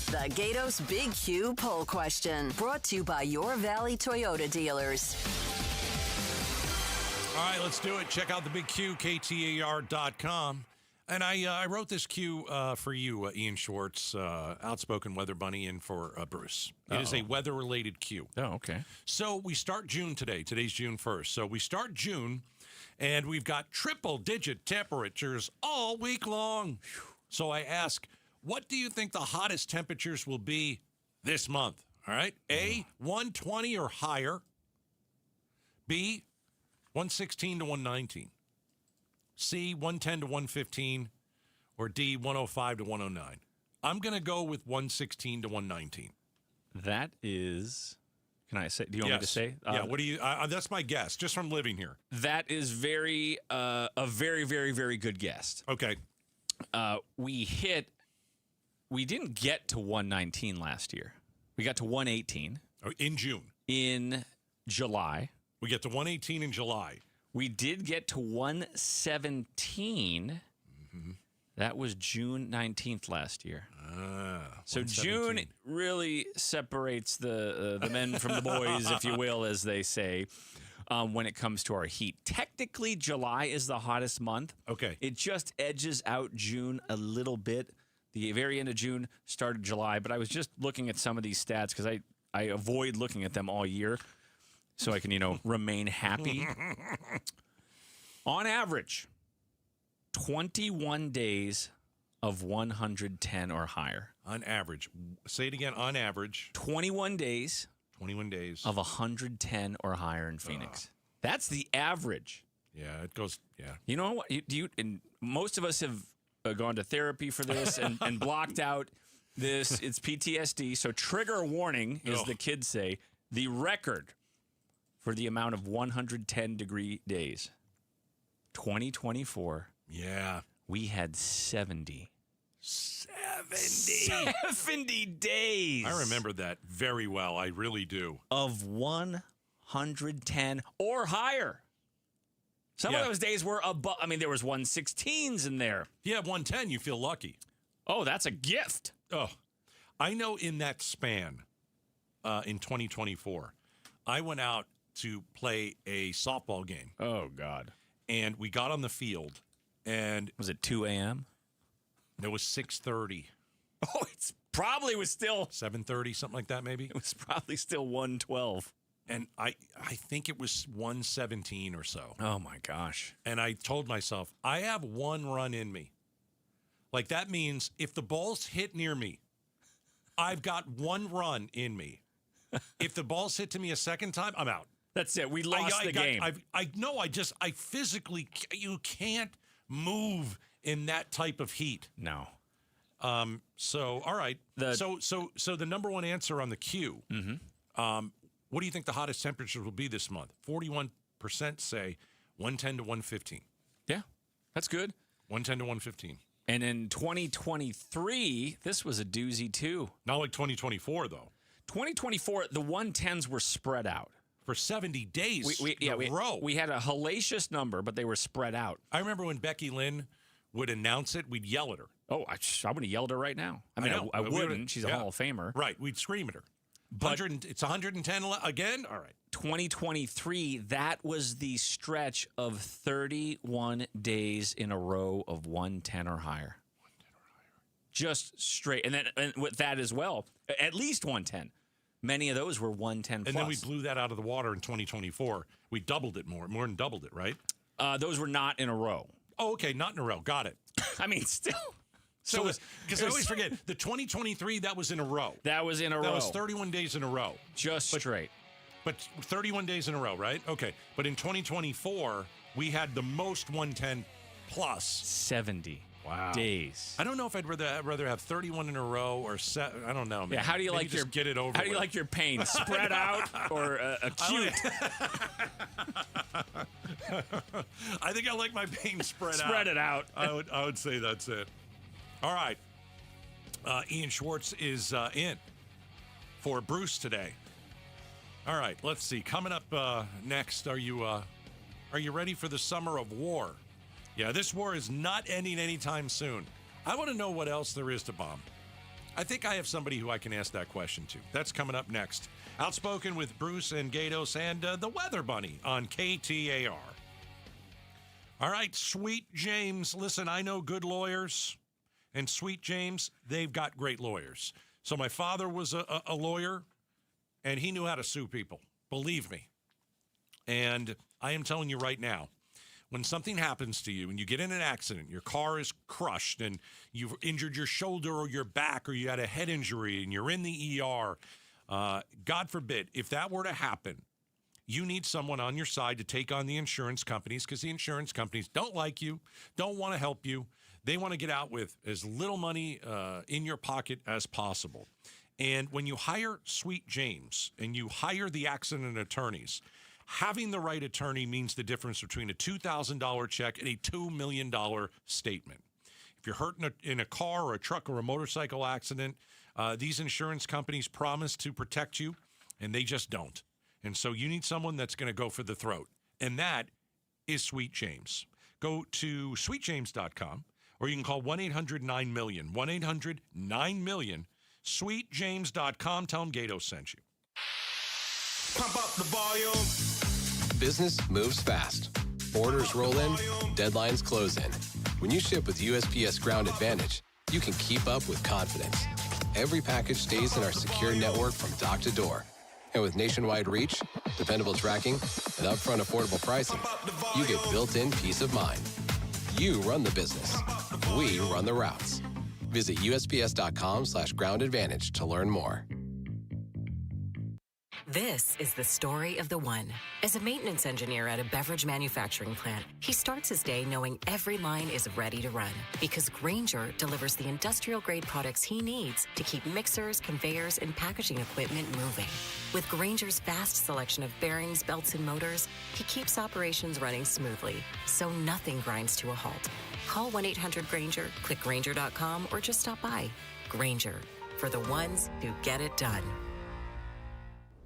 The Gatos Big Q poll question, brought to you by your Valley Toyota dealers. All right, let's do it. Check out the Big Q, KTAR.com. And I wrote this Q for you, Ian Schwartz, outspoken weather bunny, and for Bruce. It is a weather-related Q. Oh, okay. So we start June today. Today's June 1st. So we start June, and we've got triple-digit temperatures all week long. So I ask, what do you think the hottest temperatures will be this month? All right. A, 120 or higher. B, 116 to 119. C, 110 to 115, or D, 105 to 109. I'm going to go with 116 to 119. That is, can I say, do you want me to say? Yeah, what do you, that's my guess, just from living here. That is a very, very good guess. Okay. We didn't get to 119 last year. We got to 118. Oh, in June. In July. We get to 118 in July. We did get to 117. Mm-hmm. That was June 19th last year. So June really separates the men from the boys, if you will, as they say, when it comes to our heat. Technically, July is the hottest month. Okay. It just edges out June a little bit. The very end of June started July, but I was just looking at some of these stats because I avoid looking at them all year. So I can, remain happy. On average, 21 days of 110 or higher. On average. Say it again. On average. 21 days. 21 days. Of 110 or higher in Phoenix. That's the average. Yeah, it goes, yeah. You know what? And most of us have gone to therapy for this and blocked out this. It's PTSD. So trigger warning, as the kids say, the record for the amount of 110-degree days. 2024. Yeah. We had 70. 70. 70 days. I remember that very well. I really do. Of 110 or higher. Some of those days were above. I mean, there was 116s in there. Yeah, 110, you feel lucky. Oh, that's a gift. Oh, I know in that span in 2024, I went out to play a softball game. Oh, God. And we got on the field. And was it 2 a.m.? It was 6:30. Oh, it's probably was still 7:30, something like that, maybe. It was probably still 1:12. And I think it was 1:17 or so. Oh my gosh! And I told myself, I have one run in me. Like that means if the ball's hit near me, I've got one run in me. If the ball's hit to me a second time, I'm out. That's it. We lost the game. I physically, you can't move in that type of heat. No. So, all right. So the number one answer on the Q. Mm-hmm. What do you think the hottest temperatures will be this month? 41% say 110 to 115. Yeah, that's good. 110 to 115. And in 2023, this was a doozy too. Not like 2024 though. 2024, the 110s were spread out. For 70 days in a row. We had a hellacious number, but they were spread out. I remember when Becky Lynn would announce it, we'd yell at her. Oh, I would have yelled at her right now. I mean, I wouldn't. She's a Hall of Famer. Right. We'd scream at her. But it's 110 again? All right. 2023, that was the stretch of 31 days in a row of 110 or higher. 110 or higher. Just straight. And with that as well, at least 110. Many of those were 110 plus. And then we blew that out of the water in 2024. We doubled it more than doubled it, right? Those were not in a row. Oh, okay, not in a row. Got it. I mean, still. So because I always forget, the 2023, that was in a row. That was in a row. That was 31 days in a row. Straight. But 31 days in a row, right? Okay. But in 2024, we had the most 110 plus. 70 days. I don't know if I'd rather have 31 in a row or I don't know. Man. Yeah, how do you Maybe just get it over? How do you like your pain? Spread out or acute? I think I like my pain spread out. Spread it out. I would say that's it. All right. Ian Schwartz is in for Bruce today. All right, let's see. Coming up next, are you ready for the summer of war? Yeah, this war is not ending anytime soon. I want to know what else there is to bomb. I think I have somebody who I can ask that question to. That's coming up next. Outspoken with Bruce and Gatos and the Weather Bunny on KTAR. All right, Sweet James. Listen, I know good lawyers. And Sweet James, they've got great lawyers. So my father was a lawyer, and he knew how to sue people. Believe me. And I am telling you right now, when something happens to you and you get in an accident, your car is crushed and you've injured your shoulder or your back or you had a head injury and you're in the ER, God forbid, if that were to happen, you need someone on your side to take on the insurance companies because the insurance companies don't like you, don't want to help you. They want to get out with as little money in your pocket as possible. And when you hire Sweet James and you hire the accident attorneys, having the right attorney means the difference between a $2,000 check and a $2 million statement. If you're hurt in a car or a truck or a motorcycle accident, these insurance companies promise to protect you, and they just don't. And so you need someone that's going to go for the throat, and that is Sweet James. Go to sweetjames.com, or you can call 1-800-9-MILLION, 1-800-9-MILLION, sweetjames.com. Tell them Gatos sent you. Pump up the volume. Business moves fast. Orders roll in, deadlines close in. When you ship with USPS Ground Advantage, you can keep up with confidence. Every package stays in our secure network from dock to door. And with nationwide reach, dependable tracking, and upfront affordable pricing, you get built-in peace of mind. You run the business. We run the routes. Visit USPS.com/groundadvantage to learn more. This is the story of the one. As a maintenance engineer at a beverage manufacturing plant, he starts his day knowing every line is ready to run because Grainger delivers the industrial-grade products he needs to keep mixers, conveyors, and packaging equipment moving. With Grainger's vast selection of bearings, belts, and motors, he keeps operations running smoothly, so nothing grinds to a halt. Call 1-800-GRAINGER, click Grainger.com, or just stop by. Grainger, for the ones who get it done.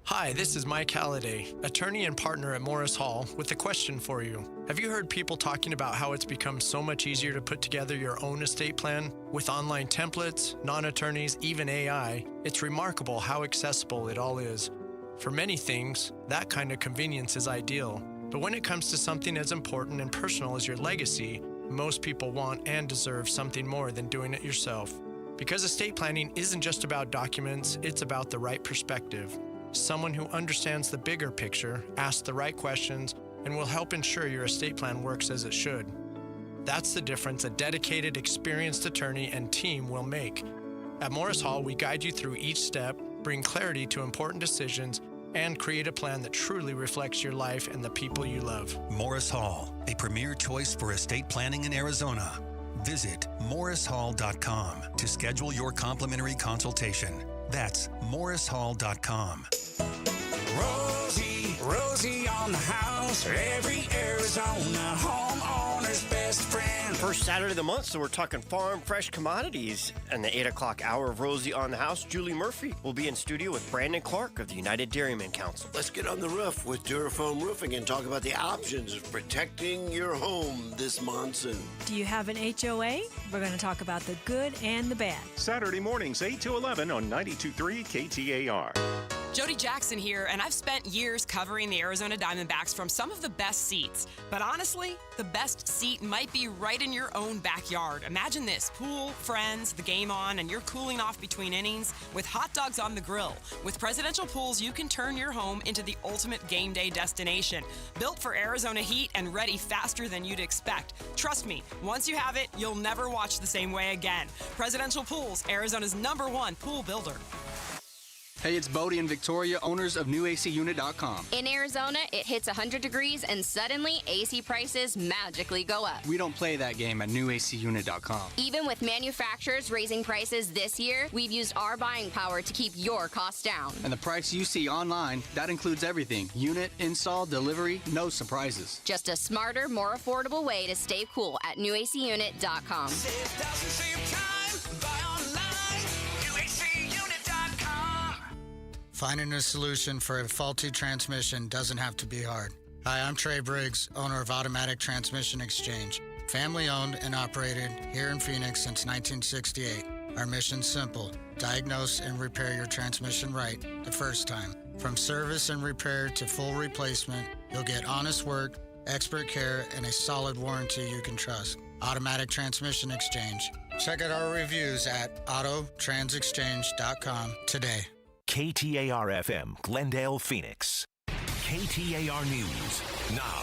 Hi, this is Mike Halliday, attorney and partner at Morris Hall, with a question for you. Have you heard people talking about how it's become so much easier to put together your own estate plan? With online templates, non-attorneys, even AI, it's remarkable how accessible it all is. For many things, that kind of convenience is ideal. But when it comes to something as important and personal as your legacy, most people want and deserve something more than doing it yourself. Because estate planning isn't just about documents, it's about the right perspective. Someone who understands the bigger picture, asks the right questions, and will help ensure your estate plan works as it should. That's the difference a dedicated, experienced attorney and team will make. At Morris Hall, we guide you through each step, bring clarity to important decisions, and create a plan that truly reflects your life and the people you love. Morris Hall, a premier choice for estate planning in Arizona. Visit morrishall.com to schedule your complimentary consultation. That's morrishall.com. Rosie on the house, every Arizona homeowner's best friend. First Saturday of the month, so we're talking farm fresh commodities. And the 8 o'clock hour of Rosie on the House, Julie Murphy will be in studio with Brandon Clark of the United Dairymen Council. Let's get on the roof with Durafoam Roofing and talk about the options of protecting your home this monsoon. Do you have an HOA? We're going to talk about the good and the bad. Saturday mornings, 8 to 11 on 92.3 KTAR. Jody Jackson here, and I've spent years covering the Arizona Diamondbacks from some of the best seats. But honestly, the best seat might be right in your own backyard. Imagine this: pool, friends, the game on, and you're cooling off between innings with hot dogs on the grill. With Presidential Pools, you can turn your home into the ultimate game day destination. Built for Arizona heat and ready faster than you'd expect. Trust me, once you have it, you'll never watch the same way again. Presidential Pools, Arizona's #1 pool builder. Hey, it's Bodie and Victoria, owners of NewACUnit.com. In Arizona, it hits 100 degrees and suddenly AC prices magically go up. We don't play that game at NewACUnit.com. Even with manufacturers raising prices this year, we've used our buying power to keep your costs down. And the price you see online, that includes everything. Unit, install, delivery, no surprises. Just a smarter, more affordable way to stay cool at NewACUnit.com. Finding a solution for a faulty transmission doesn't have to be hard. Hi, I'm Trey Briggs, owner of Automatic Transmission Exchange. Family owned and operated here in Phoenix since 1968. Our mission's simple: diagnose and repair your transmission right the first time. From service and repair to full replacement, you'll get honest work, expert care, and a solid warranty you can trust. Automatic Transmission Exchange. Check out our reviews at autotransexchange.com today. KTAR-FM, Glendale, Phoenix. KTAR News now.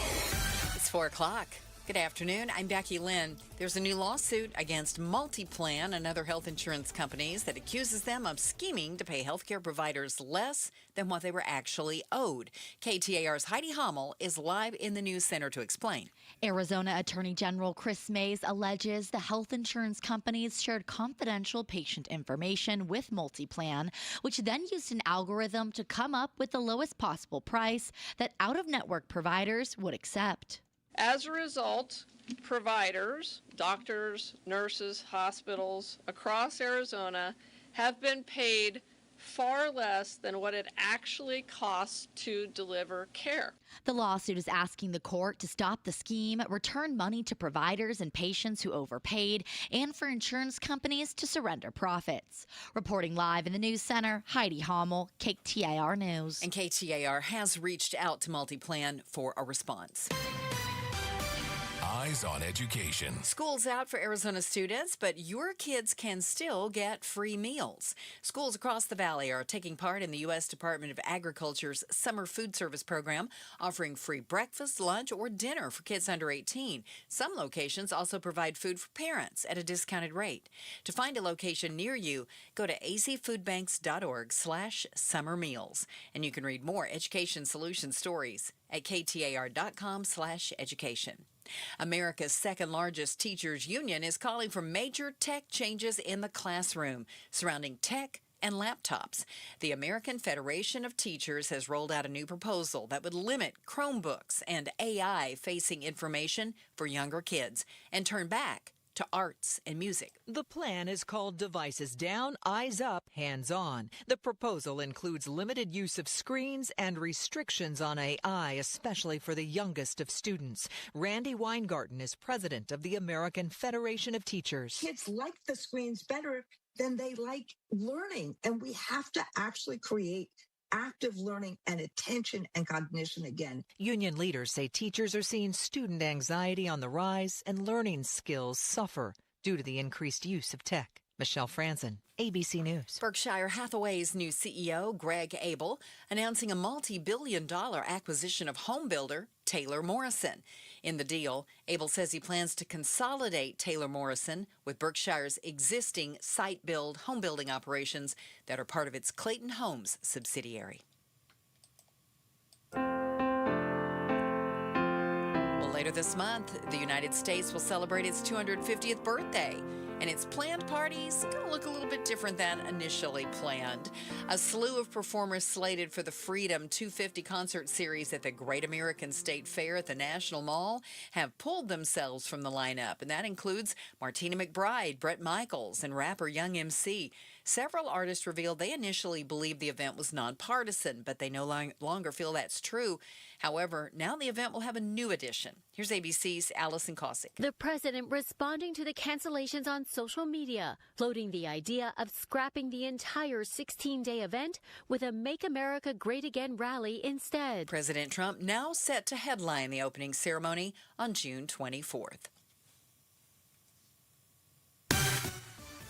It's 4 o'clock. Good afternoon. I'm Becky Lynn. There's a new lawsuit against Multiplan and other health insurance companies that accuses them of scheming to pay healthcare providers less than what they were actually owed. KTAR's Heidi Hommel is live in the news center to explain. Arizona Attorney General Chris Mays alleges the health insurance companies shared confidential patient information with Multiplan, which then used an algorithm to come up with the lowest possible price that out-of-network providers would accept. As a result, providers, doctors, nurses, hospitals across Arizona have been paid far less than what it actually costs to deliver care. The lawsuit is asking the court to stop the scheme, return money to providers and patients who overpaid, and for insurance companies to surrender profits. Reporting live in the news center, Heidi Hommel, KTAR News. And KTAR has reached out to Multiplan for a response. Eyes on Education. School's out for Arizona students, but your kids can still get free meals. Schools across the valley are taking part in the U.S. Department of Agriculture's Summer Food Service Program, offering free breakfast, lunch, or dinner for kids under 18. Some locations also provide food for parents at a discounted rate. To find a location near you, go to azfoodbanks.org/summer meals. And you can read more education solution stories at KTAR.com/education. America's second largest teachers union is calling for major tech changes in the classroom surrounding tech and laptops. The American Federation of Teachers has rolled out a new proposal that would limit Chromebooks and AI-facing information for younger kids and turn back to arts and music. The plan is called Devices Down, Eyes Up, Hands On. The proposal includes limited use of screens and restrictions on AI, especially for the youngest of students. Randy Weingarten is president of the American Federation of Teachers. Kids like the screens better than they like learning, and we have to actually create active learning and attention and cognition again. Union leaders say teachers are seeing student anxiety on the rise and learning skills suffer due to the increased use of tech. Michelle Franzen, ABC News. Berkshire Hathaway's new CEO, Greg Abel, announcing a multi-billion-dollar acquisition of home builder Taylor Morrison. In the deal, Abel says he plans to consolidate Taylor Morrison with Berkshire's existing site-build home building operations that are part of its Clayton Homes subsidiary. Well, later this month, the United States will celebrate its 250th birthday. And its planned party's going to look a little bit different than initially planned. A slew of performers slated for the Freedom 250 concert series at the Great American State Fair at the National Mall have pulled themselves from the lineup, and that includes Martina McBride, Bret Michaels, and rapper Young MC. Several artists revealed they initially believed the event was nonpartisan, but they no longer feel that's true. However, now the event will have a new edition. Here's ABC's Allison Cossack. The president responding to the cancellations on social media, floating the idea of scrapping the entire 16-day event with a Make America Great Again rally instead. President Trump now set to headline the opening ceremony on June 24th.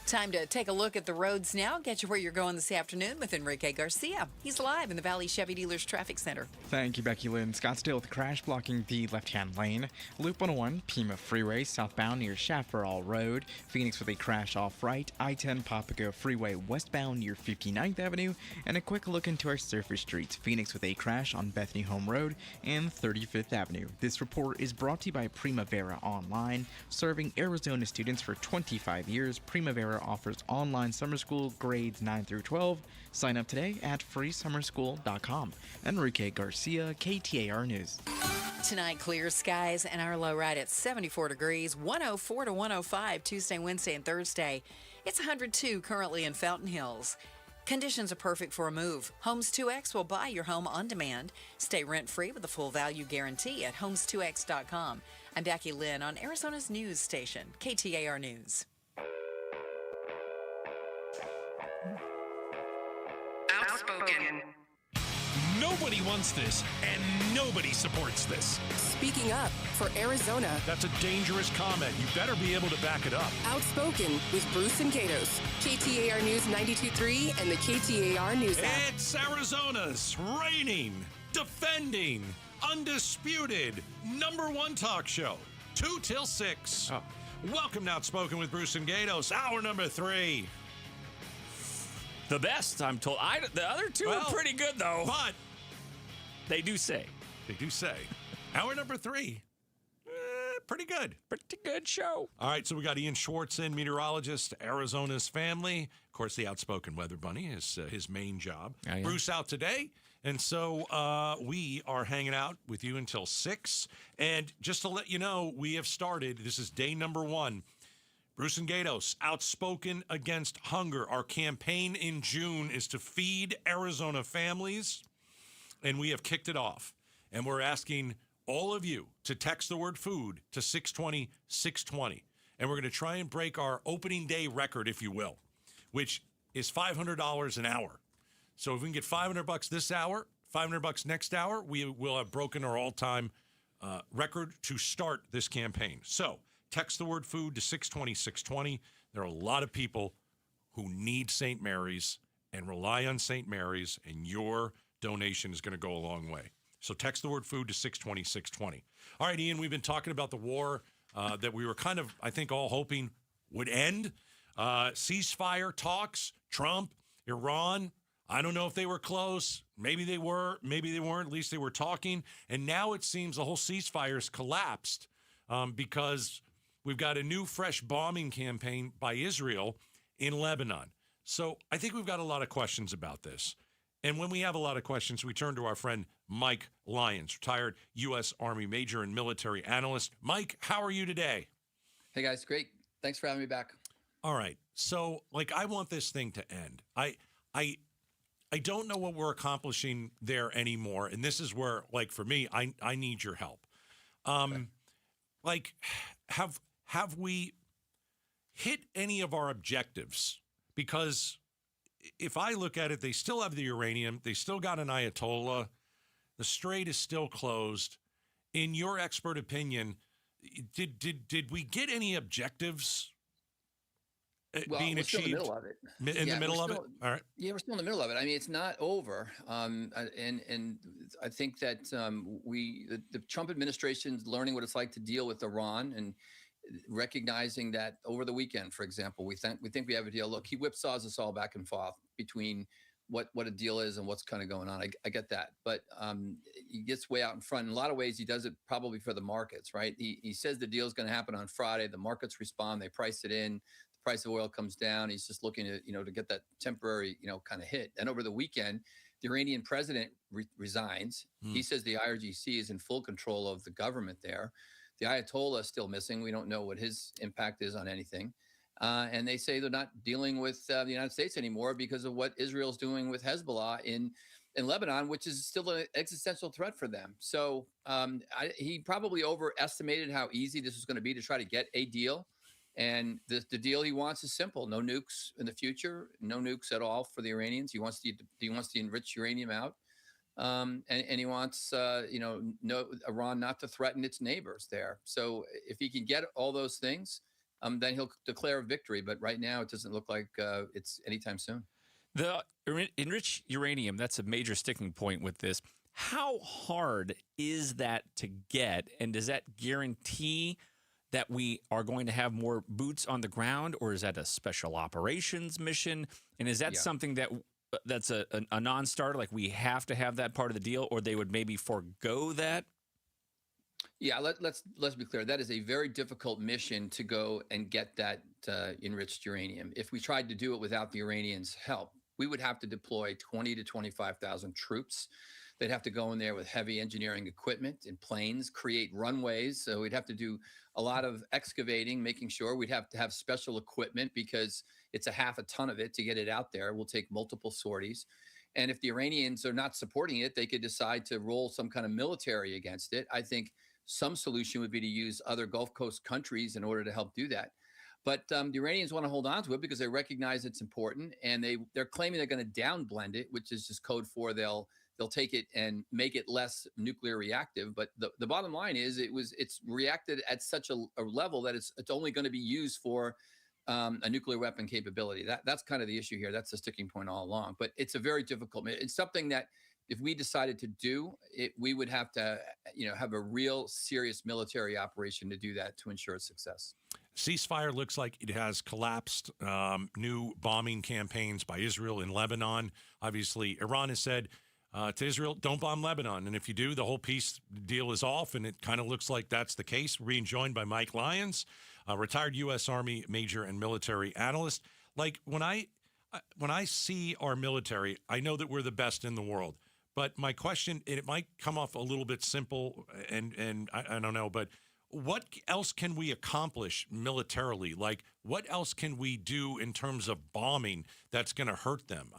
Time to take a look at the roads now. Get you where you're going this afternoon with Enrique Garcia. He's live in the Valley Chevy Dealers Traffic Center. Thank you, Becky Lynn. Scottsdale with a crash blocking the left-hand lane. Loop 101, Pima Freeway, southbound near Chaparral Road. Phoenix with a crash off right. I-10 Papago Freeway, westbound near 59th Avenue. And a quick look into our surface streets. Phoenix with a crash on Bethany Home Road and 35th Avenue. This report is brought to you by Primavera Online, serving Arizona students for 25 years. Primavera offers online summer school grades 9 through 12. Sign up today at freesummerschool.com. Enrique Garcia, KTAR News. Tonight, clear skies and our low right at 74 degrees, 104 to 105 Tuesday, Wednesday, and Thursday. It's 102 currently in Fountain Hills. Conditions are perfect for a move. Homes 2X will buy your home on demand. Stay rent-free with a full value guarantee at homes2x.com. I'm Becky Lynn on Arizona's news station, KTAR News. Outspoken. Nobody wants this, and nobody supports this. Speaking up for Arizona. That's a dangerous comment. You better be able to back it up. Outspoken with Bruce and Gatos. KTAR News 92.3 and the KTAR News app. It's Arizona's reigning, defending, undisputed #1 talk show. 2 till 6. Oh. Welcome to Outspoken with Bruce and Gatos. Hour number 3. The best, I'm told. The other two are pretty good, though. But they do say. Hour number 3. Pretty good. Pretty good show. All right, so we got Ian Schwartz in, meteorologist, Arizona's family. Of course, the Outspoken Weather Bunny is his main job. Yeah. Bruce out today. And so we are hanging out with you until 6. And just to let you know, we have started. This is day number 1. Bruce and Gatos, Outspoken Against Hunger. Our campaign in June is to feed Arizona families, and we have kicked it off. And we're asking all of you to text the word food to 620-620. And we're going to try and break our opening day record, if you will, which is $500 an hour. So if we can get $500 this hour, $500 next hour, we will have broken our all-time record to start this campaign. So text the word food to 620-620. There are a lot of people who need St. Mary's and rely on St. Mary's, and your donation is going to go a long way. So text the word food to 620-620. All right, Ian, we've been talking about the war that we were kind of, I think, all hoping would end. Ceasefire talks, Trump, Iran. I don't know if they were close. Maybe they were. Maybe they weren't. At least they were talking. And now it seems the whole ceasefire has collapsed because we've got a new, fresh bombing campaign by Israel in Lebanon. So I think we've got a lot of questions about this. And when we have a lot of questions, we turn to our friend Mike Lyons, retired U.S. Army Major and military analyst. Mike, how are you today? Hey, guys. Great. Thanks for having me back. All right. So, I want this thing to end. I don't know what we're accomplishing there anymore. And this is where, for me, I need your help. Have we hit any of our objectives? Because if I look at it, they still have the uranium. They still got an Ayatollah. The strait is still closed. In your expert opinion, did we get any objectives being achieved? In the middle of it. In the middle of it? All right. Yeah, we're still in the middle of it. I mean, it's not over. And I think that the Trump administration's learning what it's like to deal with Iran and recognizing that over the weekend, for example, we think we have a deal. Look, he whipsaws us all back and forth between what a deal is and what's kind of going on. I get that, but he gets way out in front. In a lot of ways, he does it probably for the markets, right? He says the deal is going to happen on Friday. The markets respond. They price it in. The price of oil comes down. He's just looking to get that temporary, kind of hit. And over the weekend, the Iranian president resigns. He says the IRGC is in full control of the government there. The Ayatollah is still missing. We don't know what his impact is on anything. And they say they're not dealing with the United States anymore because of what Israel's doing with Hezbollah in Lebanon, which is still an existential threat for them. So he probably overestimated how easy this was going to be to try to get a deal. And the deal he wants is simple: no nukes in the future, no nukes at all for the Iranians. He wants to enrich uranium out. And he wants, Iran not to threaten its neighbors there. So if he can get all those things, then he'll declare victory. But right now, it doesn't look like it's anytime soon. The enriched uranium, that's a major sticking point with this. How hard is that to get? And does that guarantee that we are going to have more boots on the ground? Or is that a special operations mission? And is that something that's a non-starter, like we have to have that part of the deal, or they would maybe forego that? Yeah, let's be clear. That is a very difficult mission to go and get that enriched uranium. If we tried to do it without the Iranians' help, we would have to deploy 20 to 25,000 troops. They'd have to go in there with heavy engineering equipment and planes, create runways. So we'd have to do a lot of excavating, making sure. We'd have to have special equipment because it's a half a ton of it to get it out there. We'll take multiple sorties. And if the Iranians are not supporting it, they could decide to roll some kind of military against it. I think some solution would be to use other Gulf Coast countries in order to help do that. But the Iranians want to hold on to it because they recognize it's important, and they're claiming they're going to downblend it, which is just code for they'll take it and make it less nuclear reactive. But the bottom line is it's reacted at such a level that it's only going to be used for a nuclear weapon capability. That's kind of the issue here. That's the sticking point all along. But it's a very difficult. It's something that if we decided to do it, we would have to have a real serious military operation to do that to ensure its success. Ceasefire looks like it has collapsed. New bombing campaigns by Israel in Lebanon. Obviously, Iran has said to Israel, don't bomb Lebanon. And if you do, the whole peace deal is off. And it kind of looks like that's the case. We're being joined by Mike Lyons, a retired U.S. Army Major and military analyst. Like when I see our military, I know that we're the best in the world. But my question, and it might come off a little bit simple, and I don't know, but what else can we accomplish militarily? Like, what else can we do in terms of bombing that's going to hurt them?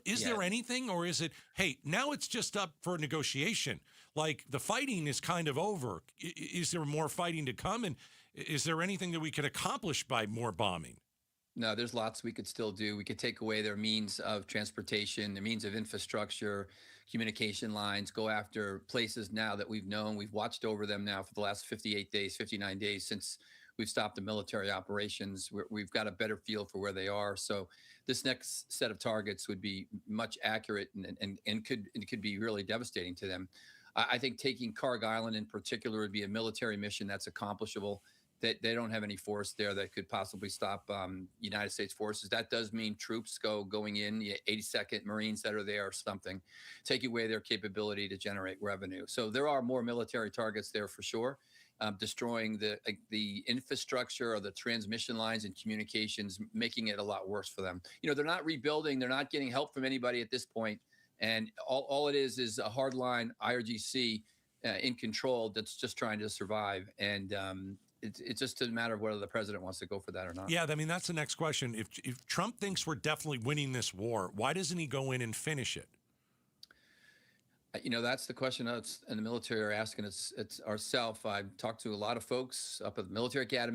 Is there anything, or is it, hey, now it's just up for negotiation? Like, the fighting is kind of over. Is there more fighting to come? And is there anything that we could accomplish by more bombing? No, there's lots we could still do. We could take away their means of transportation, their means of infrastructure, communication lines, go after places now that we've known. We've watched over them now for the last 58 days, 59 days since we've stopped the military operations. We've got a better feel for where they are. So this next set of targets would be much accurate and could be really devastating to them. I think taking Carg Island in particular would be a military mission that's accomplishable. They don't have any force there that could possibly stop United States forces. That does mean troops going in, 82nd Marines that are there or something, take away their capability to generate revenue. So there are more military targets there for sure. Destroying the infrastructure or the transmission lines and communications, making it a lot worse for them. They're not rebuilding. They're not getting help from anybody at this point. And all it is a hardline IRGC in control that's just trying to survive. And it's just a matter of whether the president wants to go for that or not. Yeah, I mean, that's the next question. If Trump thinks we're definitely winning this war, why doesn't he go in and finish it? That's the question us and the military are asking it's ourselves. I've talked to a lot of folks up at the military academy.